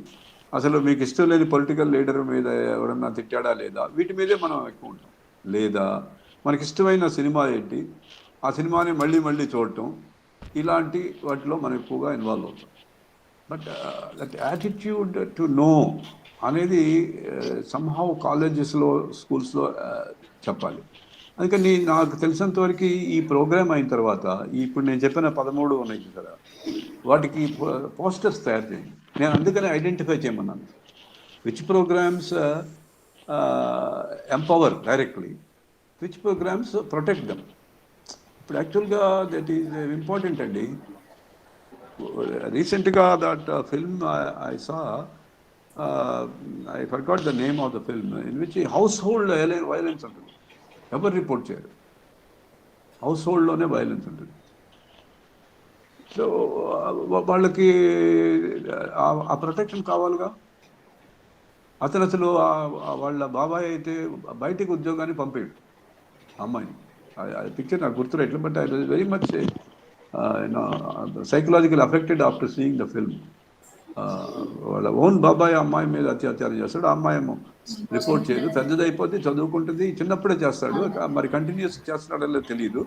అసలు మీకు ఇష్టం లేని పొలిటికల్ లీడర్ మీద ఎవరన్నా తిట్టాడా లేదా, వీటి మీదే మనం ఎక్కువ ఉంటాం. లేదా మనకి ఇష్టమైన సినిమా ఏంటి, ఆ సినిమాని మళ్ళీ మళ్ళీ చూడటం, ఇలాంటి వాటిలో మనం ఎక్కువగా ఇన్వాల్వ్ అవుతాం. But that attitude to know అనేది సమ్హౌ కాలేజెస్లో, స్కూల్స్లో చెప్పాలి. అందుకని నాకు తెలిసినంతవరకు ఈ ప్రోగ్రామ్ అయిన తర్వాత ఇప్పుడు నేను చెప్పిన 13 ఉన్నాయి కదా, వాటికి పోస్టర్స్ తయారు చేయండి. నేను అందుకని ఐడెంటిఫై చేయమన్నాను which programs empower directly, which programs protect them. ఇప్పుడు యాక్చువల్గా దట్ ఈజ్ ఇంపార్టెంట్ అండి. రీసెంట్గా that film I saw, I forgot the name of the film, in which house hold violence ఉంటుంది. ఎవరు రిపోర్ట్ చేయరు, హౌస్ హోల్డ్లోనే వైలెన్స్ ఉంటుంది. సో వాళ్ళకి ఆ ప్రొటెక్షన్ కావాలిగా. అతను అసలు వాళ్ళ బాబాయ్ అయితే బయటికి ఉద్యోగాన్ని పంపాడు అమ్మాయిని. ఆ పిక్చర్ నాకు గుర్తురాట్లేదు, but I was very much psychological affected after seeing the film. వాళ్ళ ఓన్ బాబాయ్ అమ్మాయి మీద అత్యాచారం చేస్తాడు, ఆ అమ్మాయి ఏమో రిపోర్ట్ చేయదు, పెద్దదైపోతే చదువుకుంటుంది, చిన్నప్పుడే చేస్తాడు, మరి కంటిన్యూస్ చేస్తున్నాడో తెలియదు.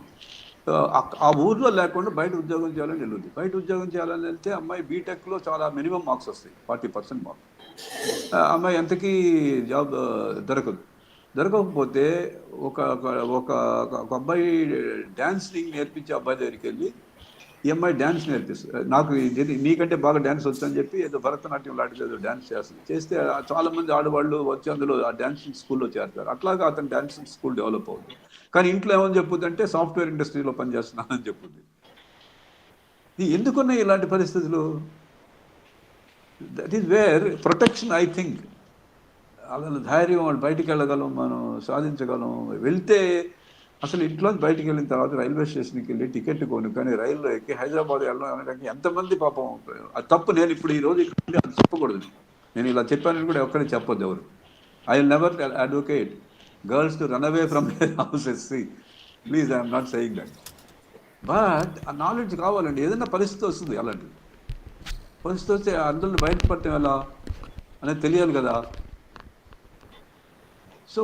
ఆ ఊర్లో లేకుండా బయట ఉద్యోగం చేయాలని వెళ్ళింది. బయట ఉద్యోగం చేయాలని వెళ్తే అమ్మాయి బీటెక్లో చాలా మినిమం మార్క్స్ వస్తాయి, 40% మార్క్స్. అమ్మాయి ఎంతకీ జాబ్ దొరకకపోతే ఒక ఒక ఒక అబ్బాయి డాన్సింగ్ నేర్పించే అబ్బాయి దగ్గరికి వెళ్ళి ఈ అమ్మాయి డ్యాన్స్ నేర్పిస్తుంది, నాకు నీకంటే బాగా డ్యాన్స్ వచ్చని చెప్పి ఏదో భరతనాట్యం లాంటిది ఏదో డ్యాన్స్ చేస్తే చాలా మంది ఆడవాళ్ళు వచ్చి అందులో ఆ డాన్సింగ్ స్కూల్లో చేరుతారు. అట్లాగా అతను డాన్సింగ్ స్కూల్ డెవలప్ అవుతుంది. కానీ ఇంట్లో ఏమని చెప్పుద్దంటే సాఫ్ట్వేర్ ఇండస్ట్రీలో పనిచేస్తున్నానని చెప్పుద్ది. ఎందుకున్నాయి ఇలాంటి పరిస్థితులు? That is where protection, I think. అలా ధైర్యం, వాళ్ళు బయటికి వెళ్ళగలం, మనం సాధించగలం. వెళ్తే అసలు ఇంట్లోంచి బయటికి వెళ్ళిన తర్వాత రైల్వే స్టేషన్కి వెళ్ళి టికెట్ కానీ రైల్లో ఎక్కి హైదరాబాద్ వెళ్ళడం అనడానికి ఎంతమంది పాపం. అది తప్పు. నేను ఇప్పుడు ఈరోజు ఇక్కడ అది చెప్పకూడదు. నేను ఇలా చెప్పానని కూడా ఎక్కడికి చెప్పొద్దు ఎవరు. I will never advocate girls to run away from there houses. Please, I'm not saying that. But ఆ నాలెడ్జ్ కావాలండి. ఏదైనా పరిస్థితి వస్తుంది, అలాంటిది పరిస్థితి వస్తే అందరిని బయటపడటం ఎలా అనేది తెలియాలి కదా. So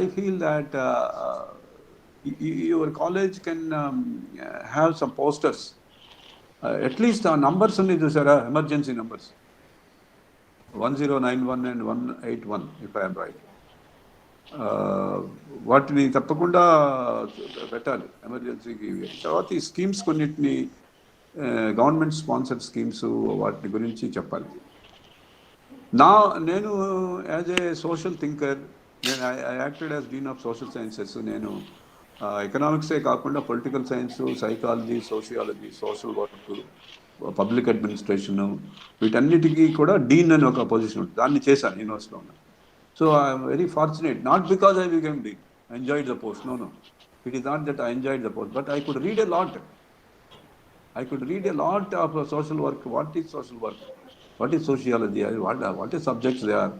I feel that your college can have some posters, at least numbers only chusara, emergency numbers 1091 and 181 if I am right. వాటిని తప్పకుండా పెట్టాలి ఎమర్జెన్సీకి. తర్వాత ఈ స్కీమ్స్ కొన్నిటిని గవర్నమెంట్ స్పాన్సర్డ్ స్కీమ్స్, వాటి గురించి చెప్పాలి. నేను యాజ్ ఏ సోషల్ థింకర్, నేను I acted as dean of social sciences. నేను ఎకనామిక్సే కాకుండా political science, psychology, sociology, social work, public administration, వీటన్నిటికీ కూడా డీన్ అని ఒక పొజిషన్ ఉంటుంది. దాన్ని చేశాను యూనివర్సిటీలో ఉన్న. So I'm very fortunate, not because I became dean, I enjoyed the post. No, it is not that I enjoyed the post, but I could read a lot. I could read a lot of social work. What is social work? What is sociology? What is subjects they are?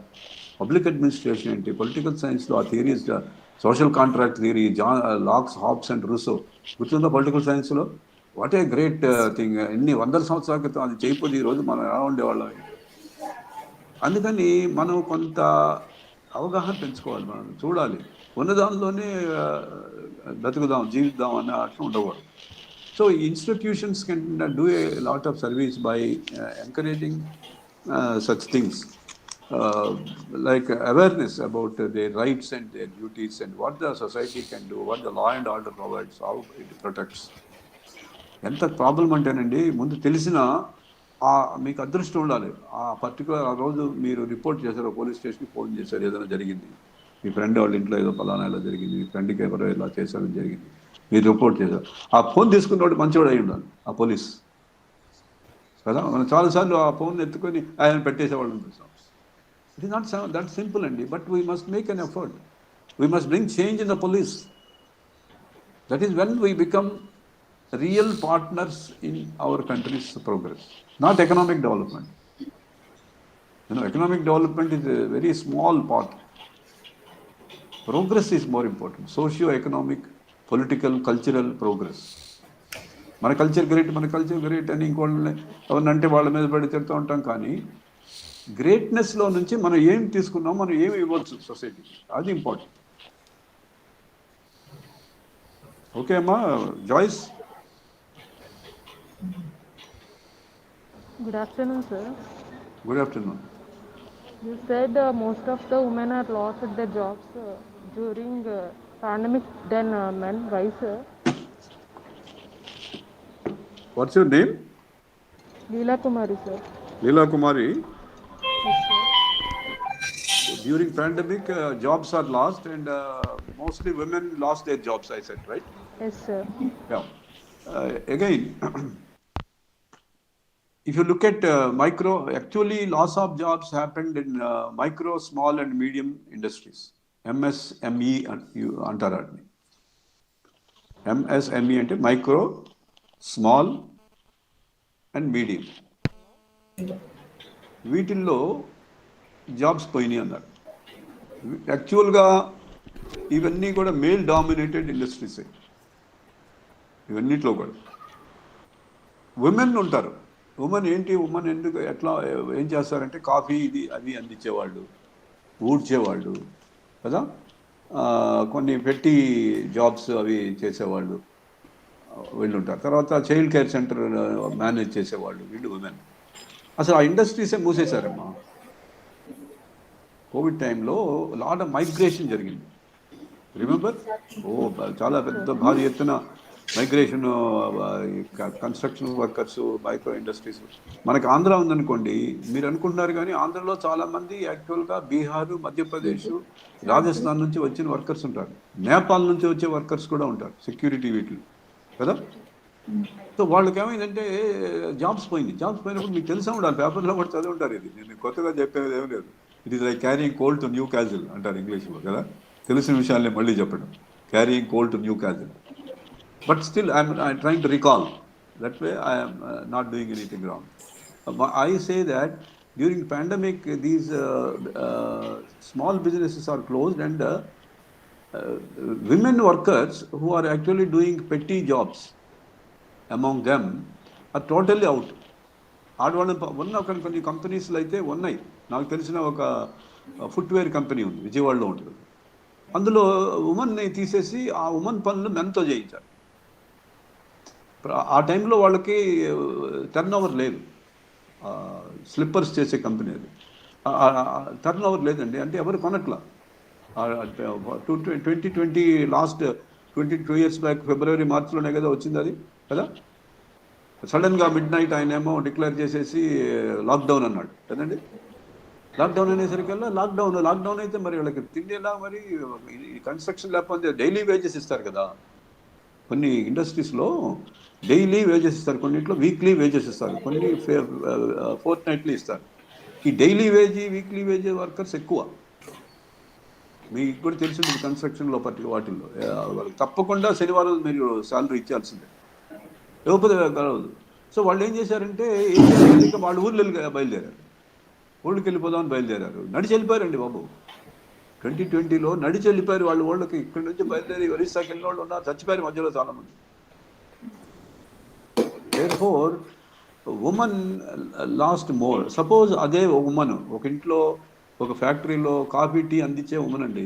Public administration, political science, law theories, social contract theory, Locke, Hobbes and Rousseau. Which is the political science law? What a great thing. Inni 100 సంవత్సరాల క్రితం అది చేయకపోతే ఈరోజు మనం ఎలా ఉండేవాళ్ళం. అందుకని మనం కొంత అవగాహన పెంచుకోవాలి, మనం చూడాలి, ఉన్న దానిలోనే బతుకుదాం, జీవిద్దాం అన్న అట్లా ఉండకూడదు. So institutions can do a lot of service by encouraging such things, like awareness about their rights and their duties and what the society can do, what the law and order provides, how it protects. ఎంత problem అంటేనండి, ముందు తెలిసిన మీకు అదృష్టం ఉండాలి. ఆ particular ఆ రోజు మీరు రిపోర్ట్ చేశారు, పోలీస్ స్టేషన్కి ఫోన్ చేశారు, ఏదైనా జరిగింది, మీ ఫ్రెండ్ వాళ్ళ ఇంట్లో ఏదో ఫలానా ఇలా జరిగింది, మీ ఫ్రెండ్కి ఎవరో ఇలా చేశారని జరిగింది, మీరు రిపోర్ట్ చేశారు. ఆ ఫోన్ తీసుకున్నవాడు మంచివాడు అయి ఉండాలి, ఆ పోలీస్ కదా. మనం చాలాసార్లు ఆ ఫోన్ ఎత్తుకొని ఆయన పెట్టేసేవాళ్ళు చూస్తాం. It is not that simple అండి, but we must make an effort. We must bring change in the police. That is when we become real partners in our country's progress, not economic development. Economic development is a very small part. Progress is more important. Socio-economic, political, cultural progress. మన culture great అని ఇంకోళ్ళని ఎవరినంటే వాళ్ళ మీద పడి తిడుతూ ఉంటాం. కానీ గ్రేట్నెస్లో నుంచి మనం ఏం తీసుకున్నాం, మనం ఏమి ఇవ్వచ్చు సొసైటీకి, అది ఇంపార్టెంట్. ఓకే అమ్మా. జాయిస్. Good afternoon, sir. Good afternoon. You said most of the women are lost at their jobs during pandemic than men. Why, sir? What's your name? Leela Kumari, sir. Leela Kumari. Yes, sir. During pandemic, jobs are lost, and mostly women lost their jobs, I said, right? Yes, sir. Yeah. Again, if you look at micro, actually loss of jobs happened in micro, small and medium industries. MSME అంటారు. MSME అంటే micro, small and medium. వీటిల్లో jobs పోయినాయి అన్నారు. యాక్చువల్గా ఇవన్నీ కూడా male dominated ఇండస్ట్రీసే. ఇవన్నిట్లో కూడా women ఉంటారు. ఉమెన్ ఎందుకు ఎట్లా ఏం చేస్తారంటే కాఫీ ఇది అవి అందించేవాళ్ళు, ఊడ్చేవాళ్ళు కదా, కొన్ని పెట్టి జాబ్స్ అవి చేసేవాళ్ళు. వీళ్ళు ఉంటారు. తర్వాత చైల్డ్ కేర్ సెంటర్ మేనేజ్ చేసేవాళ్ళు వీళ్ళు ఉమెన్. అసలు ఆ ఇండస్ట్రీసే మూసేశారమ్మా. కోవిడ్ టైంలో లాట్ ఆఫ్ మైగ్రేషన్ జరిగింది. రిమెంబర్? చాలా పెద్ద భారీ ఎత్తున migration, construction workers, micro industries. మనకి ఆంధ్ర ఉందనుకోండి, మీరు అనుకుంటున్నారు కానీ ఆంధ్రలో చాలామంది యాక్చువల్గా బీహారు, మధ్యప్రదేశ్, రాజస్థాన్ నుంచి వచ్చిన వర్కర్స్ ఉంటారు. నేపాల్ నుంచి వచ్చే వర్కర్స్ కూడా ఉంటారు, సెక్యూరిటీ వీటిలో కదా. సో వాళ్ళకి ఏమైందంటే జాబ్స్ పోయినప్పుడు మీకు తెలిసే ఉండాలి, పేపర్లో కూడా చదివి ఉంటారు. ఇది నేను కొత్తగా చెప్పేది ఏం లేదు. It is like carrying cold to new castle అంటారు ఇంగ్లీష్లో కదా. తెలిసిన విషయాల్ని మళ్ళీ చెప్పడం, carrying cold to new castle. But still, I'm trying to recall. That way, I am not doing anything wrong. I say that during pandemic, these small businesses are closed, and women workers who are actually doing petty jobs among them are totally out. ఆడవాళ్ళు ఉన్న కొన్ని కంపెనీస్లో అయితే ఉన్నాయి. నాకు తెలిసిన ఒక footwear company ఉంది, విజయవాడలో ఉంటుంది. అందులో ఉమెన్ని తీసేసి ఆ ఉమెన్ పనులు మెన్తో చేయించారు. ఆ టైంలో వాళ్ళకి టర్న్ ఓవర్ లేదు. స్లిప్పర్స్ చేసే కంపెనీ అది. టర్న్ ఓవర్ లేదండి, అంటే ఎవరు కొనట్లా. 2020 లాస్ట్ 22 ఇయర్స్ బ్యాక్ ఫిబ్రవరి మార్చిలోనే కదా వచ్చింది అది కదా. సడన్గా మిడ్ నైట్ ఆయన ఏమో డిక్లేర్ చేసేసి లాక్డౌన్ అన్నాడు కదండి. లాక్డౌన్ అనేసరికల్లా లాక్డౌన్ అయితే మరి వాళ్ళకి తిండి ఎలా, మరి కన్స్ట్రక్షన్ లేకపోతే డైలీ వేజెస్ ఇస్తారు కదా. కొన్ని ఇండస్ట్రీస్లో డైలీ వేజెస్ ఇస్తారు, కొన్నింటిలో వీక్లీ వేజెస్ ఇస్తారు, కొన్ని ఫోర్త్ నైట్లీ ఇస్తారు. ఈ daily wage, weekly veg workers ఎక్కువ. మీకు కూడా తెలిసి ఉంటుంది కన్స్ట్రక్షన్లో వాటిల్లో వాళ్ళకి తప్పకుండా శనివారం మీరు శాలరీ ఇచ్చాల్సిందే, లేకపోతే కలవదు. సో వాళ్ళు ఏం చేశారంటే వాళ్ళు ఊళ్ళో బయలుదేరారు, ఊళ్ళకి వెళ్ళిపోదామని బయలుదేరారు. నడిచి వెళ్ళిపోయారండి బాబు. 2020లో నడిచి వెళ్ళిపోయారు వాళ్ళు. వాళ్ళకి ఇక్కడి నుంచి బయలుదేరి ఒరిస్సాకి వెళ్ళిన వాళ్ళు ఉన్నారు, చచ్చిపోయారు మధ్యలో చాలామంది. Therefore, woman lost more. Suppose అదే ఉమెన్ ఒక ఇంట్లో ఒక ఫ్యాక్టరీలో కాఫీ టీ అందించే ఉమెన్ అండి,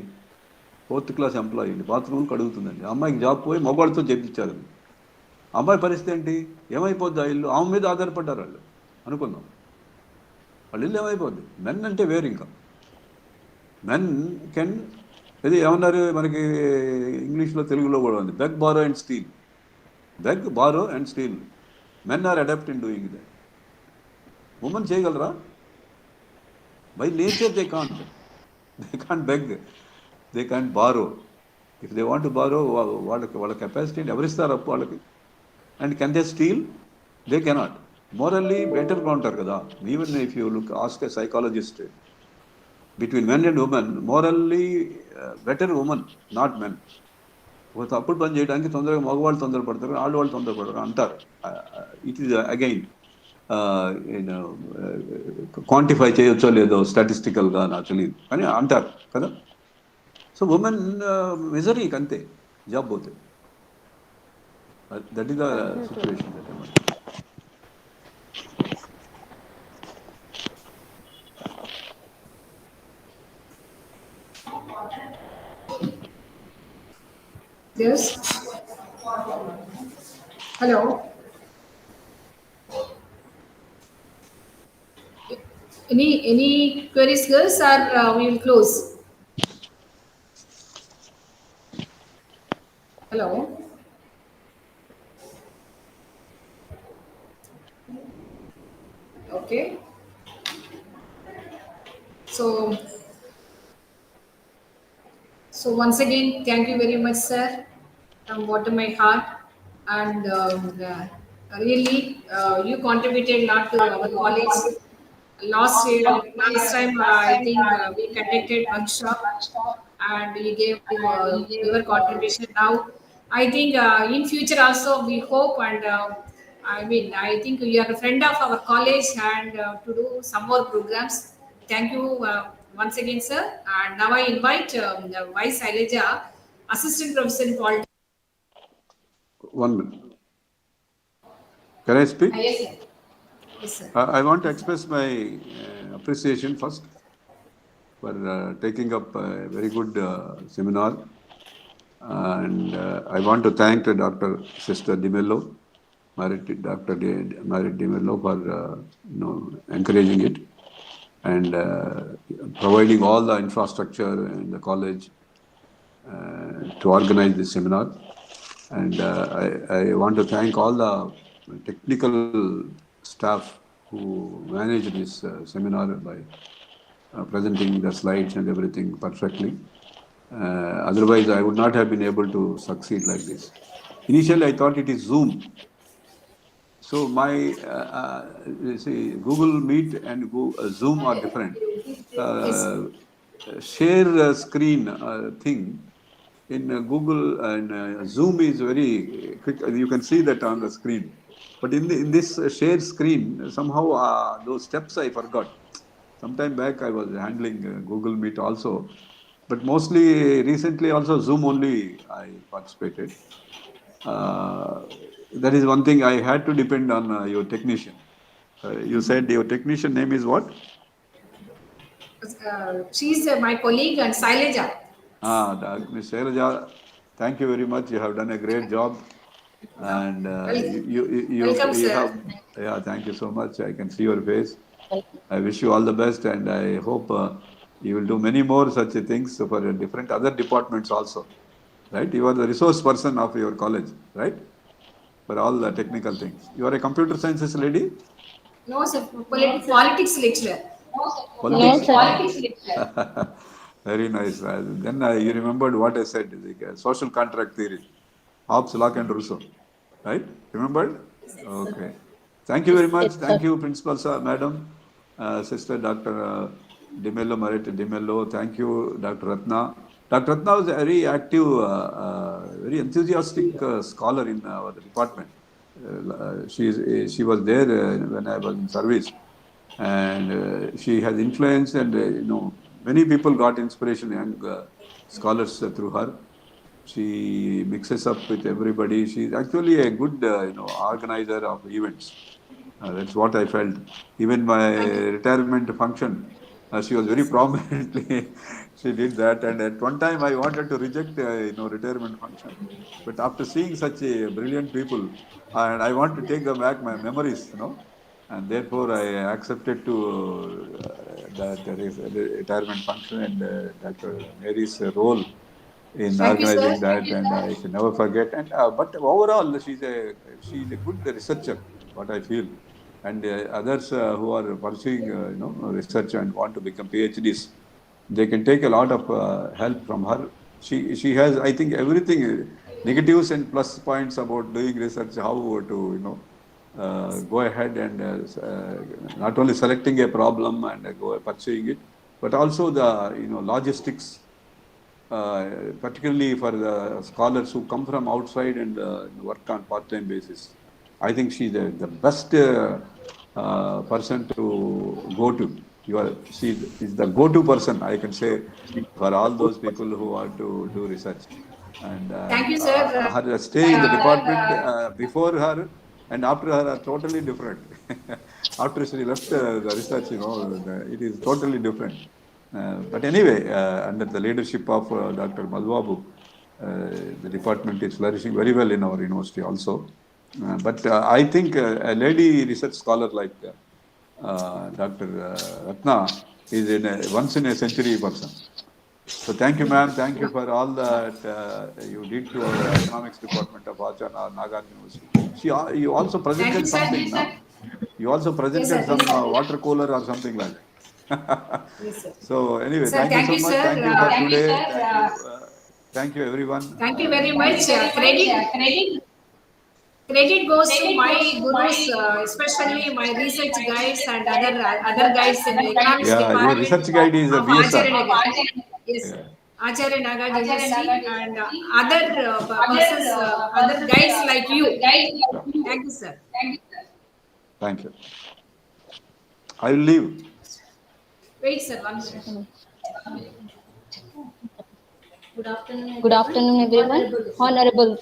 4th క్లాస్ ఎంప్లాయీ అండి, బాత్రూమ్ కడుగుతుందండి. అమ్మాయికి జాబ్ పోయి మగవాళ్ళతో చేయించారు. అమ్మాయి పరిస్థితి ఏంటి, ఏమైపోద్ది? ఆ ఇల్లు ఆమె మీద ఆధారపడ్డారు వాళ్ళు అనుకుందాం. వాళ్ళ ఇల్లు ఏమైపోద్ది? మెన్ అంటే వేరు. ఇంకా మెన్ కెన్, ఇది ఏమన్నారు మనకి ఇంగ్లీష్లో, తెలుగులో కూడా ఉంది, beg, borrow and steal. Beg, borrow and steal. Men are adapt in doing that. Women చేయగలరా? By nature they can't beg, they can't borrow. If they want to borrow, వాళ్ళ కెపాసిటీ ఎవరిస్తారు అప్పు వాళ్ళకి? And can they steal? They cannot. Morally బెటర్గా ఉంటారు కదా. Even if you look ask a psychologist, between men and women, morally better women, not men. ఒక తప్పుడు పని చేయడానికి తొందరగా మగవాళ్ళు తొందరపడతారు, ఆడవాళ్ళు తొందరపడతారు అంటారు. ఇట్ ఈస్ అగైన్ క్వాంటిఫై చేయొచ్చో లేదో స్టాటిస్టికల్గా నాకు తెలియదు, కానీ అంటారు కదా. సో ఉమెన్ మిజరీ అంతే, జాబ్ పోతే. That is the situation. Yes. Hello. Any queries, girls, or we will close? Hello. Okay. So once again, thank you very much, sir, from bottom of my heart. And really, you contributed a lot to our college. Last year, this time, I think we conducted workshop, and we gave your contribution. Now, I think in future also we hope, and I think you are a friend of our college, and to do some more programs. Thank you once again, sir. And now I invite the Vice Aileja, Assistant Professor in Politics. 1 minute. Can I speak? Yes, sir. Yes, sir. I want to express my appreciation first for taking up a very good seminar. And I want to thank Dr. Sister DiMello, Dr. Marit DiMello for encouraging it and providing all the infrastructure in the college to organize this seminar. And I want to thank all the technical staff who managed this seminar by presenting the slides and everything perfectly. Otherwise, I would not have been able to succeed like this. Initially, I thought it is Zoom. So my Google Meet and Zoom are different. Share screen thing in Google and Zoom is very quick. You can see that on the screen. But in this share screen, somehow those steps I forgot. Sometime back I was handling Google Meet also. But mostly recently also Zoom only I participated. That is one thing I had to depend on your technician. You said your technician name is what? She's my colleague and Saileja. Ms. Shailaja, thank you very much. You have done a great job. And Welcome, you sir. have, yeah, thank you so much. I can see your face. I wish you all the best, and I hope you will do many more such things for different other departments also. Right? You are the resource person of your college, right? For all the technical things. You are a computer sciences lady? No, sir. Politics lecturer. Politics? No, Very nice. Then you remembered what I said, the social contract theory. Hobbes, Locke and Rousseau. Right? Remembered? Okay. Thank you very much. Yes, Thank sir. you, Principal Sir, Madam, Sister Dr. DiMello, Marit DiMello. Thank you, Dr. Ratna. Dr. Ratna was a very active, very enthusiastic scholar in our department. She was there when I was in service, and she has influence, and many people got inspiration, young scholars through her. She mixes up with everybody. She's actually a good organizer of events. That's what I felt. Even my retirement function, she was very prominently. She did that, and at one time I wanted to reject retirement function, but after seeing such a brilliant people, and I want to take back my memories, and therefore I accepted to that retirement function and Dr. Mary's role in Thank you, sir. organizing that, and I can never forget. And but overall, she's a good researcher, what I feel, and others who are pursuing research and want to become PhDs, they can take a lot of help from her. She has, I think, everything, negatives and plus points about doing research, how to go ahead and not only selecting a problem and go pursuing it, but also the logistics. Particularly for the scholars who come from outside and work on part-time basis. I think she's the best person to go to. She is the go-to person, I can say, for all those people who want to do research. And Thank you, sir. her stay in the department before her and after her are totally different. After she left the research, it is totally different. But anyway, under the leadership of Dr. Madhbabu, the department is flourishing very well in our university also. But I think a lady research scholar like Dr. Ratna is once in a century person. So thank you, ma'am. Thank you for all that you did to our economics department of Nagar University. You also presented you, sir. something, no? You also presented some water cooler or something like that. Yes, sir. So anyway, Sir, thank you so much. sir. Thank you for today. Thank you, everyone. Thank you very much. Credit goes to my gurus, especially my research guides and other guides in the economics Yeah, department. your research guide is a of BSR. Acharya Nagar. Yes, Yeah. Acharya Nagar University and other persons, other guides like you. Thank you, sir. Thank you. I will leave. Wait, sir, 1 minute. Good afternoon, everyone. Honorable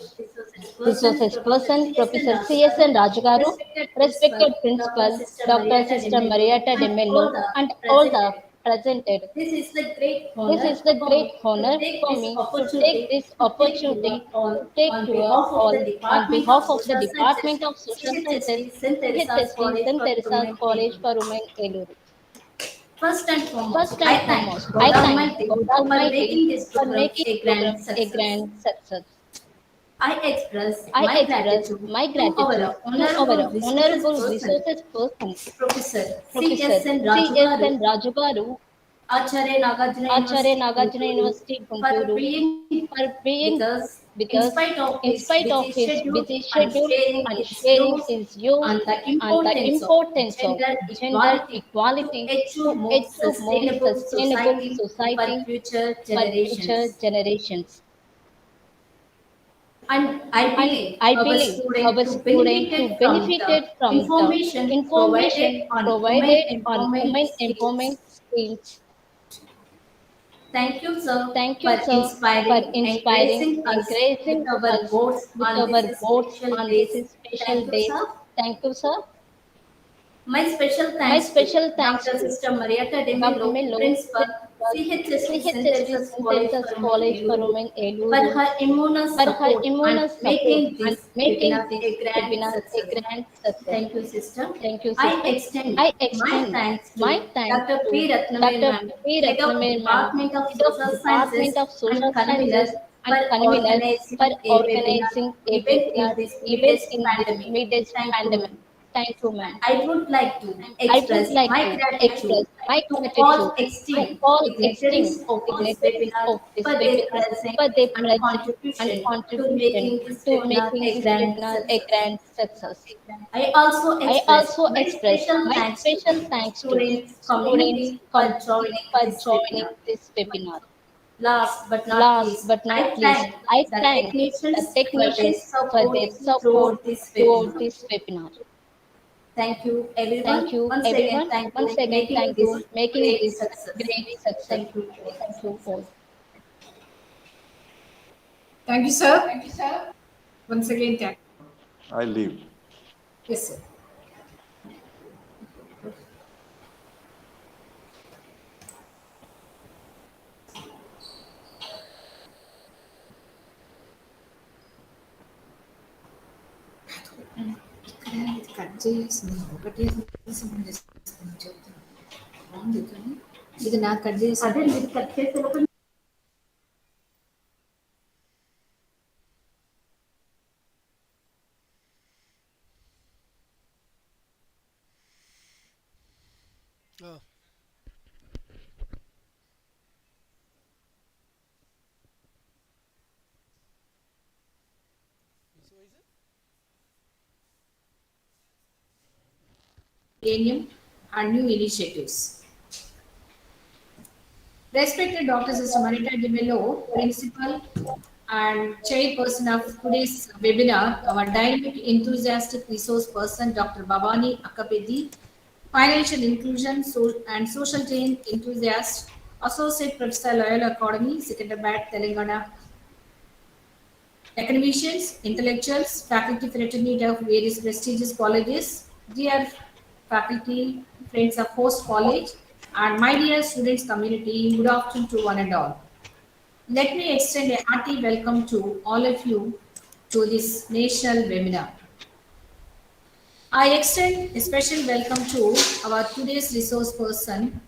Resources Person, Professor Ch.S.D.St.Theresa Garu, respected Principal, Dr. Sister Marietta DiMello, and all the presented. This is the great This honor is the for great me to honor take for this me to take opportunity this to take you opportunity all to take on you behalf of all the on Department of behalf of the Social Sciences, Department of Social Sciences, CHSD.St.Theresa's College for Ch.S.D.St.Theresa Women, College Eluru. for Women, Eluru. First and foremost, First and I thank foremost, God I thank Almighty God for Almighty making this for program making a program grand a success. grand success. I express I my express gratitude my to gratitude our to honorable our resources honorable person, resources person, Professor Professor C.S.N. C.S.N. Rajugaru, Raju Garu, Acharya Nagarjuna Acharya University, Nagarjuna Guntur, University, for Guntur, being for being with us with in us spite of in his spite of busy his schedule busy and schedule sharing and his sharing views his views on the on the importance of importance of gender gender equality to equality achieve to more achieve more sustainable sustainable society for society future for future generations. generations. And I And believe I our believe student our to student to benefited from the benefited from the information provided information on women provided on empowerment women skills. empowerment skills. Thank you, sir, Thank for you, sir, for inspiring and inspiring gracing and us with gracing our us boards with on our this boards special on this days. special Thank you, days. sir. Thank you, sir. My special My thanks to special thanks Dr. to Sister Marietta de Dr. Mello, Mello, Principal, Principal, CHSD St. CHSD Teresa's St. College Teresa's for Women, College for Eluru, Women, for Eluru, her immense for her support and immense support making and this making webinar this a grand webinar a success. grand success. Thank you, sister. Thank you, I sister. extend I my extend thanks my to thanks Dr. to P. Ratnamir Dr. ma'am, P. Head of Ratnamir ma'am, Department of Head of Social Sciences Department of Social and Sciences convener and for convener for organizing a webinar organizing a even webinar in this even midst in this pandemic. midst Thank you, pandemic. ma'am. Thank you, ma'am. I would like to I would express like my to gratitude express my to gratitude all to esteemed all esteemed dignitaries of this dignitaries webinar of this for their webinar presence for their and presence and contribution to contribution making this to webinar making a this grand webinar a success. grand success. I also I express also my express special my thanks to special thanks to students students community for community joining for this joining webinar. this webinar. Last but not Last least, but not I least, thank I the thank the technicians for their technicians for support their support throughout this throughout webinar. this webinar. Thank you, Thank everyone. you, Once again, everyone. thank Once you again, making thank you this making great this success. great success. Thank you all. Thank you all. Thank you, sir. Once again, thank I leave. Yes, sir. ఇది cut చేయాల్సింది ఒకటి చెప్తాను బాగుంది కానీ ఇది నాకు cut చేసి అదే మీరు కట్ చేసే లోపల Oh, so is it? Millennium and new initiatives. Respected Dr. Sister Marita De Mello, Principal and Chairperson of today's webinar, our dynamic enthusiastic resource person, Dr. Bhavani Akapedi, Financial Inclusion and Social Change Enthusiast, Associate Professor, Loyola Academy, Secretariat, Telangana, academicians, intellectuals, faculty fraternity of various prestigious colleges, dear faculty, friends of host college, and my dear students community, good afternoon to one and all. Let me extend a hearty welcome to all of you to this national webinar. I extend a special welcome to our today's resource person,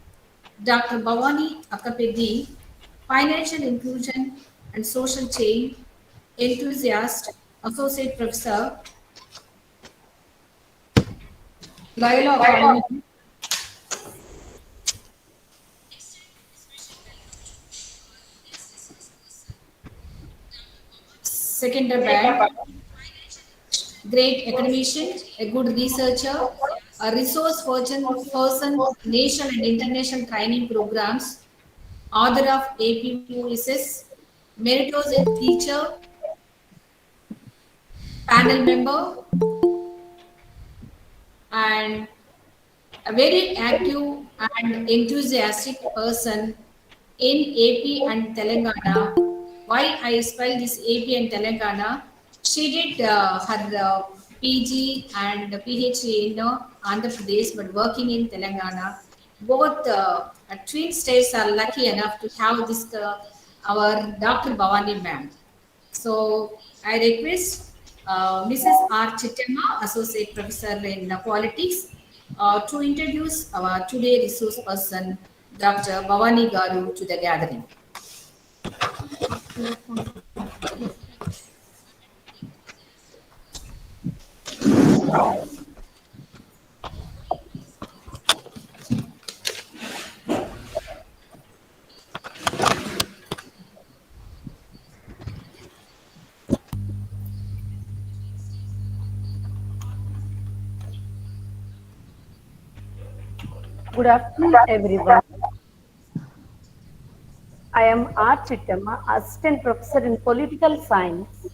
Dr. Bhavani Akapedi, Financial Inclusion and Social Change Enthusiast, Associate Professor, Loyola Academy, Secretariat, great academician, a good researcher, a resource person, national and international training programs, author of APUSS, meritorious teacher, panel member, and a very active and enthusiastic person in AP and Telangana. Why I spell this AP and Telangana? She did her PG and PhD in Andhra Pradesh, but working in Telangana. both twin states are lucky enough to have this our Dr. Bhavani ma'am. So I request Mrs. R. Chittama, Associate Professor in Politics, to introduce our today resource person, Dr. Bhavani Garu, to the gathering. Good afternoon, everyone. I am R. Chittama, Assistant Professor in Political Science.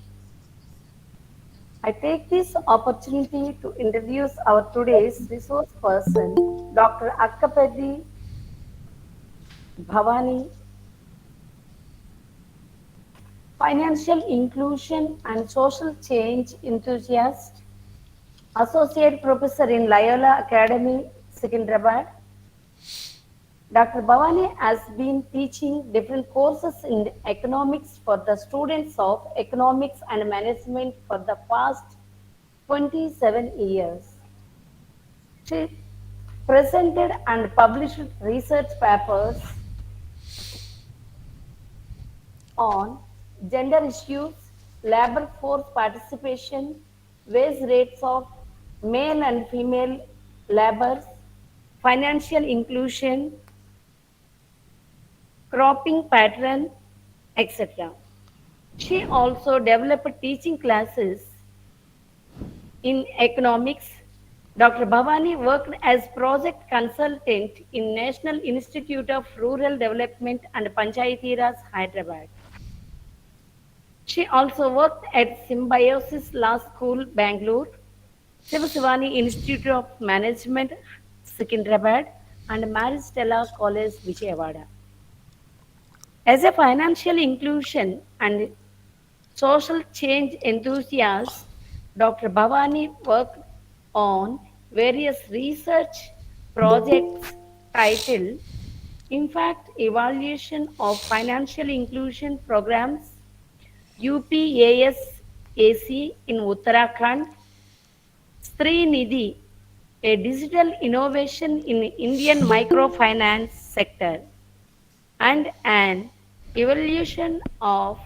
I take this opportunity to introduce our today's resource person, Dr. Akkapedi Bhavani, Financial Inclusion and Social Change Enthusiast, Associate Professor in Loyola Academy, Secunderabad. Dr. Bhavani has been teaching different courses in economics for the students of economics and management for the past 27 years. She presented and published research papers on gender issues, labor force participation, wage rates of male and female laborers, financial inclusion, cropping pattern, etc. She also developed teaching classes in economics. Dr. Bhavani worked as project consultant in National Institute of Rural Development and Panchayati Raj, Hyderabad. She also worked at Symbiosis Law School, Bangalore, Sivasivani Institute of Management, Secunderabad, and Maristella College, Vijayawada. As a financial inclusion and social change enthusiast, Dr. Bhavani worked on various research projects titled Impact Evaluation of Financial Inclusion Programs, UPASAC in Uttarakhand, Srinidhi, a digital innovation in Indian microfinance sector, and an evaluation of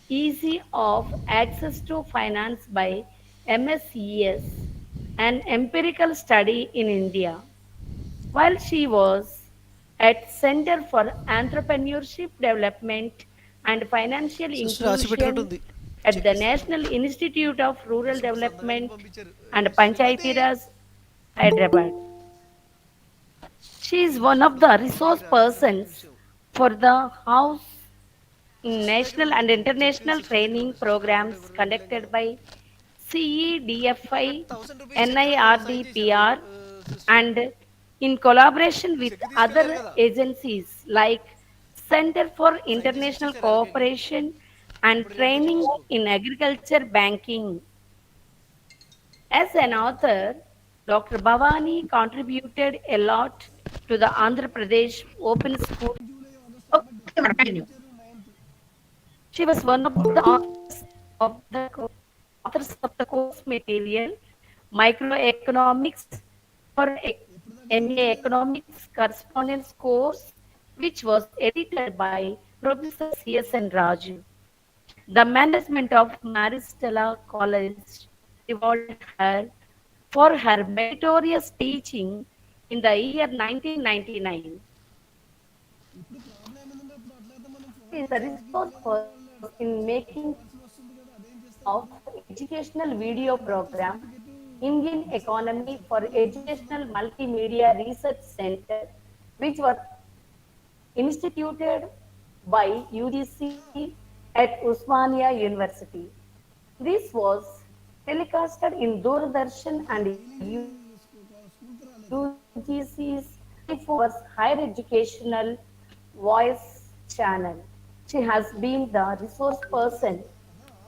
ease of access to finance by MSES, an empirical study in India. While she was at Center for Entrepreneurship Development and Financial sister రాసి Inclusion పెట్టినట్టుంది at check the చేస్తాను National Institute of Rural sisters అందరు link Development పంపించారు and Shrimati Panchayati Raj, Hyderabad. She is one of the resource Meera Shrimati persons పిలిచావు for the House in sister దగ్గర national ఉంది and check international sister దగ్గర training ఉంది sister దగ్గర ఉంటే programs ఎవరు వెళ్ళలేం conducted కదా by అక్కడ CEDFI, 1000 రూపీస్ చెక్ సైన్ చేశారు NIRDPR, sister and in collaboration with check తీసుకెళ్లారు other కదా agencies like Center for sign చేసి International ఇచ్చేసారు ఎవరికైనా Cooperation and ఇప్పుడు రేపు వచ్చి Training తీసుకో in Agriculture Banking. As an author, Dr. Bhavani contributed a lot to the Andhra Pradesh Open School. Okay, madam, continue. She was one of the authors of the course material Microeconomics for MA Economics Correspondence course, which was edited by Professor C.S.N. Raju. The management of Maristella College rewarded her for her meritorious teaching in the year 1999. She is a resource person in making of educational video program Indian Economy for Educational Multimedia Research Center, which were instituted by UGC at Usmania University. This was telecasted in Doordarshan and UGC's 24 hours higher educational voice channel. She has been the resource person,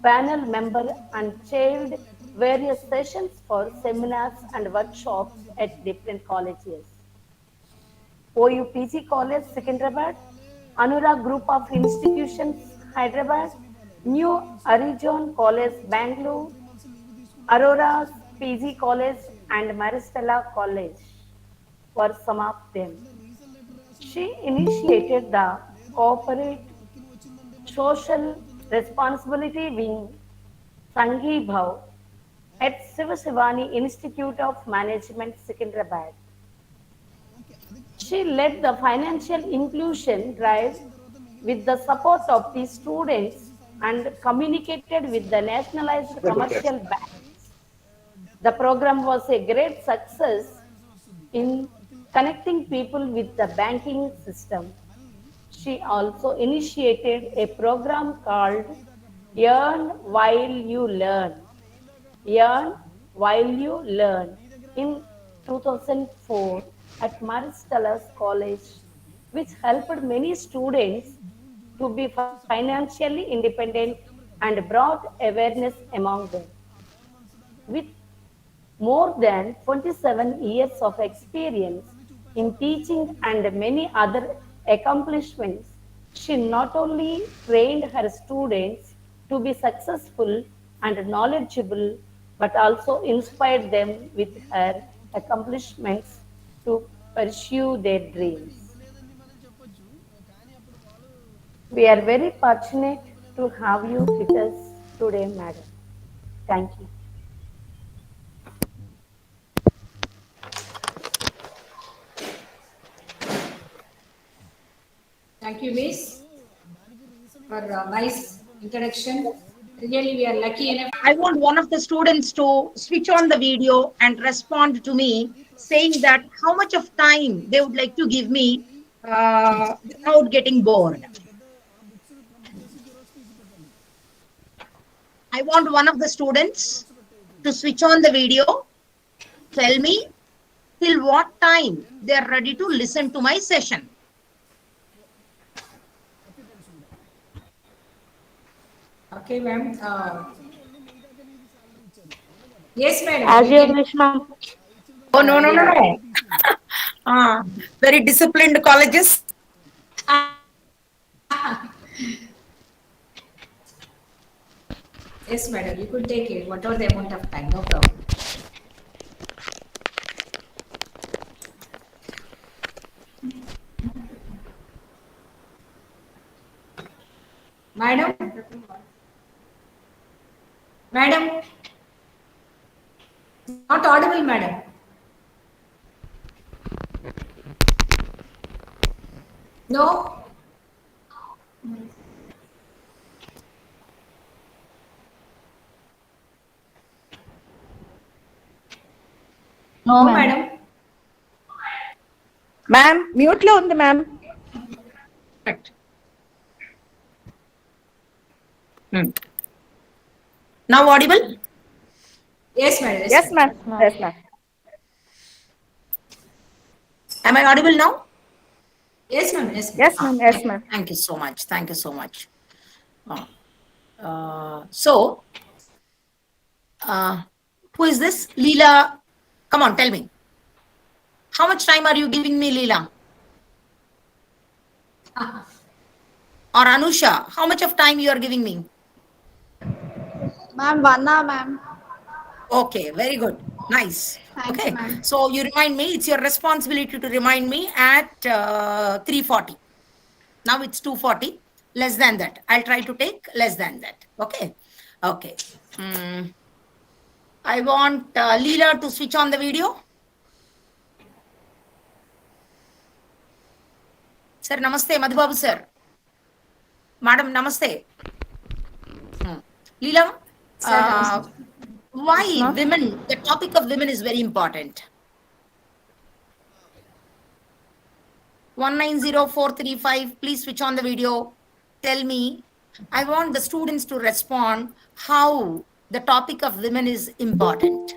panel member, and chaired various sessions for seminars and workshops at different colleges. OUPG College, Secunderabad, Anura Group of Institutions, Hyderabad, New Horizon College, Bangalore, Aurora's PG College, and Maristella College were some of them. She initiated the corporate social responsibility wing Sanghi Bhav at Sivasivani Institute of Management, Secunderabad. She led the financial inclusion drive with the support of the students and communicated with the nationalized commercial banks. The program was a great success in connecting people with the banking system. She also initiated a program called Earn While You Learn. Earn While You Learn in 2004 at Maristella's College, which helped many students to be financially independent and brought awareness among them. With more than 27 years of experience in teaching and many other accomplishments, she not only trained her students to be successful and knowledgeable, but also inspired them with her accomplishments to pursue their dreams. We are very fortunate to have you with us today, madam. Thank you. Thank you, Miss, for a nice introduction. Really, we are lucky enough. I want one of the students to switch on the video and respond to me saying that how much of time they would like to give me without getting bored. I want one of the students to switch on the video, tell me till what time they are ready to listen to my session. Okay, ma'am. Yes, madam. As we your can- wish, ma'am. Oh, no. Very disciplined colleges. Yes, madam. You could take it, whatever the amount of time, no problem. Madam? Madam? Not audible, madam. No? No, madam. Ma'am, mute lo undi, ma'am. Correct. Now audible? Yes, madam. Yes, ma'am. Yes, ma'am. Am I audible now? Yes, ma'am. Yes, ma'am. Yes, ma'am. Yes, ma'am. Thank you so much. Thank you so much. Who is this? Leela. Come on, tell me. How much time are you giving me, Leela? Or Anusha, how much of time you are giving me? Ma'am, 1 hour, ma'am. Okay, very good. Nice. Thank Okay, you, ma'am. so you remind me, it's your responsibility to remind me at 3:40. Now it's 2:40, less than that. I'll try to take less than that. Okay. Okay. I want Leela to switch on the video. Sir, namaste, Madhubabu sir. Madam, namaste. Leela, why women, the topic of women is very important. 190435, please switch on the video. Tell me, I want the students to respond how the topic of women is important.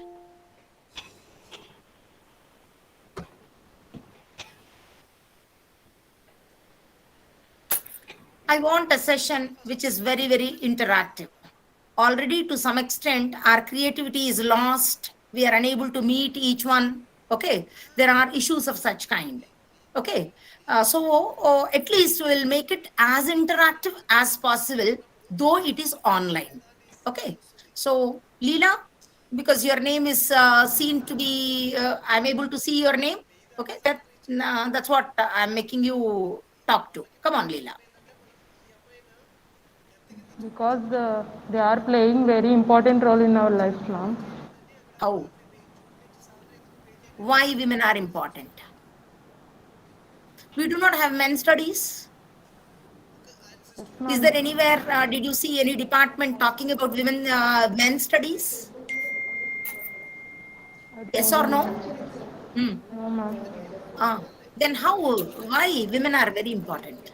I want a session which is very, very interactive. Already to some extent, our creativity is lost. We are unable to meet each one. Okay, there are issues of such kind. Okay, so at least we'll make it as interactive as possible, though it is online. Okay, so Leela, because your name is seen to be, I'm able to see your name. Okay, that's what I'm making you talk to. Come on, Leela. Because they are playing very important role in our lives, ma'am. How? Why women are important? We do not have men's studies. Yes, Is ma'am. there anywhere, did you see any department talking about women men's studies? I Yes don't or know, no? ma'am. Hmm. No, ma'am. Then why women are very important?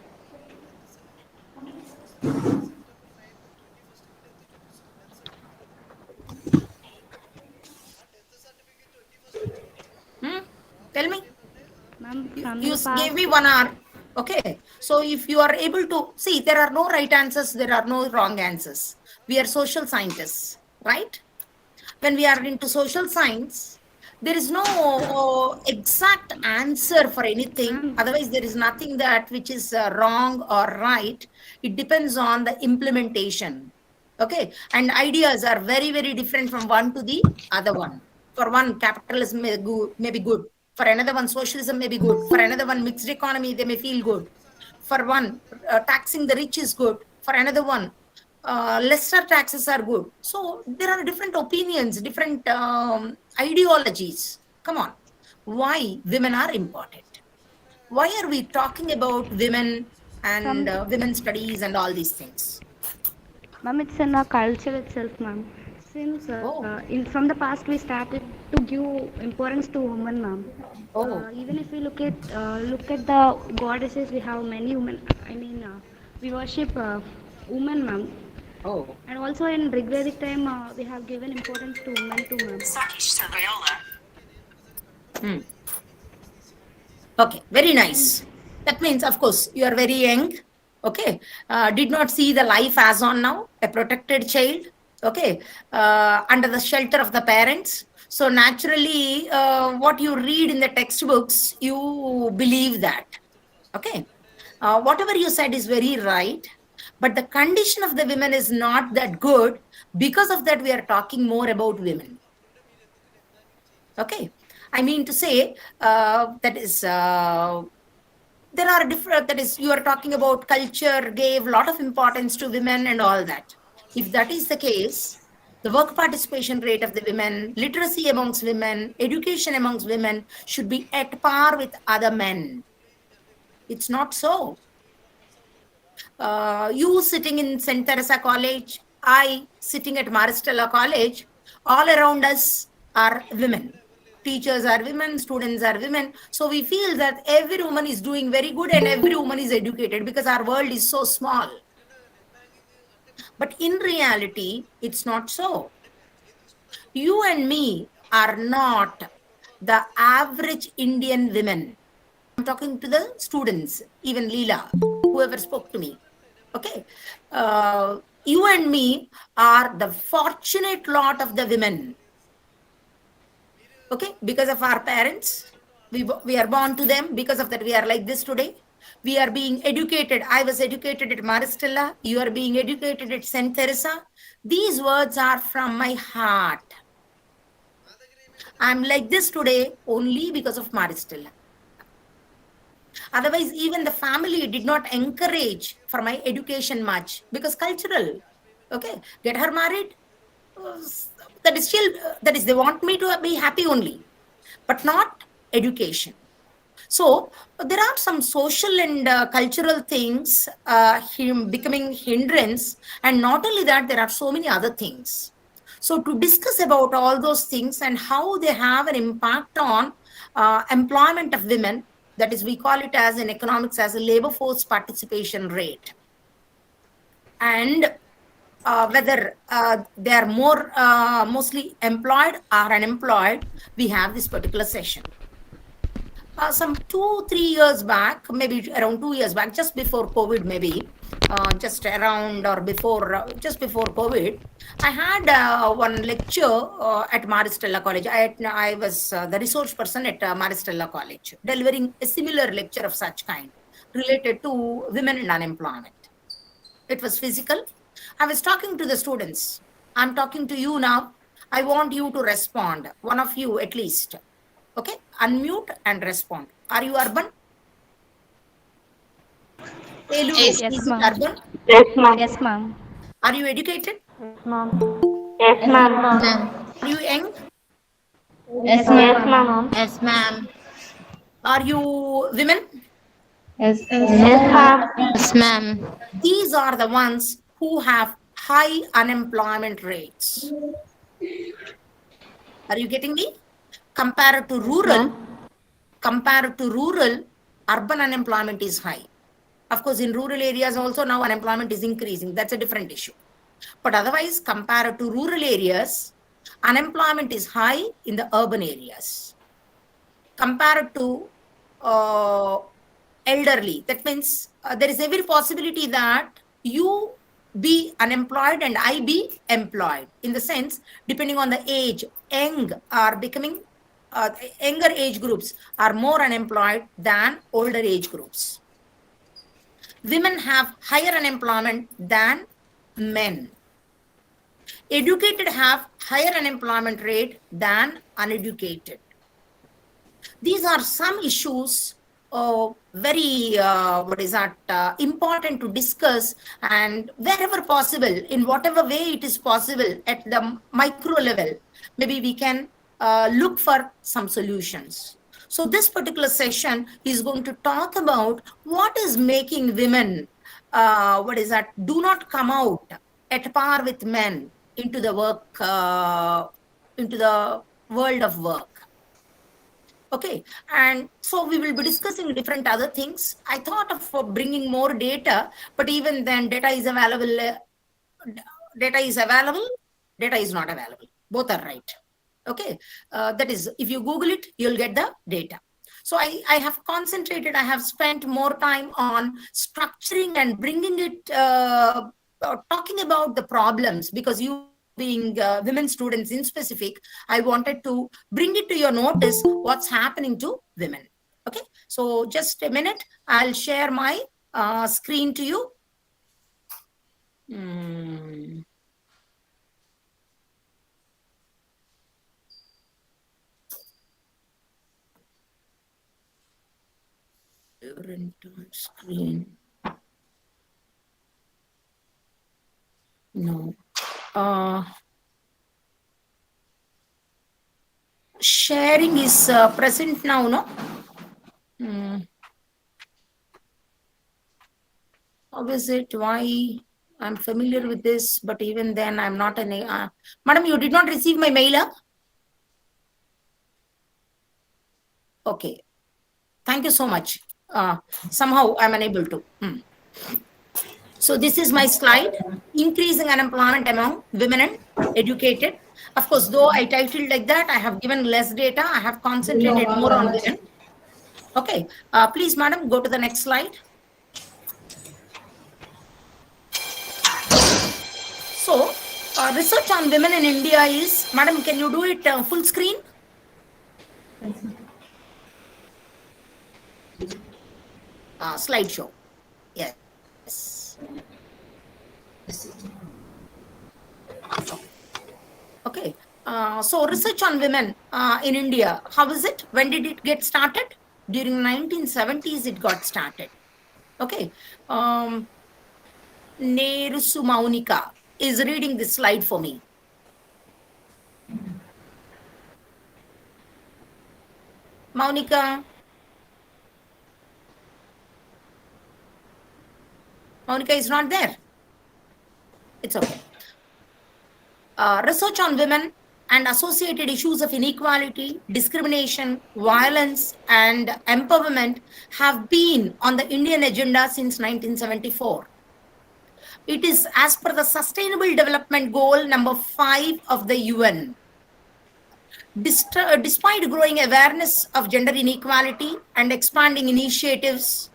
Hmm? Tell me. Ma'am, You, from you the gave past, me 1 hour. Okay. So if you are able to see, there are no right answers, there are no wrong answers. We are social scientists, right? When we are into social science, there is no exact answer for anything. ma'am, Otherwise, there is nothing that which is wrong or right. It depends on the implementation. Okay, and ideas are very, very different from one to the other one. For one, capitalism may be good. For another one, socialism may be good. For another one, mixed economy, they may feel good. For one, taxing the rich is good. For another one, lesser taxes are good. So there are different opinions, different ideologies. Come on. Why women are important? Why are we talking about women and from women's studies and all these things? ma'am, it's in our culture itself, ma'am. Since Oh, in from the past we started to give importance to women, ma'am. oh, Even if we look at the goddesses, we have many women. I mean, we worship women, ma'am. oh. And also in Rigvedic time, we have given importance to women too, ma'am. Hmm. Okay, very And nice. That means, of course, you are very young. Okay, did not see the life as on now, a protected child. Okay, under the shelter of the parents. So naturally, what you read in the textbooks, you believe that. Okay, whatever you said is very right. But the condition of the women is not that good. Because of that, we are talking more about women. Okay, I mean to say that is there are different, that is, you are talking about culture gave a lot of importance to women and all that. If that is the case, the work participation rate of the women, literacy amongst women, education amongst women should be at par with other men. It's not so. You sitting in St. Theresa College, I sitting at Maristella College, all around us are women. Teachers are women, students are women. So we feel that every woman is doing very good and every woman is educated because our world is so small. But in reality, it's not so. You and me are not the average Indian women. I'm talking to the students, even Leela, whoever spoke to me. Okay, you and me are the fortunate lot of the women. Okay, because of our parents, we are born to them. Because of that, we are like this today. We are being educated. I was educated at Maristella. You are being educated at St. Theresa. These words are from my heart. I'm like this today only because of Maristella. Otherwise, even the family did not encourage for my education much because cultural. Okay, get her married. uh, That is still, that is, they want me to be happy only, but not education. So there are some social and cultural things becoming hindrance, and not only that, there are so many other things. So to discuss about all those things and how they have an impact on employment of women, that is, we call it as in economics as a labor force participation rate, and whether they are mostly employed or unemployed, we have this particular session. some 2-3 years back, maybe around 2 years back, just before COVID, maybe just around or before, just before COVID, I had one lecture at Maristella College. I was the resource person at Maristella College, delivering a similar lecture of such kind related to women and unemployment. It was physical. I was talking to the students. I'm talking to you now. I want you to respond, one of you at least. Okay, unmute and respond. Are you urban? Eluru, Yes, is it ma'am. urban? Yes, ma'am. Are you educated? Yes, ma'am. Yes, ma'am. Are you young? Yes, ma'am. Yes, ma'am. Are you women? Yes, ma'am. Yes, ma'am. These are the ones who have high unemployment rates. Are you getting me? Compared to rural, urban unemployment is high. Of course, in rural areas also now unemployment is increasing. That's a different issue. But otherwise, compared to rural areas, unemployment is high in the urban areas. Compared to elderly, that means there is every possibility that you be unemployed and I be employed. In the sense, depending on the age, younger age groups are more unemployed than older age groups. Women have higher unemployment than men. Educated have higher unemployment rate than uneducated. These are some issues very important to discuss, and wherever possible, in whatever way it is possible at the micro level, maybe we can look for some solutions. So this particular session is going to talk about what is making women do not come out at par with men into the world of work. Okay, and so we will be discussing different other things. I thought of bringing more data, but even then data is available, data is not available. Both are right. Okay, that is, if you Google it, you'll get the data. So I have concentrated, I have spent more time on structuring and bringing it, talking about the problems, because you being women students in specific, I wanted to bring it to your notice what's happening to women. Okay, so just a minute, I'll share my screen to you. Screen. No. Sharing is present now, no? How is it? Why? I'm familiar with this, but even then I'm not an... Madam, you did not receive my mail? Okay. Thank you so much. Somehow I'm unable to. So this is my slide. Increasing unemployment among women and educated. Of course, though I titled like that, I have given less data. I have concentrated more on women. Okay. Please, madam, go to the next slide. So, research on women in India is, madam, can you do it full screen? Slideshow. Yes. Okay. So research on women in India, how is it? When did it get started? During 1970s, it got started. Okay. Nerusu Maunika is reading this slide for me. Maunika. Maunika is not there. It's okay. Research on women and associated issues of inequality, discrimination, violence, and empowerment have been on the Indian agenda since 1974. It is as per the Sustainable Development Goal number 5 of the UN. Despite growing awareness of gender inequality and expanding initiatives,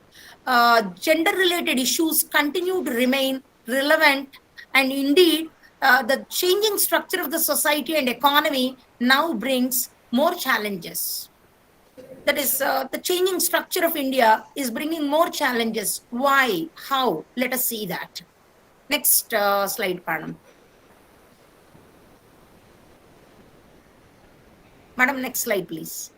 gender-related issues continue to remain relevant, and indeed, the changing structure of the society and economy now brings more challenges. That is, the changing structure of India is bringing more challenges. Why? How? Let us see that. Next slide, Panam. Madam, next slide, please.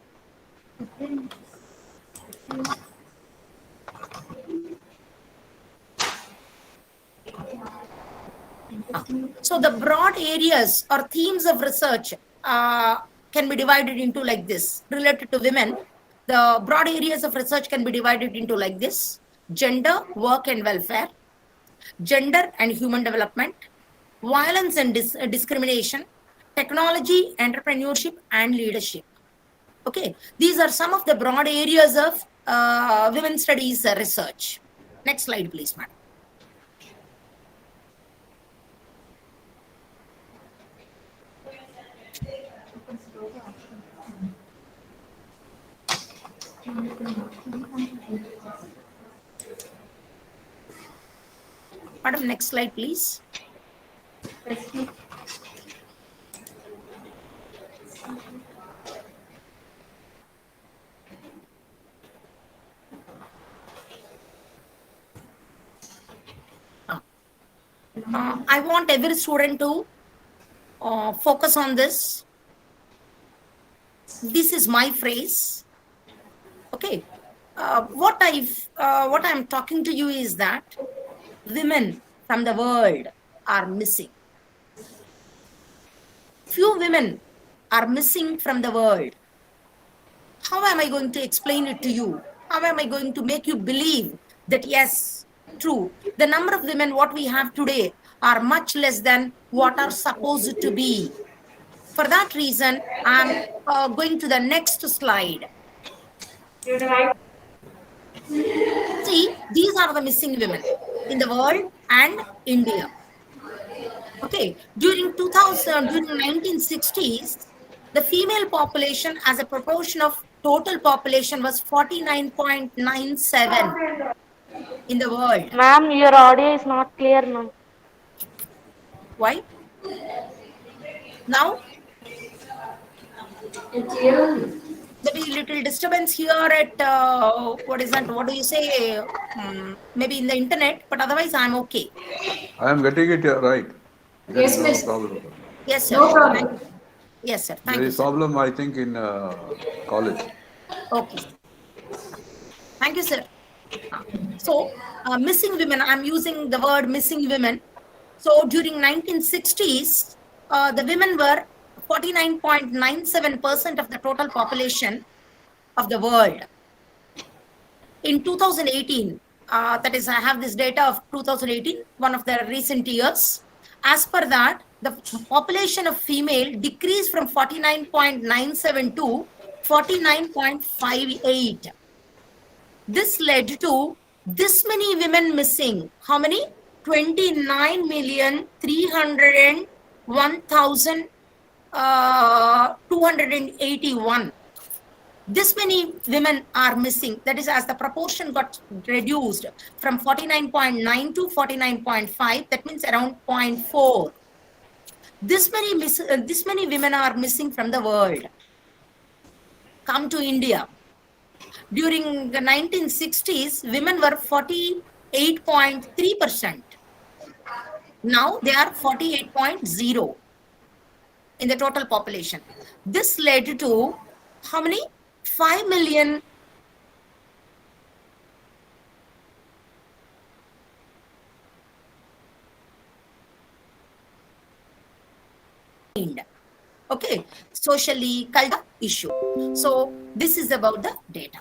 So the broad areas or themes of research can be divided into like this. Related to women, the broad areas of research can be divided into like this: gender, work and welfare, gender and human development, violence and discrimination, technology, entrepreneurship and leadership. Okay, these are some of the broad areas of women studies research. Next slide, please, madam. Madam, next slide, please. I want every student to focus on this. This is my phrase. Okay. What I'm talking to you is that women from the world are missing. Few women are missing from the world. How am I going to explain it to you? How am I going to make you believe that yes, true, the number of women what we have today are much less than what are supposed to be? For that reason, I'm going to the next slide. See, these are the missing women in the world and India. Okay, during 1960s, the female population as a proportion of total population was 49.97 in the world. Ma'am, your audio is not clear, ma'am. Why? Now? There is little disturbance here at, what is that? What do you say? Maybe in the internet, but otherwise I'm okay. I am getting it right. Yes, no miss. problem. Yes, sir. No problem. Yes, sir. Thank There you, is sir. problem, I think, in college. Okay. Thank you, sir. So, missing women, I'm using the word missing women. So, during 1960s, the women were 49.97% of the total population of the world. In 2018, that is, I have this data of 2018, one of the recent years. As per that, the population of female decreased from 49.97 to 49.58. This led to this many women missing. How many? 29,301,281. This many women are missing. That is, as the proportion got reduced from 49.9 to 49.5, that means around 0.4. This many women are missing from the world. Come to India. During the 1960s, women were 48.3%. Now they are 48.0 in the total population. This led to how many? 5 million okay, socially cultural issue. So this is about the data.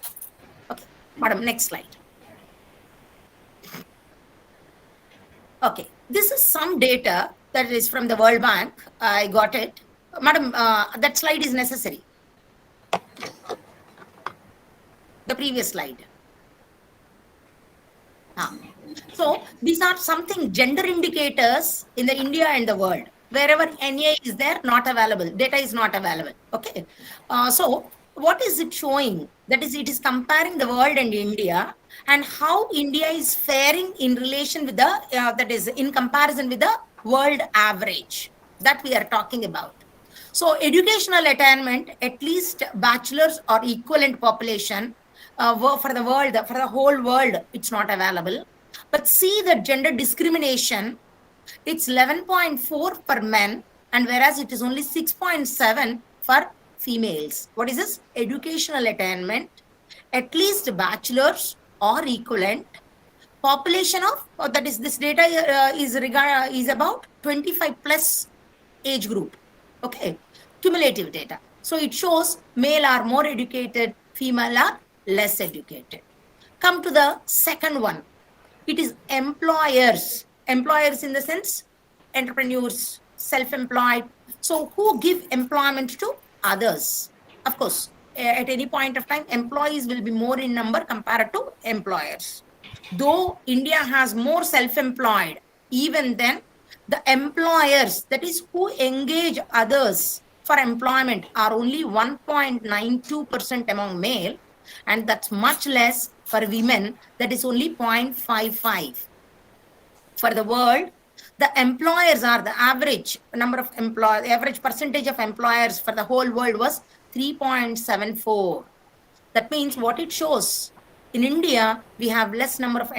Okay, madam, next slide. Okay, this is some data that is from the World Bank. I got it. Madam, that slide is necessary. The previous slide. So these are something gender indicators in the India and the world. Wherever NA is there, not available. Data is not available. Okay. So what is it showing? That is, it is comparing the world and India, and how India is faring in relation with the, that is in comparison with the world average that we are talking about. So educational attainment, at least bachelor's or equivalent population, for the world, for the whole world, it's not available. But see the gender discrimination, it's 11.4 for men, and whereas it is only 6.7 for females. What is this? Educational attainment, at least bachelor's or equivalent. Population of, that is, this data is about 25 plus age group. Okay, cumulative data. So it shows male are more educated, female are less educated. Come to the second one. It is employers. Employers in the sense, entrepreneurs, self-employed. So who give employment to others? Of course, at any point of time, employees will be more in number compared to employers. Though India has more self-employed, even then the employers, that is who engage others for employment, are only 1.92% among male, and that's much less for women, that is only 0.55. For the world, the employers are the average number of employers, average percentage of employers for the whole world was 3.74. That means what it shows, in India, we have less number of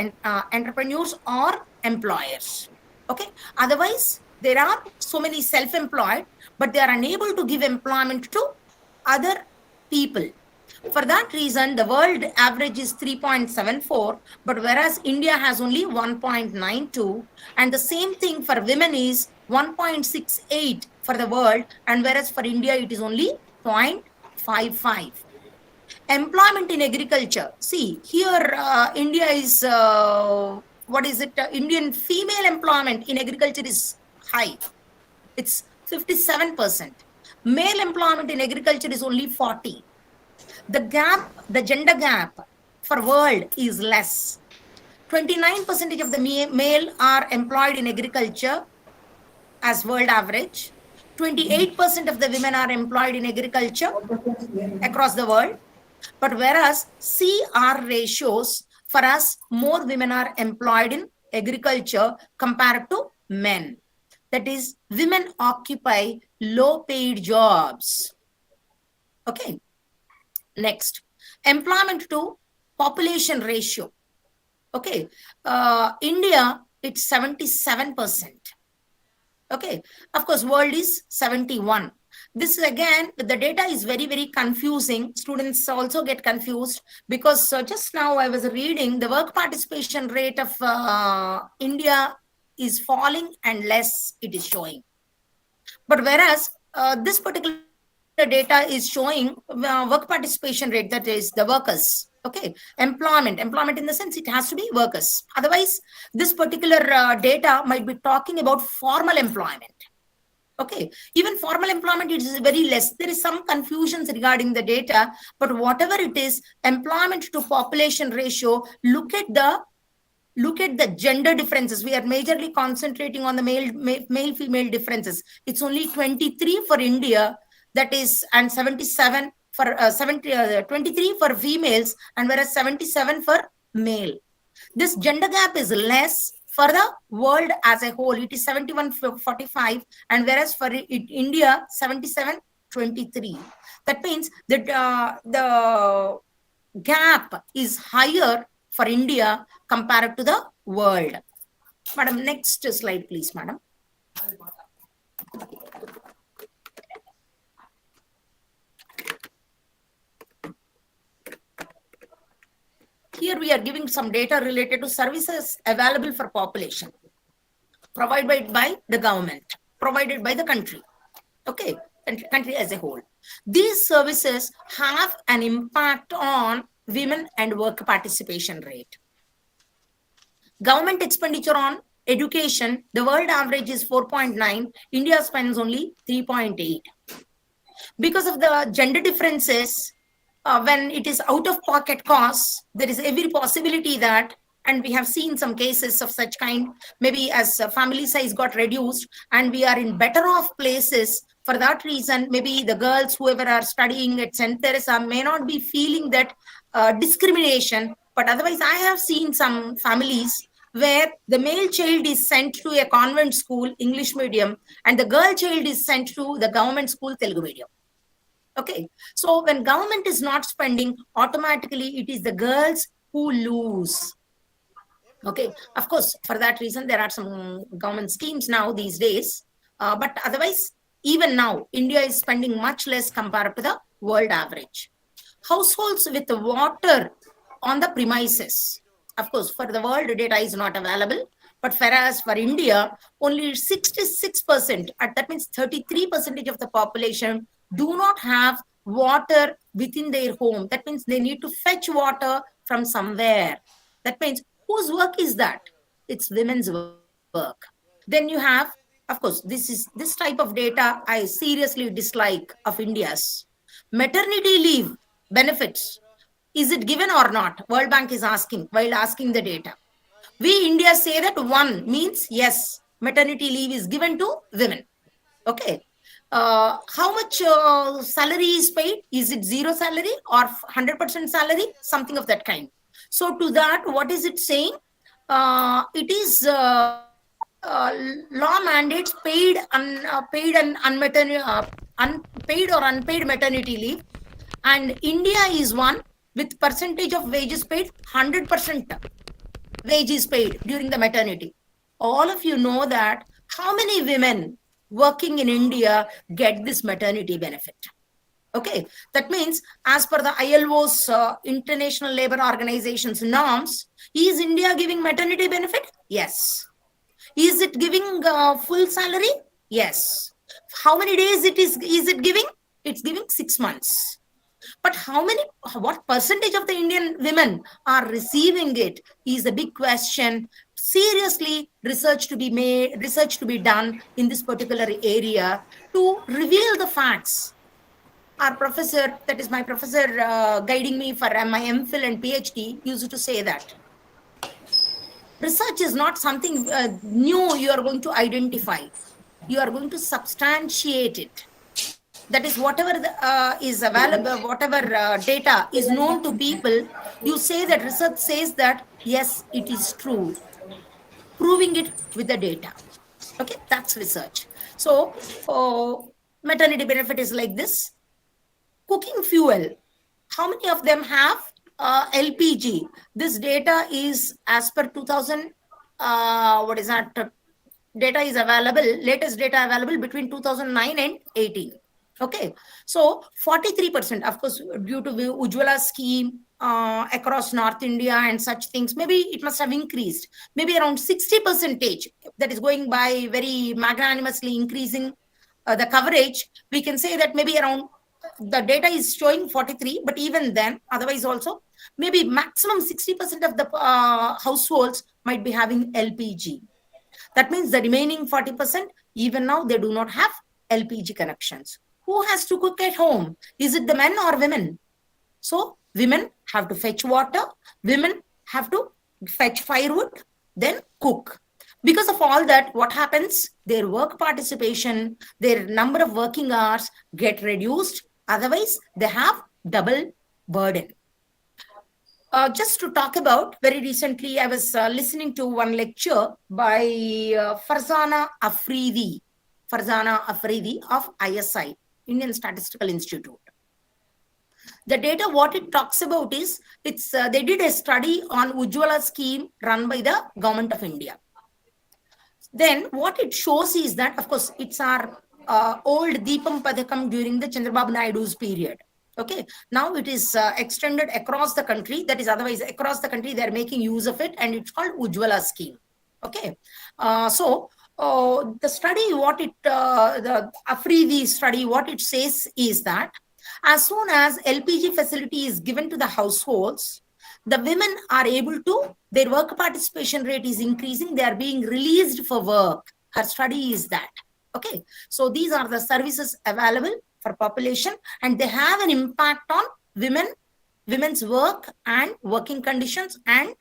entrepreneurs or employers. Okay. Otherwise, there are so many self-employed, but they are unable to give employment to other people. For that reason, the world average is 3.74, but whereas India has only 1.92, and the same thing for women is 1.68 for the world, and whereas for India it is only 0.55. Employment in agriculture. See, here India is, what is it? Indian female employment in agriculture is high. It's 57%. Male employment in agriculture is only 40. The gap, the gender gap for world is less. 29% of the male are employed in agriculture as world average. 28% of the women are employed in agriculture across the world. But whereas CR ratios, for us, more women are employed in agriculture compared to men. That is, women occupy low paid jobs. Okay. Next, employment to population ratio. Okay. India, it's 77%. Okay. Of course, world is 71. This is again, the data is very, very confusing. Students also get confused because just now I was reading the work participation rate of India is falling and less it is showing. But whereas this particular data is showing work participation rate, that is the workers. Okay, employment in the sense it has to be workers. Otherwise, this particular data might be talking about formal employment. Okay, even formal employment is very less. There is some confusions regarding the data, but whatever it is, employment to population ratio, look at the gender differences. We are majorly concentrating on the male-female differences. It's only 23 for India, that is, and 77 for 23 for females, and whereas 77 for male. This gender gap is less for the world as a whole. It is 71-45, and whereas for India, 77-23. That means that the gap is higher for India compared to the world. Madam, next slide, please, madam. Here we are giving some data related to services available for population, provided by the government, provided by the country. Okay, country as a whole. These services have an impact on women and work participation rate. Government expenditure on education, the world average is 4.9, India spends only 3.8. Because of the gender differences, when it is out of pocket costs, there is every possibility that And we have seen some cases of such kind, maybe as family size got reduced and we are in better off places. For that reason, maybe the girls, whoever are studying at St. Theresa, may not be feeling that discrimination. But otherwise, I have seen some families where the male child is sent to a convent school, English medium, and the girl child is sent to the government school, Telugu medium. Okay, so when government is not spending, automatically it is the girls who lose. Okay, of course, for that reason, there are some government schemes now these days. But otherwise, even now, India is spending much less compared to the world average. Households with water on the premises. Of course, for the world, data is not available. But whereas for India, only 66%, that means 33% of the population do not have water within their home. That means they need to fetch water from somewhere. That means whose work is that? It's women's work. Then you have, of course, this type of data I seriously dislike of India's. Maternity leave benefits. Is it given or not? World Bank is asking while asking the data. We India say that one means yes, maternity leave is given to women. Okay. How much salary is paid? Is it zero salary or 100% salary? Something of that kind. So to that, what is it saying? It is law mandates paid and unpaid or unpaid maternity leave, and India is one with percentage of wages paid 100% wages paid during the maternity. All of you know that how many women working in India get this maternity benefit. Okay, that means as per the ILO's International Labour Organization's norms, is India giving maternity benefit? Yes. Is it giving full salary? Yes. How many days is it giving? It's giving 6 months. But what percentage of the Indian women are receiving it is a big question. Seriously, research to be done in this particular area to reveal the facts. Our professor, that is my professor guiding me for my MPhil and PhD, used to say that research is not something new you are going to identify. You are going to substantiate it. That is, whatever is available, whatever data is known to people, you say that research says that, yes, it is true. Proving it with the data. Okay, that's research. So, maternity benefit is like this. Cooking fuel. How many of them have LPG? This data is as per 2000, data is available, latest data available between 2009 and 18. Okay, so 43%, of course, due to the Ujjwala scheme across North India and such things, maybe it must have increased. Maybe around 60%, that is going by very magnanimously increasing the coverage. We can say that maybe around, the data is showing 43, but even then, otherwise also, maybe maximum 60% of the households might be having LPG. That means the remaining 40%, even now, they do not have LPG connections. Who has to cook at home? Is it the men or women? So women have to fetch water, women have to fetch firewood, then cook. Because of all that, what happens? Their work participation, their number of working hours get reduced. Otherwise, they have double burden. Just to talk about, very recently, I was listening to one lecture by Farzana Afridi of ISI, Indian Statistical Institute. The data, what it talks about is, they did a study on Ujjwala scheme run by the government of India. Then what it shows is that, of course, it's our old Deepam Padakam during the Chandrababu Naidu's period. Okay, now it is extended across the country. That is, otherwise across the country they are making use of it, and it's called Ujjwala scheme. Okay, so the study, the Afridi study, what it says is that as soon as LPG facility is given to the households, the women are able to, their work participation rate is increasing, they are being released for work. Her study is that. Okay, so these are the services available for population, and they have an impact on women's work and working conditions and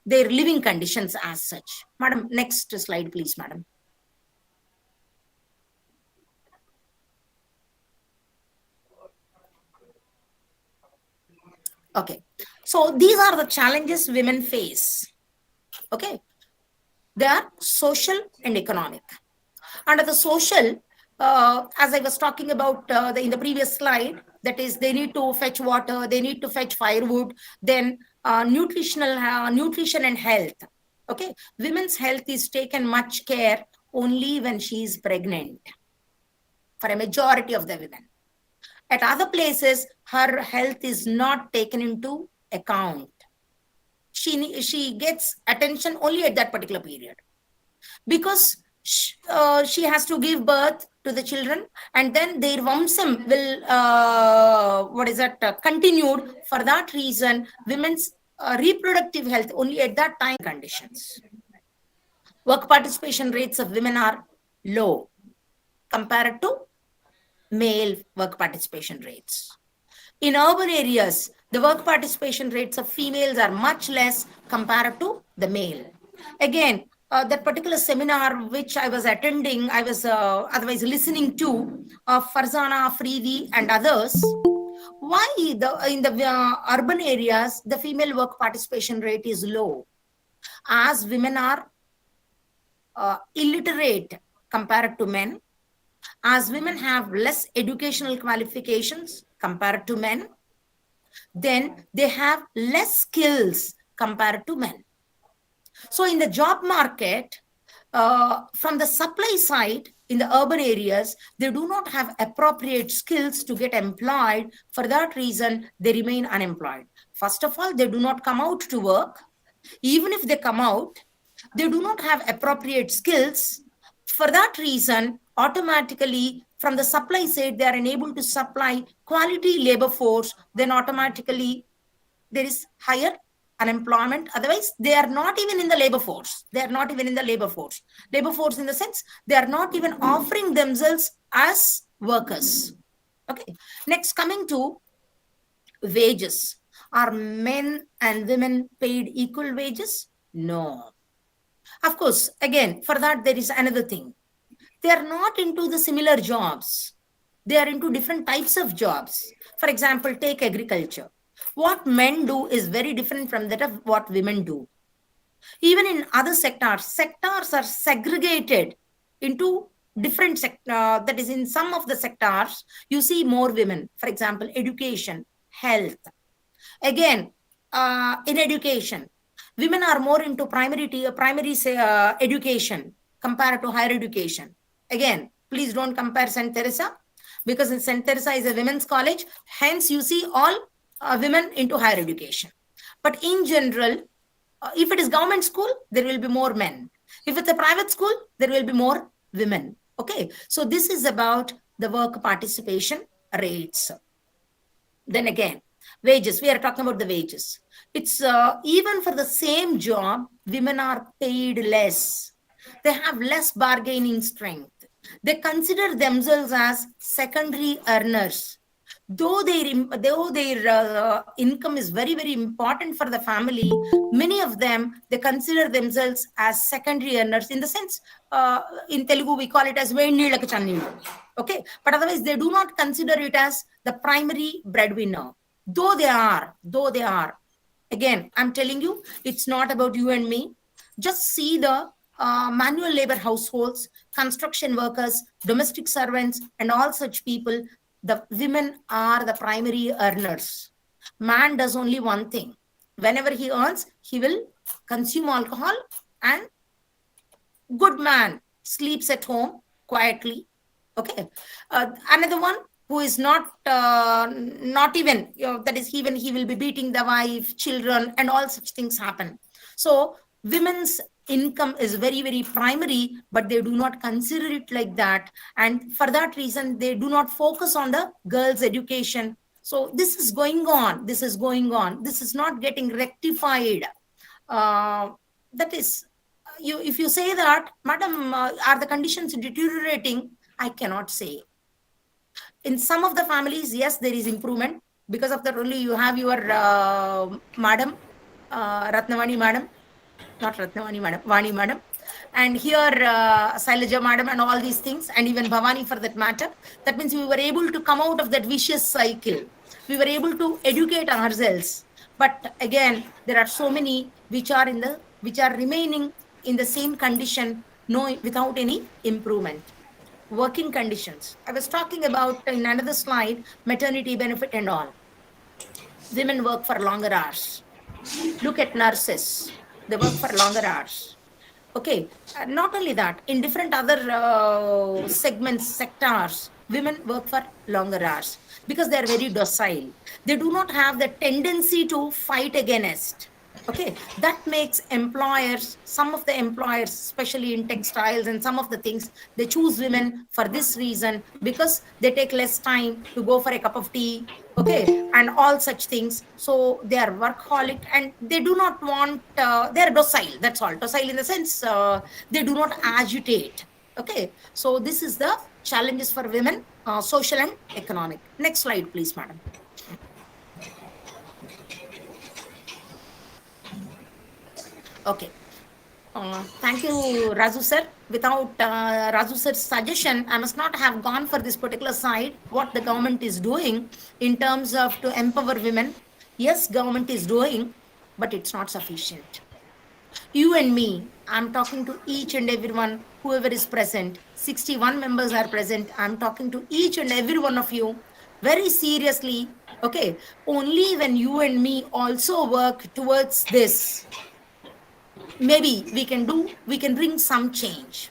their living conditions as such. Madam, next slide, please, madam. Okay, so these are the challenges women face. Okay, they are social and economic. Under the social, as I was talking about in the previous slide, that is, they need to fetch water, they need to fetch firewood, then nutrition and health. Okay, women's health is taken much care only when she is pregnant, for a majority of the women. At other places, her health is not taken into account. She gets attention only at that particular period, because she has to give birth to the children, and then their vamsam will continued. For that reason, women's reproductive health only at that time conditions. Work participation rates of women are low compared to male work participation rates. In urban areas, the work participation rates of females are much less compared to the male. Again, that particular seminar which I was attending, I was otherwise listening to, Farzana Afridi and others. Why in the urban areas, the female work participation rate is low? As women are illiterate compared to men, as women have less educational qualifications compared to men, then they have less skills compared to men. So in the job market, from the supply side, in the urban areas, they do not have appropriate skills to get employed. For that reason, they remain unemployed. First of all, they do not come out to work. Even if they come out, they do not have appropriate skills. For that reason, automatically from the supply side, they are unable to supply quality labor force. Then automatically there is higher unemployment. Otherwise, they are not even in the labor force. They are not even in the labor force. Labor force in the sense, they are not even offering themselves as workers. Okay. Next, coming to wages. Are men and women paid equal wages? No. Of course, again, for that, there is another thing. They are not into the similar jobs. They are into different types of jobs. For example, take agriculture. What men do is very different from that of what women do. Even in other sectors are segregated into different sectors. That is, in some of the sectors, you see more women. For example, education, health. Again, in education, women are more into primary education compared to higher education. Again, please don't compare St.Theresa, because St.Theresa is a women's college. Hence, you see all women into higher education. But in general, if it is government school, there will be more men. If it's a private school, there will be more women. Okay, so this is about the work participation rates. Then again, wages. We are talking about the wages. It's even for the same job, women are paid less. They have less bargaining strength. They consider themselves as secondary earners. Though their income is very, very important for the family, many of them, they consider themselves as secondary earners, in the sense, in Telugu, we call it as Venneelaku Channeelu. Okay, but otherwise, they do not consider it as the primary breadwinner. Though they are. Again, I'm telling you, it's not about you and me. Just see the manual labor households, construction workers, domestic servants, and all such people. The women are the primary earners. Man does only one thing. Whenever he earns, he will consume alcohol, and good man sleeps at home quietly. Okay. Another one who is not even, that is, even he will be beating the wife, children, and all such things happen. So women's income is very, very primary, but they do not consider it like that. And for that reason, they do not focus on the girls' education. So this is going on. This is not getting rectified. That is, if you say that, madam, are the conditions deteriorating? I cannot say. In some of the families, yes, there is improvement. Because of that only you have your madam Ratnavani madam, not Ratnavani madam, Vani madam, and here Sailaja madam and all these things, and even Bhavani for that matter. That means we were able to come out of that vicious cycle. We were able to educate ourselves. But again, there are so many which are remaining in the same condition, no, without any improvement. Working conditions. I was talking about in another slide, maternity benefit and all. Women work for longer hours. Look at nurses. They work for longer hours. Okay, not only that, in different other segments, sectors, women work for longer hours because they are very docile. They do not have the tendency to fight against. Okay, that makes employers, some of the employers, especially in textiles and some of the things, they choose women for this reason because they take less time to go for a cup of tea. Okay, and all such things. So they are workaholic and they do not want, they are docile. That's all. Docile in the sense they do not agitate. Okay, so this is the challenges for women, social and economic. Next slide, please, madam. Okay. Thank you, Raju sir. Without Raju sir's suggestion, I must not have gone for this particular side, what the government is doing in terms of to empower women. Yes, government is doing, but it's not sufficient. You and me, I'm talking to each and everyone, whoever is present. 61 members are present. I'm talking to each and every one of you very seriously. Okay, only when you and me also work towards this, maybe we can bring some change.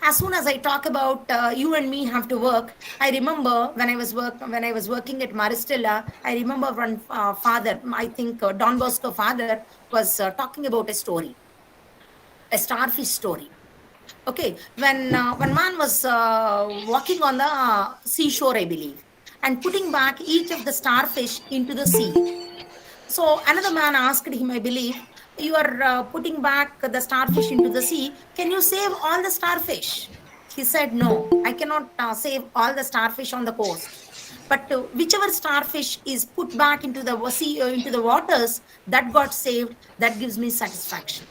As soon as I talk about you and me have to work, I remember when I was working at Maristella, I remember one father, I think Don Bosco father was talking about a story, a starfish story. Okay, when one man was walking on the seashore, I believe, and putting back each of the starfish into the sea. So another man asked him, I believe, you are putting back the starfish into the sea. Can you save all the starfish? He said, no, I cannot save all the starfish on the coast. But whichever starfish is put back into the sea, into the waters, that got saved, that gives me satisfaction.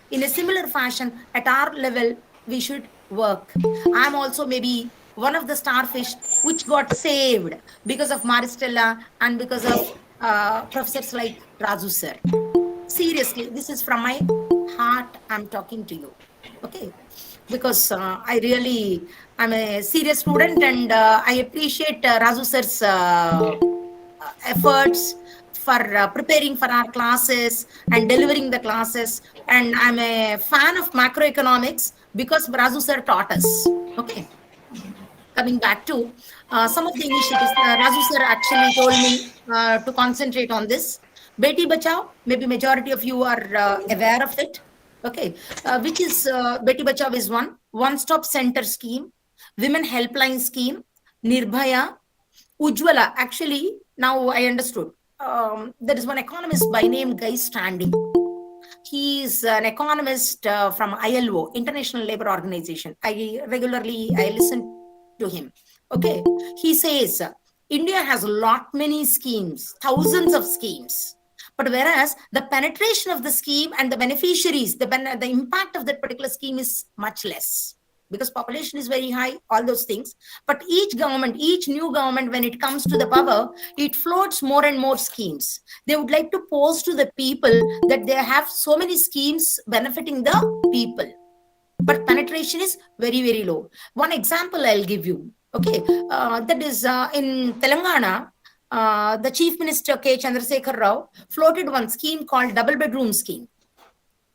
In a similar fashion, at our level, we should work. I'm also maybe one of the starfish which got saved because of Maristella and because of professors like Raju sir. Seriously, this is from my heart. I'm talking to you. Okay, because I'm a serious student and I appreciate Raju sir's efforts for preparing for our classes and delivering the classes. And I'm a fan of macroeconomics because Raju sir taught us. Okay. Coming back to some of the initiatives, Raju sir actually told me to concentrate on this. Beti Bachao, maybe majority of you are aware of it. Okay, which is Beti Bachao is one-stop center scheme, women helpline scheme, Nirbhaya, Ujjwala. Actually, now I understood. There is one economist by name Guy Standing. He is an economist from ILO, International Labour Organization. I listen to him. Okay, he says India has many schemes, thousands of schemes. But whereas the penetration of the scheme and the beneficiaries, the impact of that particular scheme is much less because population is very high, all those things. But each government, each new government, when it comes to the power, it floats more and more schemes. They would like to pose to the people that they have so many schemes benefiting the people. But penetration is very, very low. One example I'll give you. Okay, that is in Telangana, the Chief Minister K. Chandrasekhar Rao floated one scheme called double bedroom scheme.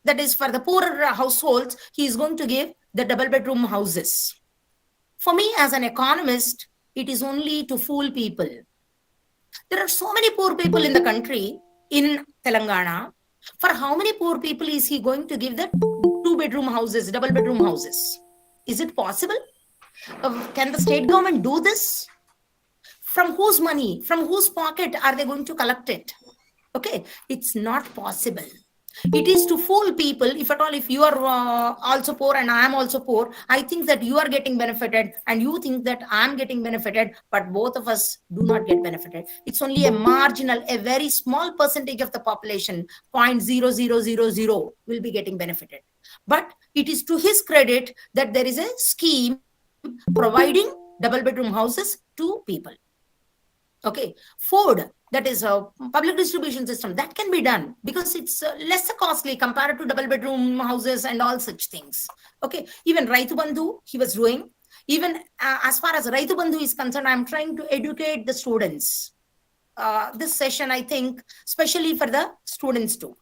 That is for the poorer households, he is going to give the double bedroom houses. For me as an economist, it is only to fool people. There are so many poor people in the country, in Telangana. For how many poor people is he going to give the two-bedroom houses, double bedroom houses? Is it possible? Can the state government do this? From whose money, from whose pocket are they going to collect it? Okay, it's not possible. It is to fool people. If at all, if you are also poor and I am also poor, I think that you are getting benefited and you think that I am getting benefited, but both of us do not get benefited. It's only a marginal, a very small percentage of the population, 0.0000 will be getting benefited. But it is to his credit that there is a scheme providing double bedroom houses to people. Okay, food, that is a public distribution system, that can be done because it's less costly compared to double bedroom houses and all such things. Okay, even Raitu Bandhu he was doing. Even as far as Raitu Bandhu is concerned, I'm trying to educate the students. This session, I think, especially for the students too.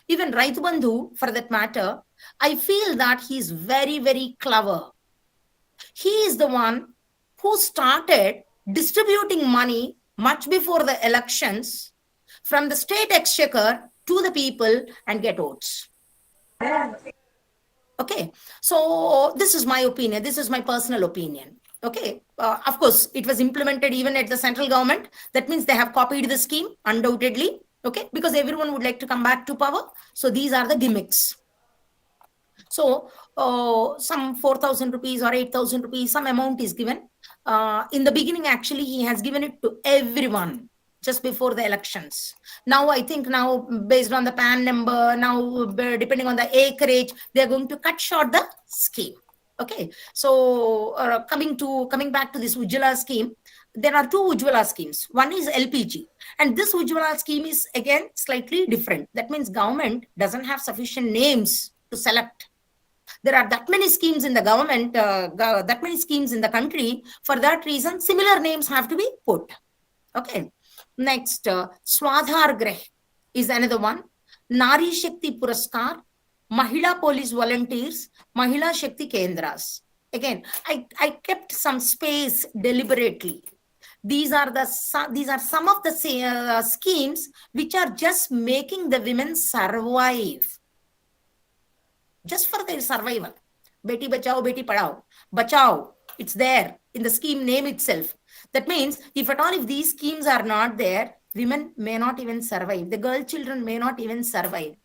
Even Raitu Bandhu, for that matter, I feel that he's very, very clever. He is the one who started distributing money much before the elections from the state exchequer to the people and get votes. Okay, so this is my opinion. This is my personal opinion. Okay, of course, it was implemented even at the central government. That means they have copied the scheme, undoubtedly. Okay, because everyone would like to come back to power. So these are the gimmicks. So some 4,000 rupees or 8,000 rupees, some amount is given. In the beginning, actually, he has given it to everyone just before the elections. Now, I think now, based on the PAN number, now depending on the acreage, they're going to cut short the scheme. Okay, so coming back to this Ujjwala scheme, there are two Ujjwala schemes. One is LPG, and this Ujjwala scheme is again slightly different. That means government doesn't have sufficient names to select. There are that many schemes in the government, that many schemes in the country. For that reason, similar names have to be put. Okay. Next, Swadhar Greh is another one. Nari Shakti Puraskar, Mahila Police Volunteers, Mahila Shakti Kendras. Again, I kept some space deliberately. These are some of the schemes which are just making the women survive. Just for their survival. Beti Bachao, Beti Padhao. Bachao, it's there in the scheme name itself. That means, if at all, if these schemes are not there, women may not even survive. The girl children may not even survive.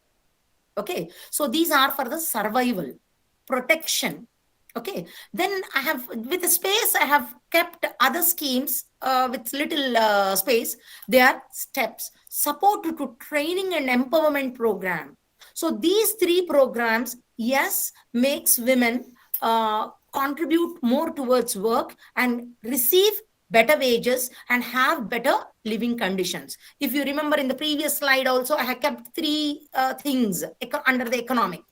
Okay, so these are for the survival, protection. Okay, then I have, with the space, I have kept other schemes with little space. They are steps, support to training and empowerment program. So these three programs, yes, makes women contribute more towards work and receive better wages and have better living conditions. If you remember in the previous slide also, I have kept three things under the economic.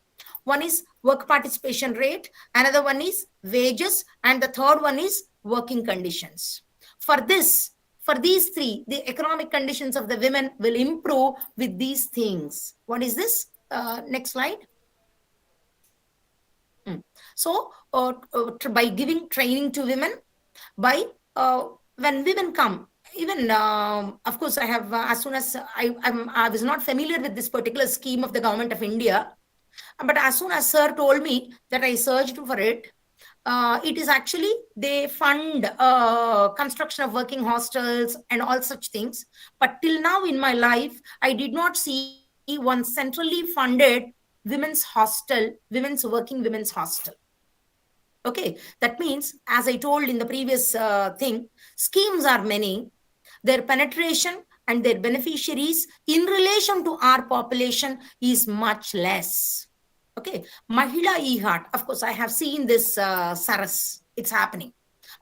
One is work participation rate, another one is wages, and the third one is working conditions. For these three, the economic conditions of the women will improve with these things. What is this? Next slide. So by giving training to women, by when women come, even of course I have as soon as I was not familiar with this particular scheme of the government of India, but as soon as sir told me that, I searched for it. It is actually, they fund construction of working hostels and all such things. But till now in my life, I did not see one centrally funded women's hostel, women's hostel. Okay, that means, as I told in the previous thing, schemes are many. Their penetration and their beneficiaries in relation to our population is much less. Okay, Mahila E-Heart, of course, I have seen this Saras, it's happening.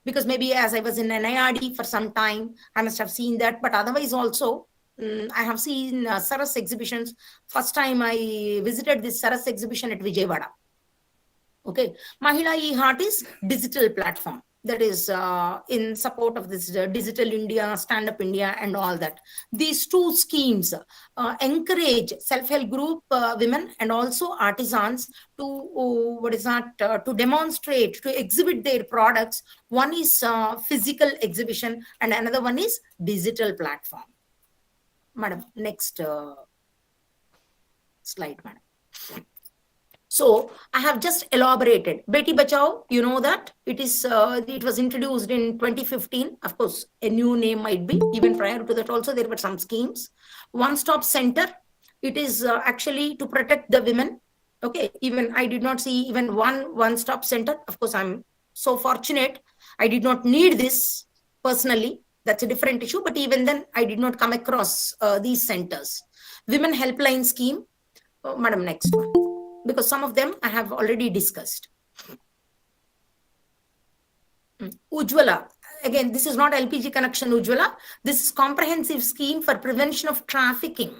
Because maybe as I was in NIRD for some time, I must have seen that. But otherwise also, I have seen Saras exhibitions. First time I visited this Saras exhibition at Vijayawada. Okay, Mahila E-Heart is digital platform that is in support of this Digital India, Stand Up India and all that. These two schemes encourage self-help group women and also artisans to to demonstrate, to exhibit their products. One is physical exhibition and another one is digital platform. Madam, next slide, madam. So I have just elaborated. Beti Bachao, you know that it was introduced in 2015. Of course, a new name might be. Even prior to that also, there were some schemes. One-stop center, It is actually to protect the women. Okay, even I did not see even one-stop center. Of course, I'm so fortunate. I did not need this personally. That's a different issue. But even then, I did not come across these centers. Women helpline scheme. Oh, madam, next one. Because some of them I have already discussed. Ujjwala. Again, this is not LPG connection Ujjwala. This is comprehensive scheme for prevention of trafficking.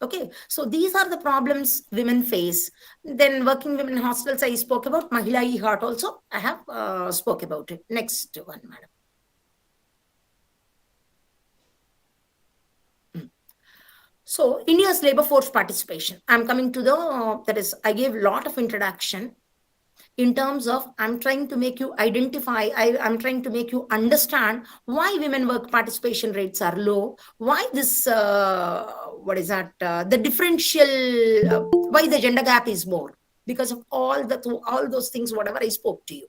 Okay, so these are the problems women face. Then working women hostels I spoke about. Mahila e-Heart also I have spoke about it. Next one, madam. So India's labor force participation. I'm coming to the, that is, I gave a lot of introduction in terms of, I'm trying to make you identify, I'm trying to make you understand why women work participation rates are low, why this, the differential, why the gender gap is more, because of all those things, whatever I spoke to you.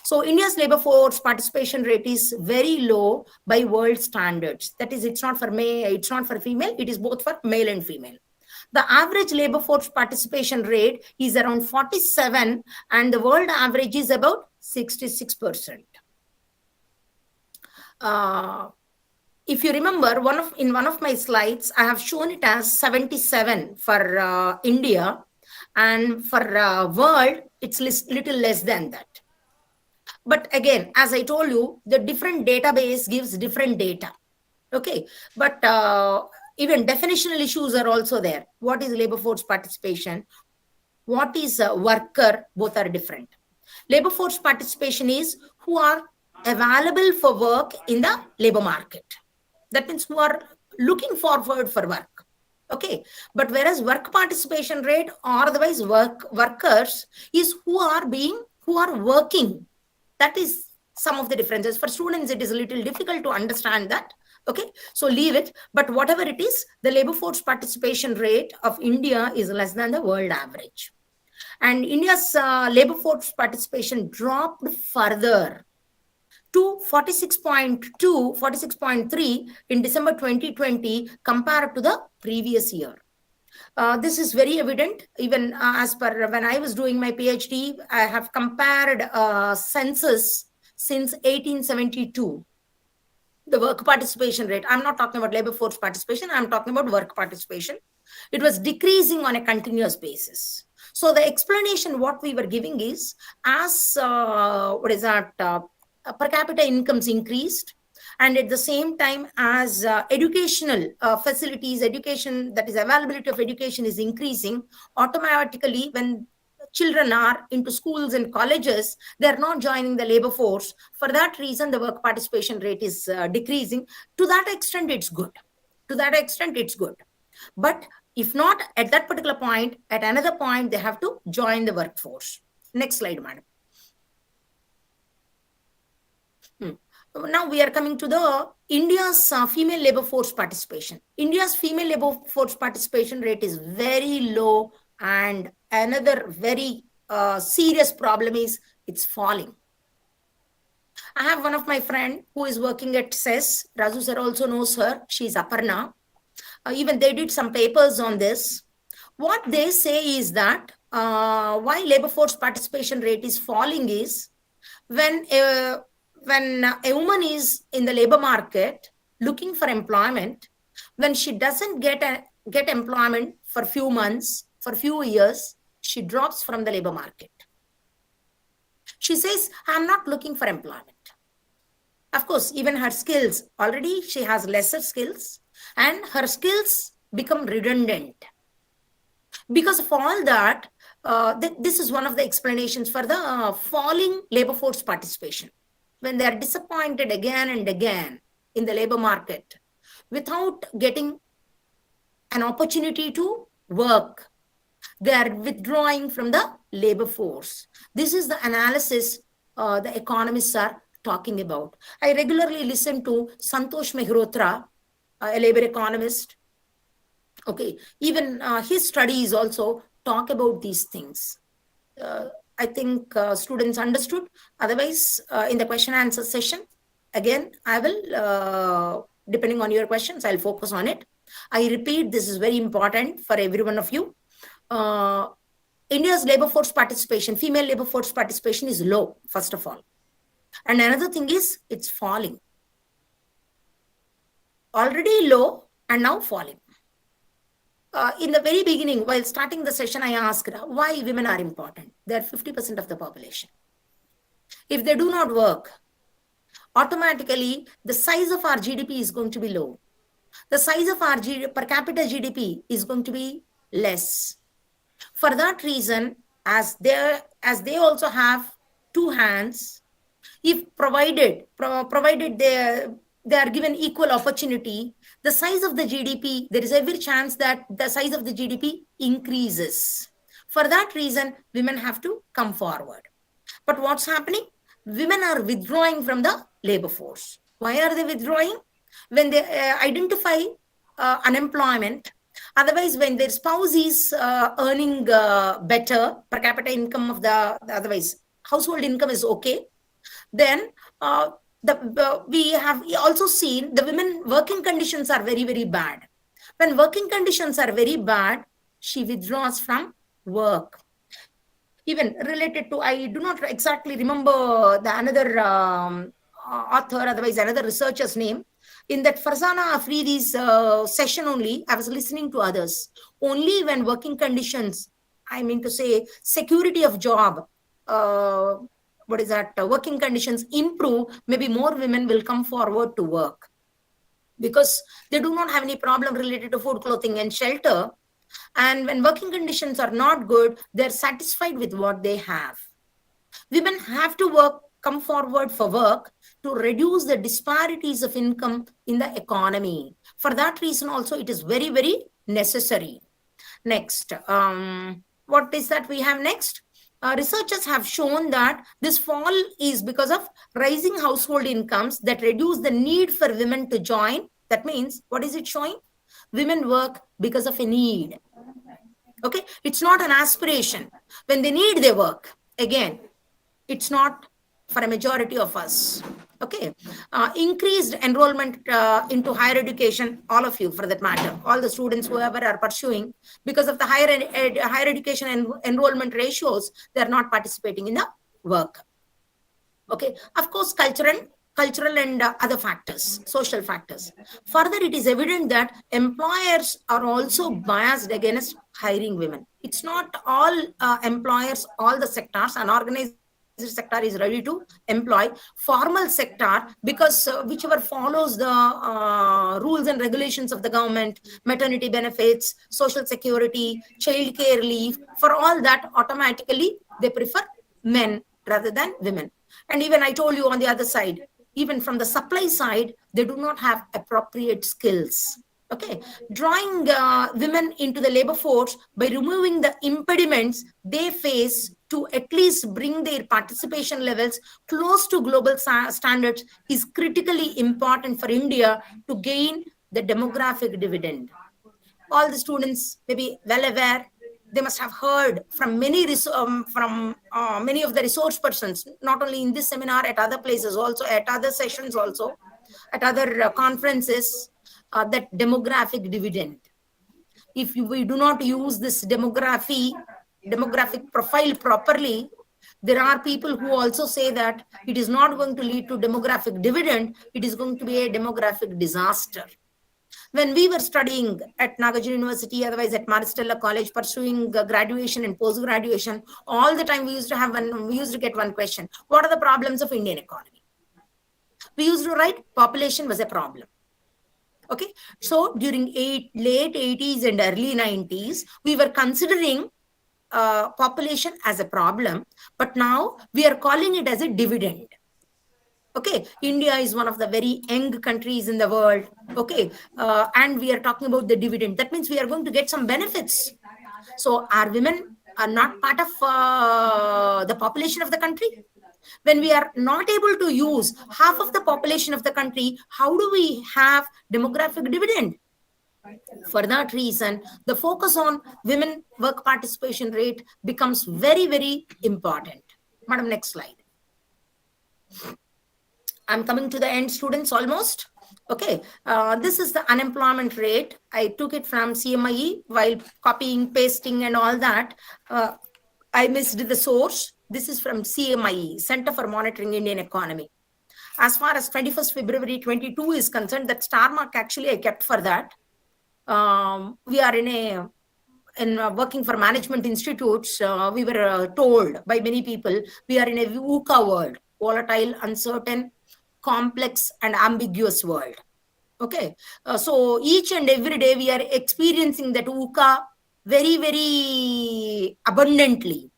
So India's labor force participation rate is very low by world standards. That is, it's not for male, it's not for female, it is both for male and female. The average labor force participation rate is around 47 and the world average is about 66%. If you remember, in one of my slides, I have shown it as 77 for India, and for world, it's little less than that. But again, as I told you, the different database gives different data. Okay, but even definitional issues are also there. What is labor force participation? What is a worker? Both are different. Labor force participation is who are available for work in the labor market. That means who are looking forward for work. Okay, but whereas work participation rate or otherwise workers is who are working. That is some of the differences. For students, it is a little difficult to understand that. Okay, so leave it. But whatever it is, the labor force participation rate of India is less than the world average. And India's labor force participation dropped further to 46.2, 46.3 in December 2020 compared to the previous year. This is very evident. Even as per when I was doing my PhD, I have compared census since 1872. The work participation rate, I'm not talking about labor force participation, I'm talking about work participation. It was decreasing on a continuous basis. So the explanation what we were giving is, as per capita incomes increased, and at the same time as educational facilities, education, that is availability of education is increasing, automatically when children are into schools and colleges, they're not joining the labor force. For that reason, the work participation rate is decreasing. To that extent, it's good. To that extent, it's good. But if not at that particular point, at another point, they have to join the workforce. Next slide, madam. Now we are coming to the India's female labor force participation. India's female labor force participation rate is very low, and another very serious problem is it's falling. I have one of my friend who is working at CES. Raju sir also knows her. She's Aparna. Even they did some papers on this. What they say is that why labor force participation rate is falling is when a woman is in the labor market looking for employment, when she doesn't get employment for few months, for few years, she drops from the labor market. She says, I'm not looking for employment. Of course, even her skills, already she has lesser skills and her skills become redundant. Because of all that, this is one of the explanations for the falling labor force participation. When they are disappointed again and again in the labor market without getting an opportunity to work, they are withdrawing from the labor force. This is the analysis the economists are talking about. I regularly listen to Santosh Mehrotra, a labor economist. Okay, even his studies also talk about these things. I think students understood. Otherwise, in the question answer session, again, I will, depending on your questions, I'll focus on it. I repeat, this is very important for every one of you. India's labor force participation, female labor force participation is low, first of all. And another thing is, it's falling. Already low and now falling. In the very beginning, while starting the session, I asked why women are important. They are 50% of the population. If they do not work, automatically the size of our GDP is going to be low. The size of our per capita GDP is going to be less. For that reason, as they also have two hands, if provided they are given equal opportunity, the size of the GDP, there is every chance that the size of the GDP increases. For that reason, women have to come forward. But what's happening? Women are withdrawing from the labor force. Why are they withdrawing? When they identify unemployment, otherwise when their spouse is earning better, per capita income of the otherwise household income is okay, then we have also seen the women working conditions are very, very bad. When working conditions are very bad, she withdraws from work. Even related to, I do not exactly remember the another author, otherwise another researcher's name. In that Farzana Afridi's session only, I was listening to others. Only when working conditions, I mean to say security of job, working conditions improve, maybe more women will come forward to work. Because they do not have any problem related to food, clothing and shelter. And when working conditions are not good, they're satisfied with what they have. Women have to come forward for work to reduce the disparities of income in the economy. For that reason also, it is very, very necessary. Next, what is that we have next? Researchers have shown that this fall is because of rising household incomes that reduce the need for women to join. That means, what is it showing? Women work because of a need. Okay, it's not an aspiration. When they need, they work. Again, it's not for a majority of us. Okay, increased enrollment into higher education, all of you for that matter, all the students whoever are pursuing, because of the higher education and enrollment ratios, they're not participating in the work. Okay, of course, cultural and other factors, social factors. Further, it is evident that employers are also biased against hiring women. It's not all employers, all the sectors, unorganized sector is ready to employ. Formal sector, because whichever follows the rules and regulations of the government, maternity benefits, social security, child care leave, for all that, automatically they prefer men rather than women. And even I told you on the other side, even from the supply side, they do not have appropriate skills. Okay, drawing women into the labor force by removing the impediments they face to at least bring their participation levels close to global standards is critically important for India to gain the demographic dividend. All the students may be well aware. They must have heard from many many of the resource persons, not only in this seminar, at other places also, at other sessions also, at other conferences, that demographic dividend. If we do not use this demographic profile properly, there are people who also say that it is not going to lead to demographic dividend, it is going to be a demographic disaster. When we were studying at Nagarjuna University, otherwise at Maristella College, pursuing graduation and post-graduation, all the time we used to get one question: what are the problems of Indian economy? We used to write population was a problem. Okay, so during late 80s and early 90s, we were considering population as a problem, but now we are calling it as a dividend. Okay, India is one of the very young countries in the world. Okay, and we are talking about the dividend. That means we are going to get some benefits. So our women are not part of the population of the country. When we are not able to use half of the population of the country, how do we have demographic dividend? For that reason, the focus on women work participation rate becomes very, very important. Madam, next slide. I'm coming to the end, students, almost. Okay, this is the unemployment rate. I took it from CMIE while copying, pasting, and all that. I missed the source. This is from CMIE, Center for Monitoring Indian Economy. As far as 21st February 22 is concerned, that star mark actually I kept for that. We are in working for management institutes, we were told by many people, we are in a VUCA world, volatile, uncertain, complex, and ambiguous world. Okay, so each and every day we are experiencing that VUCA very, very abundantly.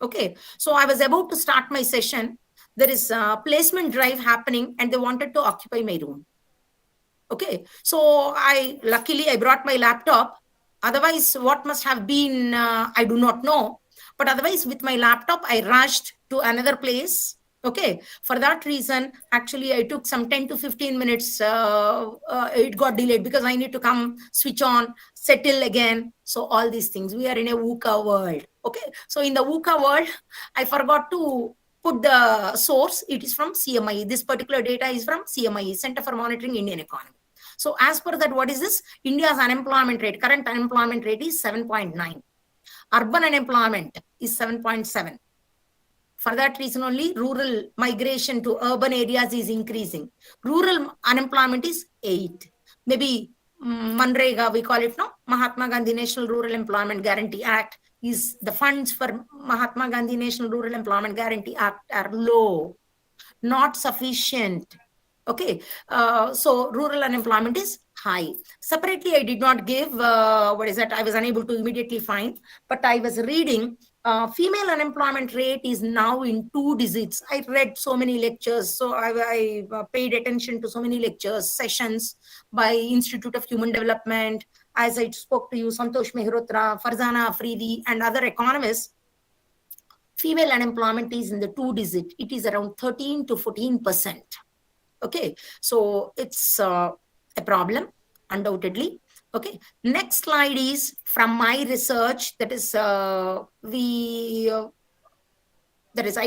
Okay, so I was about to start my session. There is a placement drive happening and they wanted to occupy my room. Okay, so luckily I brought my laptop. Otherwise, what must have been, I do not know. But otherwise, with my laptop, I rushed to another place. Okay, for that reason, actually, I took some 10 to 15 minutes. It got delayed because I need to come, switch on, settle again. So all these things, we are in a VUCA world. Okay, so in the VUCA world, I forgot to put the source. It is from CMIE. This particular data is from CMIE, Center for Monitoring Indian Economy. So as per that, what is this? India's unemployment rate, current unemployment rate is 7.9. Urban unemployment is 7.7. For that reason only, rural migration to urban areas is increasing. Rural unemployment is 8. Maybe Manrega, we call it now, Mahatma Gandhi National Rural Employment Guarantee Act is the funds for Mahatma Gandhi National Rural Employment Guarantee Act are low, not sufficient. Okay, so rural unemployment is high. Separately, I did not give, what is that? I was unable to immediately find, but I was reading female unemployment rate is now in 2 digits. I read so many lectures, so I paid attention to so many lectures, sessions by Institute of Human Development. As I spoke to you, Santosh Mehrotra, Farzana Afridi, and other economists, female unemployment is in the 2 digit. It is around 13 to 14%. Okay, so it's a problem, undoubtedly. Okay, next slide is from my research. That is, I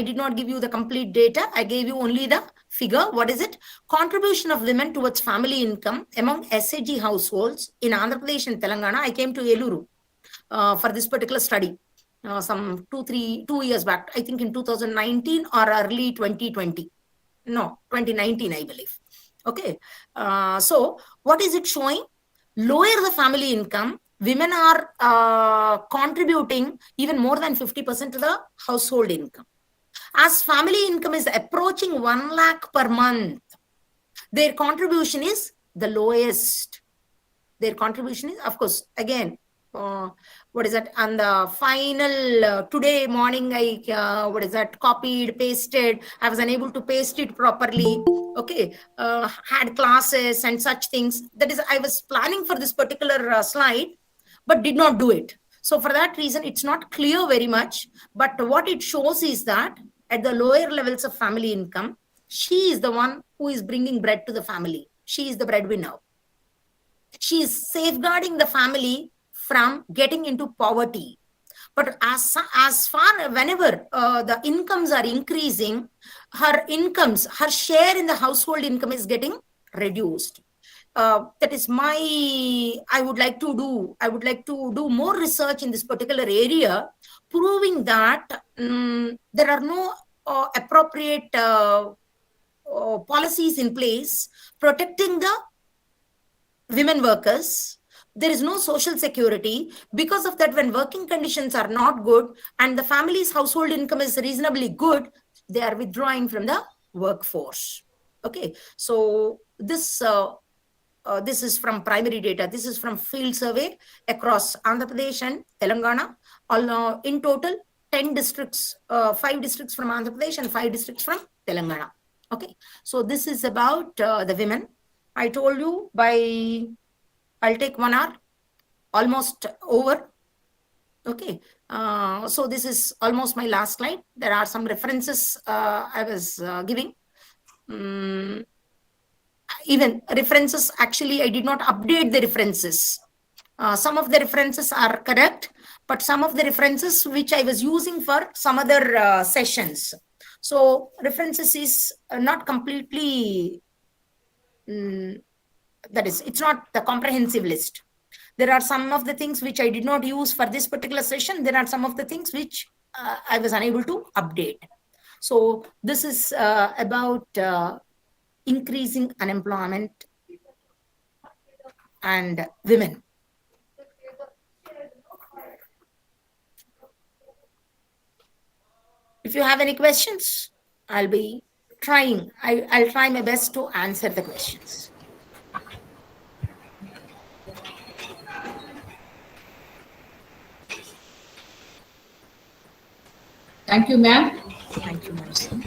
did not give you the complete data. I gave you only the figure. What is it? Contribution of women towards family income among SAG households in Andhra Pradesh and Telangana. I came to Eluru for this particular study some 2 years back. I think in 2019 or early 2020. No, 2019, I believe. Okay. So what is it showing? Lower the family income, women are contributing even more than 50% to the household income. As family income is approaching 1 lakh per month, their contribution is the lowest. Their contribution is, of course, again, what is that? On the final, today morning, I, copied, pasted. I was unable to paste it properly. Okay. Had classes and such things. That is, I was planning for this particular slide, but did not do it. So for that reason, it's not clear very much. But what it shows is that at the lower levels of family income, she is the one who is bringing bread to the family. She is the breadwinner. She is safeguarding the family from getting into poverty. But as far whenever the incomes are increasing, her share in the household income is getting reduced. That is I would like to do more research in this particular area, proving that there are no appropriate policies in place protecting the women workers. There is no social security. Because of that, when working conditions are not good and the family's household income is reasonably good, they are withdrawing from the workforce. Okay, so this is from primary data. This is from field survey across Andhra Pradesh and Telangana. In total, 10 districts, 5 districts from Andhra Pradesh and 5 districts from Telangana. Okay, so this is about the women. I told you I'll take 1 hour, almost over. Okay, so this is almost my last slide. There are some references I was giving. Even references, actually, I did not update the references. Some of the references are correct, but some of the references which I was using for some other sessions. So references is not completely that is, it's not the comprehensive list. There are some of the things which I did not use for this particular session. There are some of the things which I was unable to update. So this is about increasing unemployment and women. If you have any questions, I'll be trying. I'll try my best to answer the questions. Thank you, ma'am. Thank you, Madam.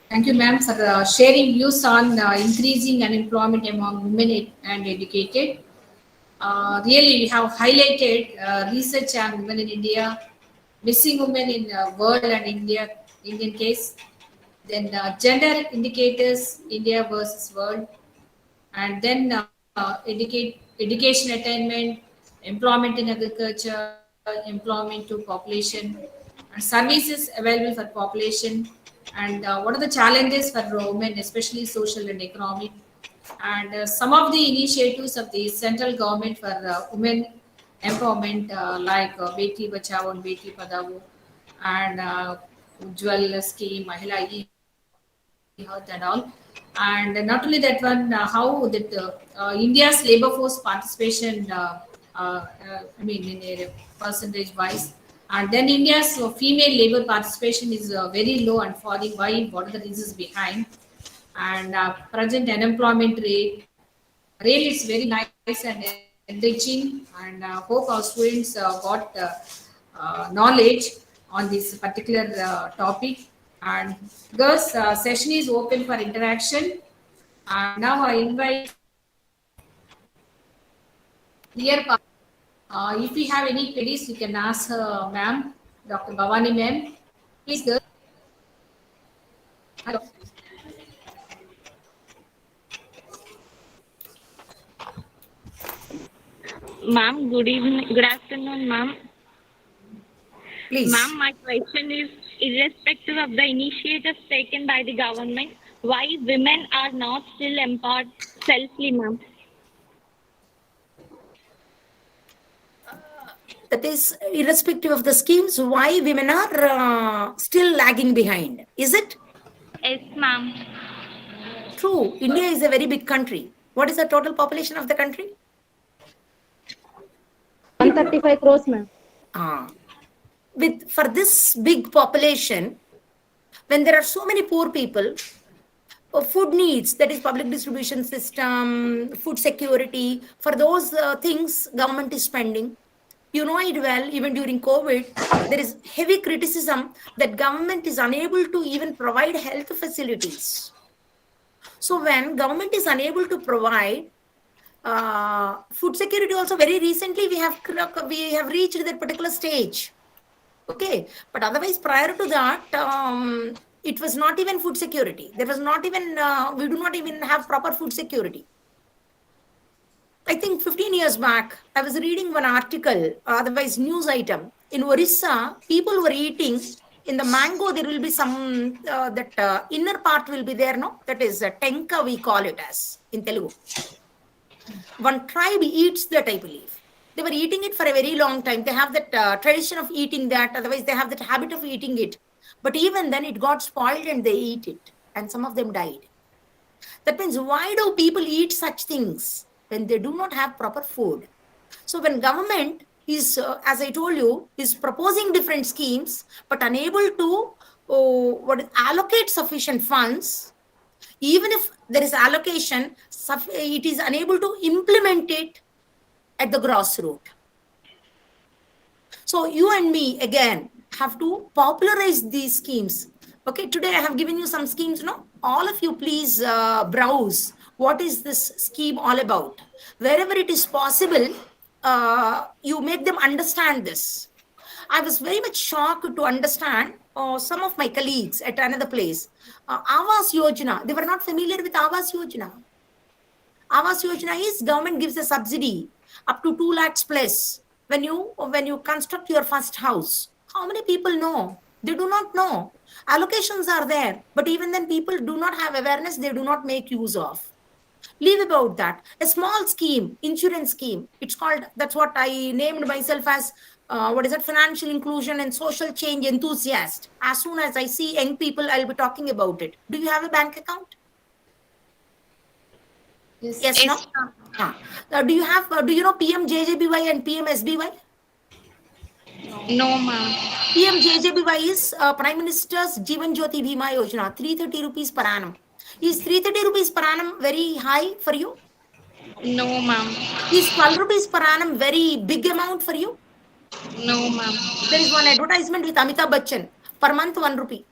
Thank you, ma'am, for sharing views on increasing unemployment among women and educated. Really, we have highlighted research on women in India, missing women in world and Indian case, then gender indicators, India versus world, and then education attainment, employment in agriculture, employment to population, and services available for population, and what are the challenges for women, especially social and economic, and some of the initiatives of the central government for women empowerment, like Beti Bachao and Beti Padhao, and Ujjwal scheme, Mahila e-health and all. And not only that one, how that India's labor force participation, in a percentage wise, and then India's female labor participation is very low and falling. Why? What are the reasons behind? And present unemployment rate. Really, it's very nice and enriching, and hope our students got knowledge on this particular topic. And this session is open for interaction. And now I invite dear if we have any queries, you can ask ma'am, Dr. Bhavani ma'am. Please, girls. Hello. Ma'am, good evening, good afternoon, ma'am. Please. Ma'am, my question is, irrespective of the initiatives taken by the government, why women are not still empowered selfly, ma'am? That is, irrespective of the schemes, why women are still lagging behind. Is it? Yes, ma'am. True. India is a very big country. What is the total population of the country? 135 crores, ma'am. For this big population, when there are so many poor people, food needs, that is public distribution system, food security, for those things government is spending. You know it well, even during COVID, there is heavy criticism that government is unable to even provide health facilities. So when government is unable to provide food security, also very recently we have reached that particular stage. Okay, but otherwise prior to that, it was not even food security. There was not even, we do not even have proper food security. I think 15 years back, I was reading one article, otherwise news item. In Orissa, people were eating, in the mango, there will be some, inner part will be there, no? That is tenka, we call it as, in Telugu. One tribe eats that, I believe. They were eating it for a very long time. They have that tradition of eating that. Otherwise, they have that habit of eating it. But even then, it got spoiled and they eat it. And some of them died. That means, why do people eat such things when they do not have proper food? So when government is, as I told you, is proposing different schemes, but unable to allocate sufficient funds, even if there is allocation, it is unable to implement it at the grassroots. So you and me, again, have to popularize these schemes. Okay, today I have given you some schemes, no? All of you please browse. What is this scheme all about? Wherever it is possible, you make them understand this. I was very much shocked to understand some of my colleagues at another place. Awas Yojana, they were not familiar with Awas Yojana. Awas Yojana is government gives a subsidy up to 2 lakhs plus when you construct your first house. How many people know? They do not know. Allocations are there, but even then people do not have awareness, they do not make use of. Leave about that. A small scheme, insurance scheme, it's called, that's what I named myself as, financial inclusion and social change enthusiast. As soon as I see young people, I'll be talking about it. Do you have a bank account? Yes, no? Do you have, do you know PMJJBY and PMSBY? No, ma'am. PMJJBY is Prime Minister's Jeevan Jyoti Bima Yojana, 330 rupees per annum. Is 330 rupees per annum very high for you? No, ma'am. Is 12 rupees per annum very big amount for you? No, ma'am. There is one advertisement with Amitabh Bachchan. Per month, 1 rupee.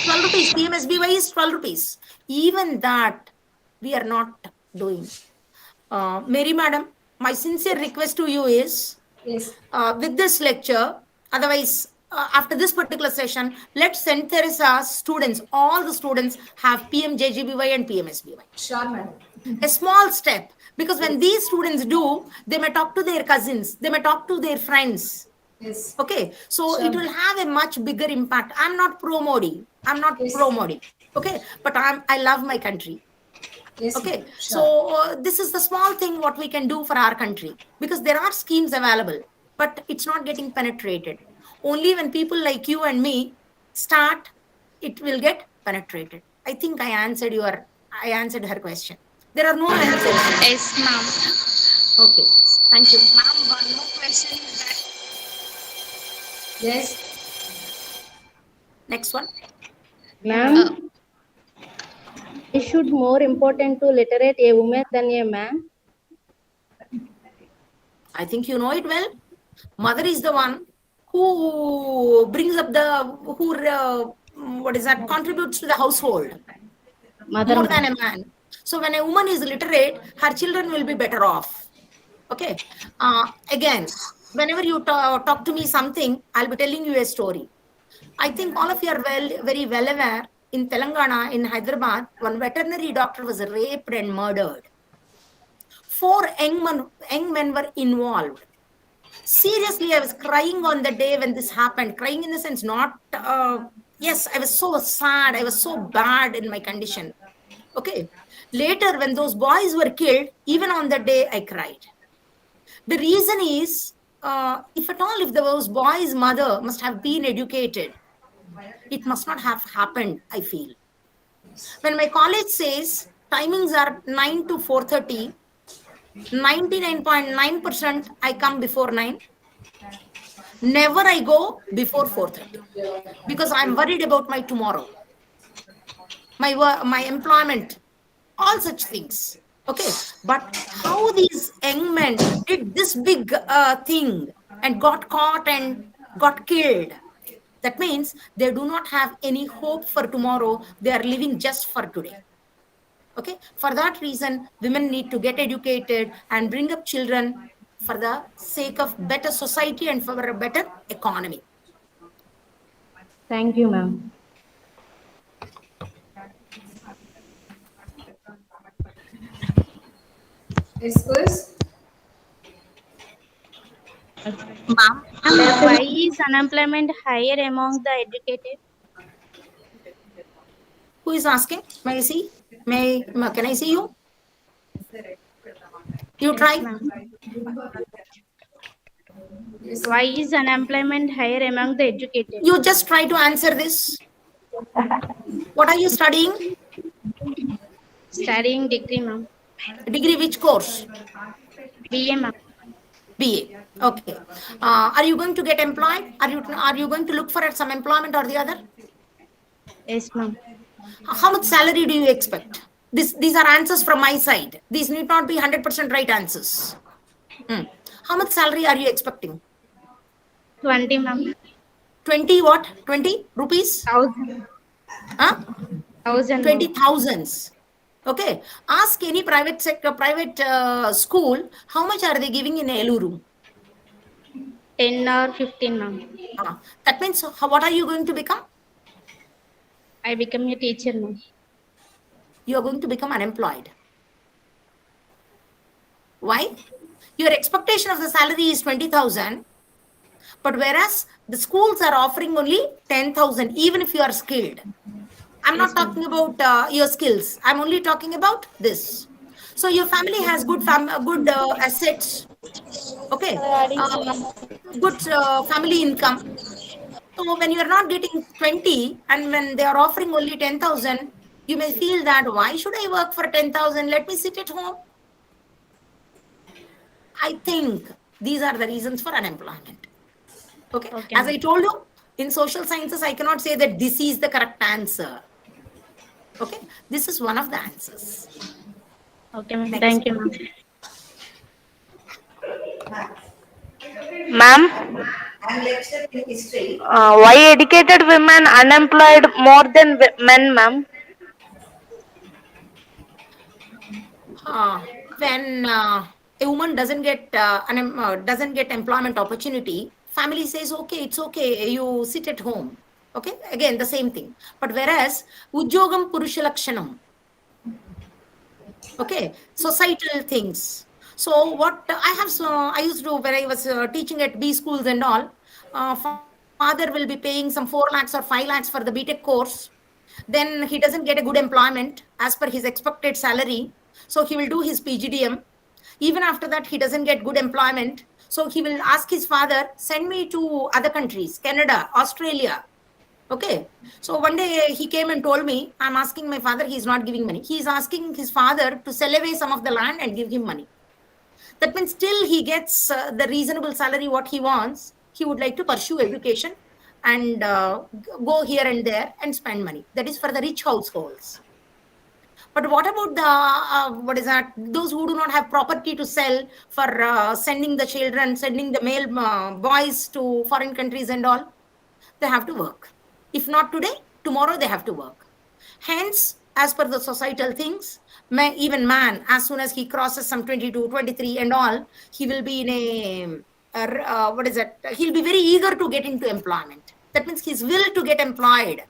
12 rupees. PMSBY is 12 rupees. Even that, we are not doing. Mary Madam, my sincere request to you is, with this lecture, otherwise, after this particular session, let St.Theresa students, all the students have PMJGBY and PMSBY. Sure, madam. A small step, because when these students do, they may talk to their cousins, they may talk to their friends. Yes. Okay, so Sure. it will have a much bigger impact. I'm not pro-Modi. I'm not pro-Modi. Okay, but I love my country. Yes, okay, ma'am. so this is the small thing what we can do for our country, because there are schemes available, but it's not getting penetrated. Only when people like you and me start, it will get penetrated. I think I answered her question. There are no answers. Yes, ma'am. Okay, thank you. Ma'am, one more question is that. Yes. Next one. Ma'am, it should more important to literate a woman than a man. I think you know it well. Mother is the one who brings up contributes to the household more than a man. So when a woman is literate, her children will be better off. Okay. Again, whenever you talk to me something, I'll be telling you a story. I think all of you are very well aware, in Telangana, in Hyderabad, one veterinary doctor was raped and murdered. 4 young men were involved. Seriously, I was crying on the day when this happened. Crying in the sense, not, yes, I was so sad. I was so bad in my condition. Okay. Later, when those boys were killed, even on the day, I cried. The reason is, if those boys' mother must have been educated, it must not have happened, I feel. When my college says timings are 9 to 4:30, 99.9% I come before 9. Never I go before 4:30, because I'm worried about my tomorrow, my employment, all such things. Okay, but how these young men did this big thing and got caught and got killed? That means they do not have any hope for tomorrow. They are living just for today. Okay, for that reason, women need to get educated and bring up children for the sake of better society and for a better economy. Thank you, ma'am. Yes, please. Ma'am, why is unemployment higher among the educated? Who is asking? May I see? Can I see you? You try. Why is unemployment higher among the educated? You just try to answer this. What are you studying? Studying degree, ma'am. Degree which course? BA, ma'am. BA. Okay. Are you going to get employed? Are you going to look for some employment or the other? Yes, ma'am. How much salary do you expect? These are answers from my side. These need not be 100% right answers. How much salary are you expecting? 20, ma'am. 20 what? 20 rupees? 1,000. Huh? 1,000. 20,000s. Okay. Ask any private school, how much are they giving in Eluru? 10 or 15, ma'am. That means, what are you going to become? I become a teacher, ma'am. You are going to become unemployed. Why? Your expectation of the salary is 20,000, But whereas the schools are offering only 10,000, even if you are skilled. I'm not talking about your skills. I'm only talking about this. So your family has good assets, okay, good family income. So when you are not getting 20 and when they are offering only 10,000, you may feel that why should I work for 10,000? Let me sit at home. I think these are the reasons for unemployment. Okay. As I told you, in social sciences, I cannot say that this is the correct answer. Okay. This is one of the answers. Okay, ma'am. Next. Thank you, ma'am. Ma'am, I'm lecturer in history. why educated women unemployed more than men, ma'am? When a woman doesn't get employment opportunity, family says, okay, it's okay, you sit at home. Okay, again the same thing. But whereas ujjogam purushalakshanam, okay, societal things. So what I used to, when I was teaching at B schools and all, father will be paying some 4 lakhs or 5 lakhs for the BTech course. Then he doesn't get a good employment as per his expected salary. So he will do his PGDM. Even after that, he doesn't get good employment. So he will ask his father, send me to other countries, Canada, Australia. Okay. So one day he came and told me, I'm asking my father, he's not giving money. He's asking his father to sell away some of the land and give him money. That means still he gets the reasonable salary what he wants. He would like to pursue education and go here and there and spend money. That is for the rich households. But what about those who do not have property to sell for sending the children, sending the male boys to foreign countries and all? They have to work. If not today, tomorrow they have to work. Hence, as per the societal things, even man, as soon as he crosses some 22, 23 and all, he will be in he'll be very eager to get into employment. That means his will to get employed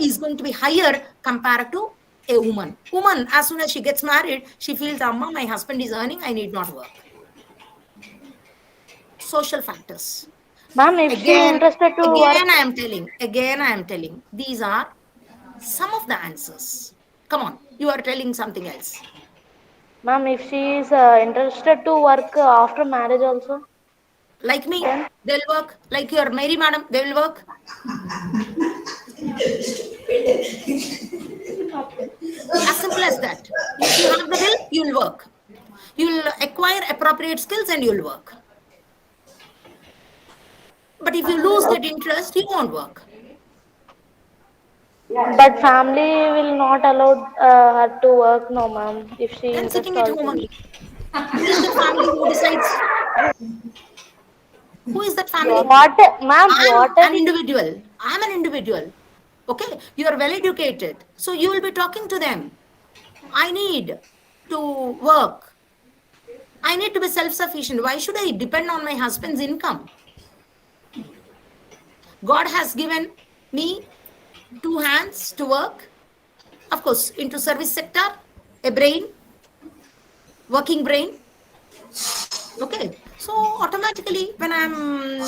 is going to be higher compared to a woman. Woman, as soon as she gets married, she feels, Amma, my husband is earning, I need not work. Social factors. Ma'am, if she interested to work, Again, I am telling, these are some of the answers. Come on, you are telling something else. ma'am, if she is interested to work after marriage also, like me, they'll work. Like your Mary madam, they will work. As simple as that. If you have the will, you'll work. You'll acquire appropriate skills and you'll work. But if you lose that interest, you won't work. but family will not allow her to work, no, ma'am. If she Then interested sitting at home also. only. Who is that family who decides? Who is that family? What, ma'am? What I'm an individual. I'm an individual. Okay, you are well educated, so you will be talking to them. I need to work. I need to be self-sufficient. Why should I depend on my husband's income? God has given me 2 hands to work. Of course, into service sector, a brain, working brain. Okay, so automatically when I'm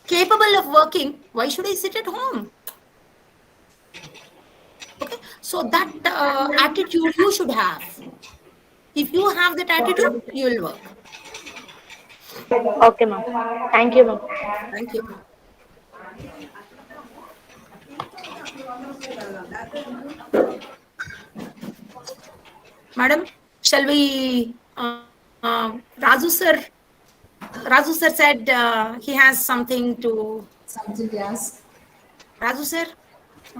capable of working, why should I sit at home? Okay, so that attitude you should have. If you have that attitude, you will work. Okay, ma'am. Thank you, ma'am. Thank you. Madam, shall we? Raju sir said he has something to ask. Raju sir.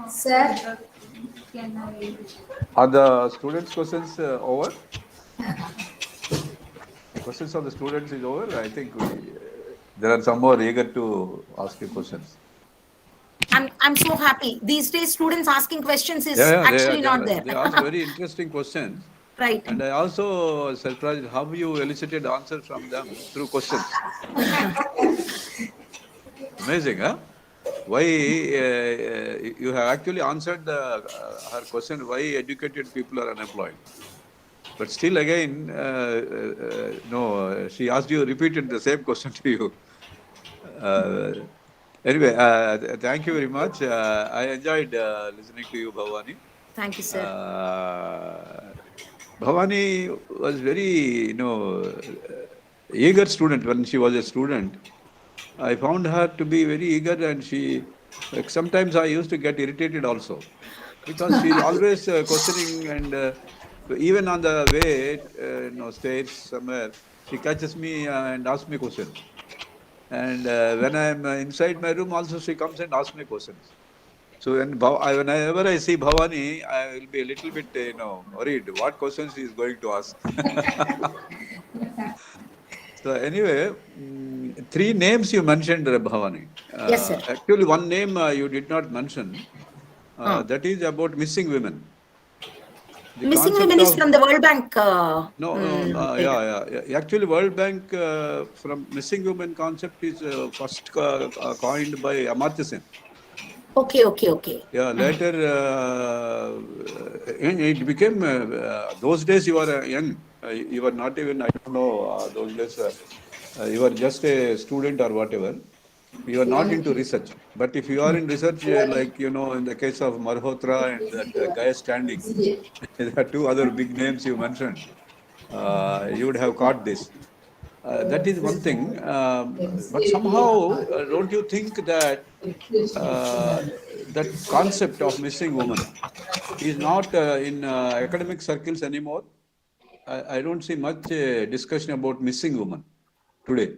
Sir, can I? Are the students' questions over? Questions of the students is over. I think there are some more eager to ask you questions. I'm so happy. These days, students asking questions is not there. They ask very interesting questions. Right. And I also surprised how you elicited answers from them through questions. Amazing, huh? Why you have actually answered her question, why educated people are unemployed. But still again, she asked you, repeated the same question to you. Anyway, thank you very much. I enjoyed listening to you, Bhavani. Thank you, sir. Bhavani was very, eager student when she was a student. I found her to be very eager, and like, sometimes I used to get irritated also, because she's always questioning, and even on the way, stairs somewhere, she catches me and asks me questions. And when I'm inside my room, also she comes and asks me questions. So whenever I see Bhavani, I will be a little bit, worried what questions he is going to ask. So anyway, three names you mentioned, Bhavani. Yes, sir. Actually, one name you did not mention. That is about missing women. The Missing concept women is of from the World Bank. Yeah. Actually, World Bank from missing women concept is first coined by Amartya Sen. Okay. Yeah, later it became, those days you were young. You were not even, I don't know, those days you were just a student or whatever. You are not into research. But if you are in research, like, in the case of Malhotra and that guy standing, there are two other big names you mentioned, you would have caught this. That is one thing. But somehow, don't you think that that concept of missing woman is not in academic circles anymore? I don't see much discussion about missing woman today.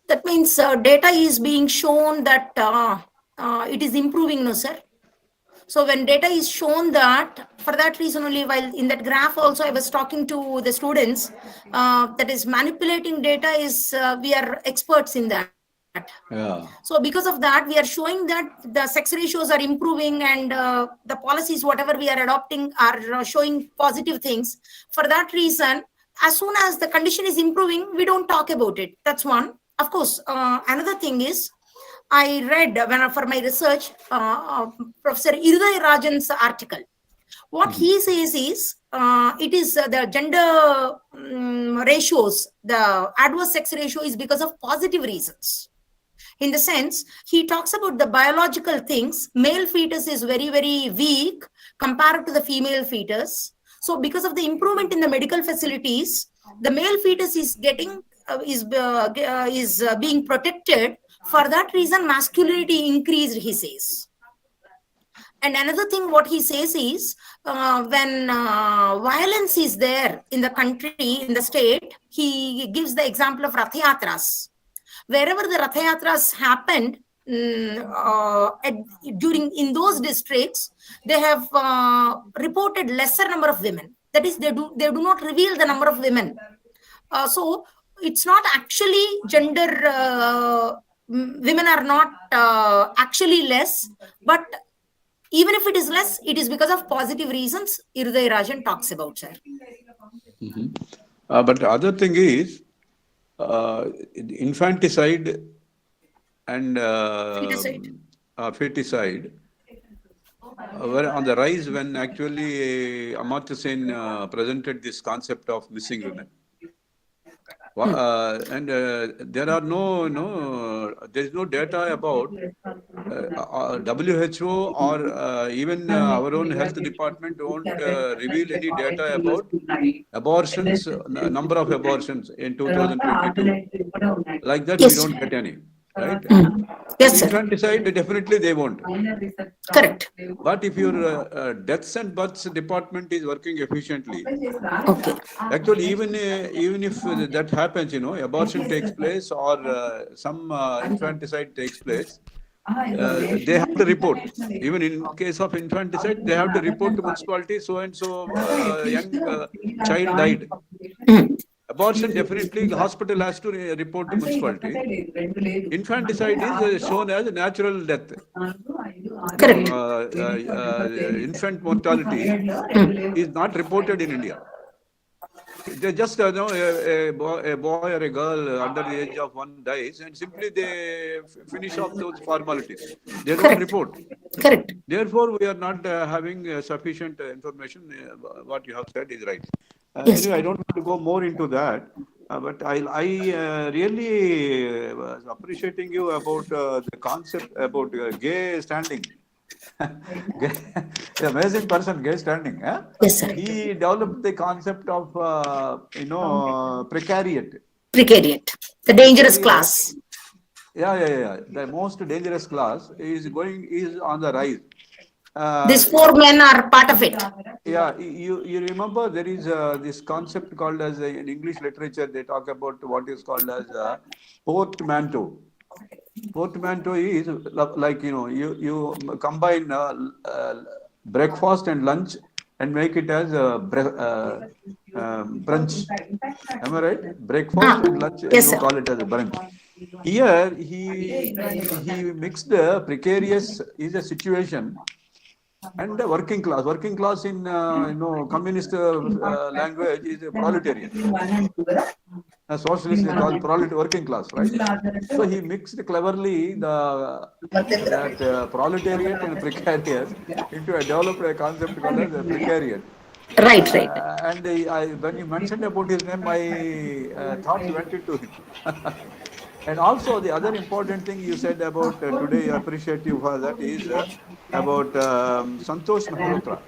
That means data is being shown that it is improving, no, sir? So when data is shown that, for that reason only, while in that graph also I was talking to the students, that is manipulating data is, we are experts in that. Yeah. So because of that, we are showing that the sex ratios are improving, and the policies, whatever we are adopting, are showing positive things. For that reason, as soon as the condition is improving, we don't talk about it. That's one. Of course, another thing is, I read for my research, Professor Irudaya Rajan's article. What he says is, it is the gender ratios, the adverse sex ratio is because of positive reasons. In the sense, he talks about the biological things. Male fetus is very, very weak compared to the female fetus. So because of the improvement in the medical facilities, the male fetus is getting being protected. For that reason, masculinity increased, he says. And another thing, what he says is, when violence is there in the country, in the state, he gives the example of Rath Yatras. Wherever the Rath Yatras happened, during in those districts, they have reported lesser number of women. That is, they do not reveal the number of women. So it's not actually gender. Women are not actually less, but even if it is less, it is because of positive reasons. Irudaya Rajan talks about, sir. But the other thing is, infanticide and feticide were on the rise when actually Amartya Sen presented this concept of missing women. And there are there is no data about WHO or even our own health department won't reveal any data about abortions, number of abortions in 2022. Like that, we don't get any. Right? Yes, sir. Infanticide, definitely they won't. Correct. But if your deaths and births department is working efficiently, okay. Actually, even if that happens, abortion takes place or some infanticide takes place, they have to report. Even in case of infanticide, they have to report to municipality, so and so young child died. Abortion, definitely the hospital has to report to municipality. Infanticide is shown as a natural death. Correct. Infant mortality is not reported in India. They just a boy or a girl under the age of 1 dies, and simply they finish off those formalities. They don't report. Correct. Therefore, we are not having sufficient information. What you have said is right. Yes. Anyway, I don't want to go more into that. But I really was appreciating you about the concept about gay standing. Amazing person, gay standing. Yes, sir. He developed the concept of precariat. Precariat, the dangerous Precariat. class. Yeah. The most dangerous class is on the rise. These four men are part of it. Yeah, you remember there is this concept called as in English literature they talk about what is called as portmanteau. Portmanteau is like you combine breakfast and lunch and make it as brunch. Am I right? Breakfast and lunch, Yes, you sir. call it as a brunch. Here he mixed precarious is a situation and the working class. Working class in communist language is a proletariat. Socialists they call working class, right? So he mixed cleverly that proletariat and precarious into developed a concept called as a precariat. Right. And when you mentioned about his name, my thoughts went into him. And also the other important thing you said about today, I appreciate you for that, is about Santosh Mehrotra.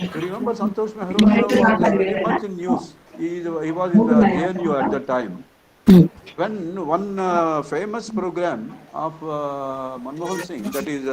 You remember Santosh Mehrotra was very much in news. He was in the JNU at the time. When one famous program of Manmohan Singh, that is